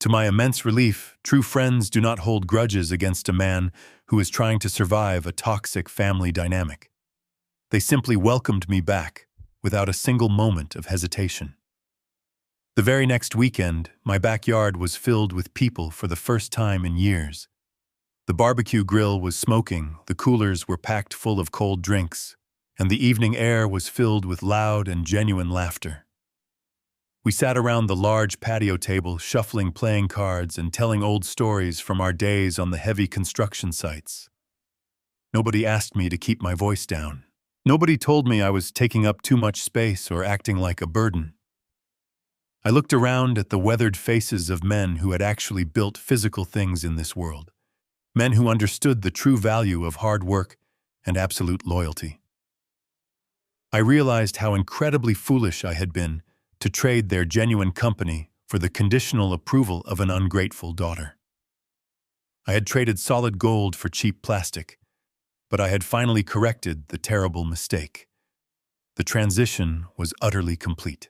To my immense relief, true friends do not hold grudges against a man who is trying to survive a toxic family dynamic. They simply welcomed me back without a single moment of hesitation. The very next weekend, my backyard was filled with people for the first time in years. The barbecue grill was smoking, the coolers were packed full of cold drinks, and the evening air was filled with loud and genuine laughter. We sat around the large patio table, shuffling playing cards and telling old stories from our days on the heavy construction sites. Nobody asked me to keep my voice down. Nobody told me I was taking up too much space or acting like a burden. I looked around at the weathered faces of men who had actually built physical things in this world, men who understood the true value of hard work and absolute loyalty. I realized how incredibly foolish I had been to trade their genuine company for the conditional approval of an ungrateful daughter. I had traded solid gold for cheap plastic, but I had finally corrected the terrible mistake. The transition was utterly complete.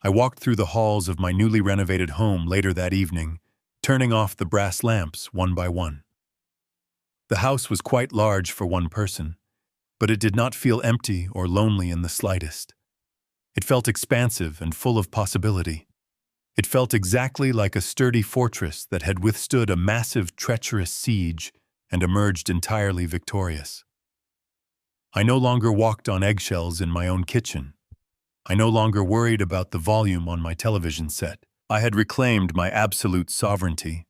I walked through the halls of my newly renovated home later that evening, turning off the brass lamps one by one. The house was quite large for one person, but it did not feel empty or lonely in the slightest. It felt expansive and full of possibility. It felt exactly like a sturdy fortress that had withstood a massive, treacherous siege and emerged entirely victorious. I no longer walked on eggshells in my own kitchen. I no longer worried about the volume on my television set. I had reclaimed my absolute sovereignty.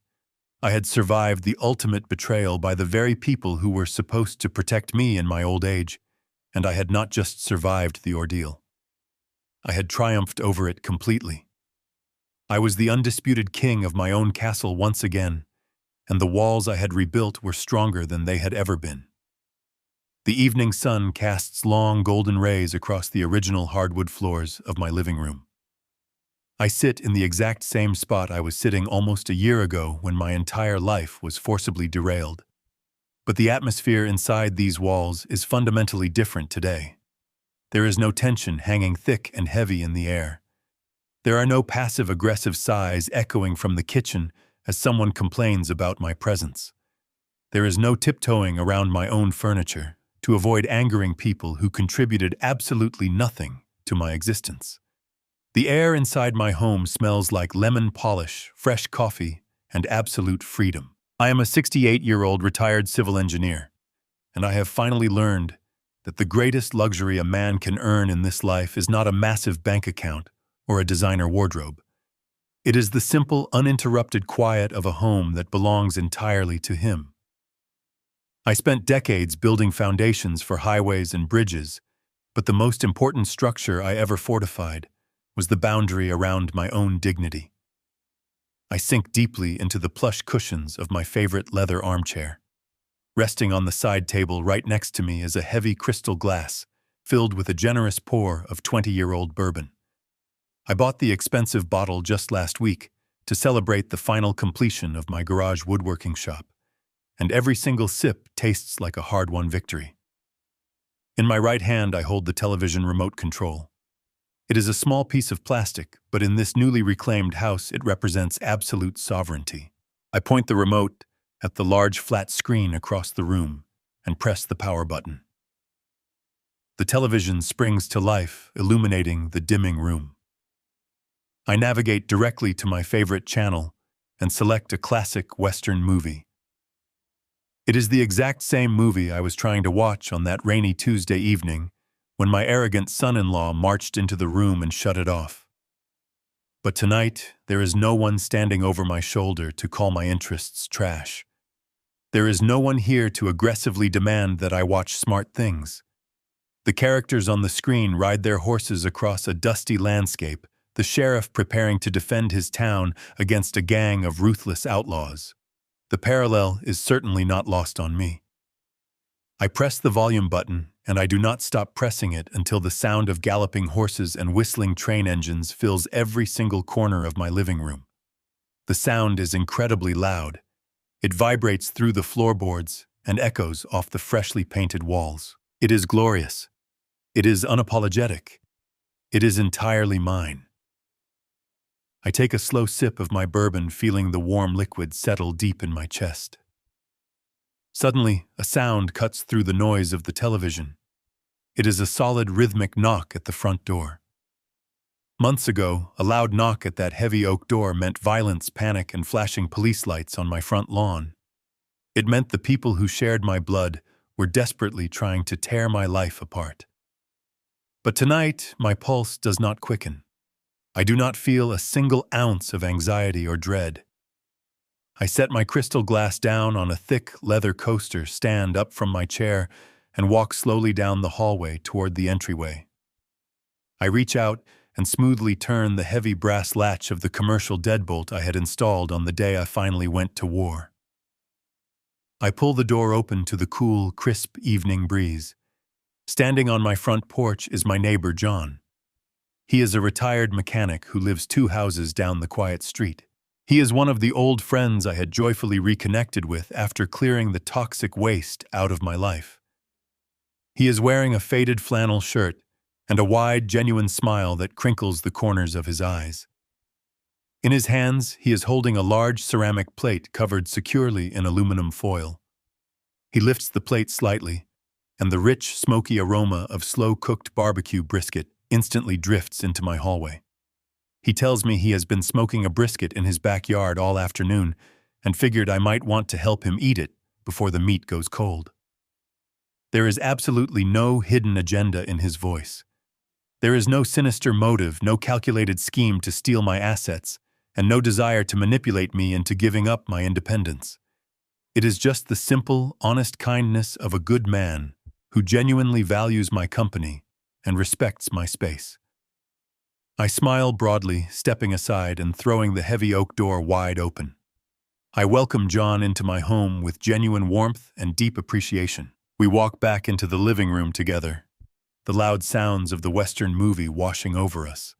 I had survived the ultimate betrayal by the very people who were supposed to protect me in my old age, and I had not just survived the ordeal. I had triumphed over it completely. I was the undisputed king of my own castle once again, and the walls I had rebuilt were stronger than they had ever been. The evening sun casts long golden rays across the original hardwood floors of my living room. I sit in the exact same spot I was sitting almost a year ago when my entire life was forcibly derailed. But the atmosphere inside these walls is fundamentally different today. There is no tension hanging thick and heavy in the air. There are no passive-aggressive sighs echoing from the kitchen as someone complains about my presence. There is no tiptoeing around my own furniture to avoid angering people who contributed absolutely nothing to my existence. The air inside my home smells like lemon polish, fresh coffee, and absolute freedom. I am a 68-year-old retired civil engineer, and I have finally learned that the greatest luxury a man can earn in this life is not a massive bank account or a designer wardrobe. It is the simple, uninterrupted quiet of a home that belongs entirely to him. I spent decades building foundations for highways and bridges, but the most important structure I ever fortified was the boundary around my own dignity. I sink deeply into the plush cushions of my favorite leather armchair. Resting on the side table right next to me is a heavy crystal glass filled with a generous pour of 20-year-old bourbon. I bought the expensive bottle just last week to celebrate the final completion of my garage woodworking shop, and every single sip tastes like a hard-won victory. In my right hand, I hold the television remote control. It is a small piece of plastic, but in this newly reclaimed house, it represents absolute sovereignty. I point the remote at the large flat screen across the room and press the power button. The television springs to life, illuminating the dimming room. I navigate directly to my favorite channel and select a classic Western movie. It is the exact same movie I was trying to watch on that rainy Tuesday evening when my arrogant son-in-law marched into the room and shut it off. But tonight, there is no one standing over my shoulder to call my interests trash. There is no one here to aggressively demand that I watch smart things. The characters on the screen ride their horses across a dusty landscape, the sheriff preparing to defend his town against a gang of ruthless outlaws. The parallel is certainly not lost on me. I press the volume button, and I do not stop pressing it until the sound of galloping horses and whistling train engines fills every single corner of my living room. The sound is incredibly loud. It vibrates through the floorboards and echoes off the freshly painted walls. It is glorious. It is unapologetic. It is entirely mine. I take a slow sip of my bourbon, feeling the warm liquid settle deep in my chest. Suddenly, a sound cuts through the noise of the television. It is a solid rhythmic knock at the front door. Months ago, a loud knock at that heavy oak door meant violence, panic, and flashing police lights on my front lawn. It meant the people who shared my blood were desperately trying to tear my life apart. But tonight, my pulse does not quicken. I do not feel a single ounce of anxiety or dread. I set my crystal glass down on a thick leather coaster stand up from my chair and walk slowly down the hallway toward the entryway. I reach out and smoothly turn the heavy brass latch of the commercial deadbolt I had installed on the day I finally went to war. I pull the door open to the cool, crisp evening breeze. Standing on my front porch is my neighbor, John. He is a retired mechanic who lives 2 houses down the quiet street. He is one of the old friends I had joyfully reconnected with after clearing the toxic waste out of my life. He is wearing a faded flannel shirt and a wide, genuine smile that crinkles the corners of his eyes. In his hands, he is holding a large ceramic plate covered securely in aluminum foil. He lifts the plate slightly, and the rich, smoky aroma of slow-cooked barbecue brisket instantly drifts into my hallway. He tells me he has been smoking a brisket in his backyard all afternoon and figured I might want to help him eat it before the meat goes cold. There is absolutely no hidden agenda in his voice. There is no sinister motive, no calculated scheme to steal my assets, and no desire to manipulate me into giving up my independence. It is just the simple, honest kindness of a good man who genuinely values my company and respects my space. I smile broadly, stepping aside and throwing the heavy oak door wide open. I welcome John into my home with genuine warmth and deep appreciation. We walk back into the living room together, the loud sounds of the Western movie washing over us.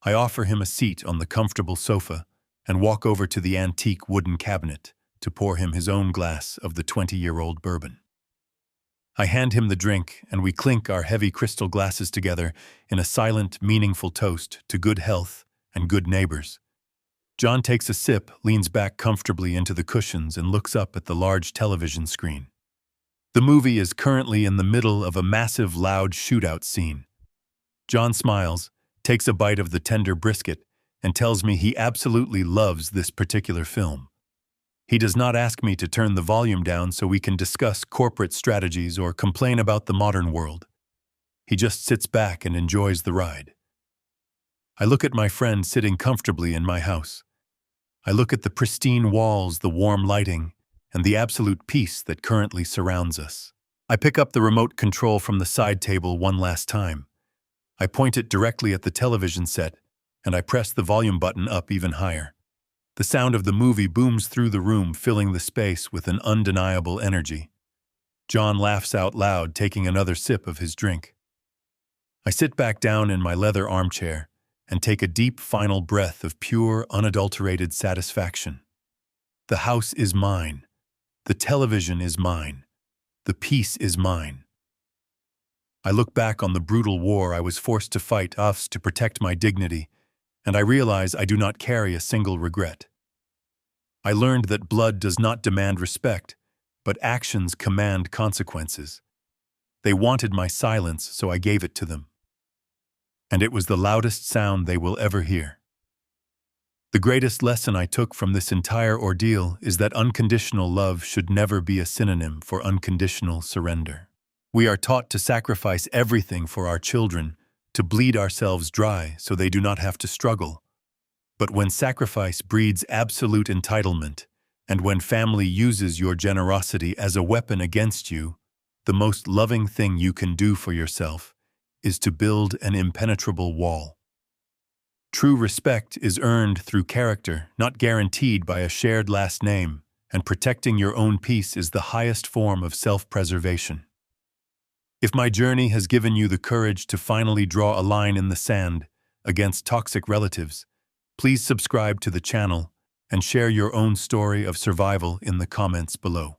I offer him a seat on the comfortable sofa and walk over to the antique wooden cabinet to pour him his own glass of the 20-year-old bourbon. I hand him the drink, and we clink our heavy crystal glasses together in a silent, meaningful toast to good health and good neighbors. John takes a sip, leans back comfortably into the cushions, and looks up at the large television screen. The movie is currently in the middle of a massive, loud shootout scene. John smiles, takes a bite of the tender brisket, and tells me he absolutely loves this particular film. He does not ask me to turn the volume down so we can discuss corporate strategies or complain about the modern world. He just sits back and enjoys the ride. I look at my friend sitting comfortably in my house. I look at the pristine walls, the warm lighting, and the absolute peace that currently surrounds us. I pick up the remote control from the side table one last time. I point it directly at the television set, and I press the volume button up even higher. The sound of the movie booms through the room, filling the space with an undeniable energy. John laughs out loud, taking another sip of his drink. I sit back down in my leather armchair and take a deep final breath of pure, unadulterated satisfaction. The house is mine. The television is mine. The peace is mine. I look back on the brutal war I was forced to fight to protect my dignity, and I realize I do not carry a single regret. I learned that blood does not demand respect, but actions command consequences. They wanted my silence, so I gave it to them. And it was the loudest sound they will ever hear. The greatest lesson I took from this entire ordeal is that unconditional love should never be a synonym for unconditional surrender. We are taught to sacrifice everything for our children, to bleed ourselves dry so they do not have to struggle. But when sacrifice breeds absolute entitlement, and when family uses your generosity as a weapon against you, the most loving thing you can do for yourself is to build an impenetrable wall. True respect is earned through character, not guaranteed by a shared last name, and protecting your own peace is the highest form of self-preservation. If my journey has given you the courage to finally draw a line in the sand against toxic relatives, please subscribe to the channel and share your own story of survival in the comments below.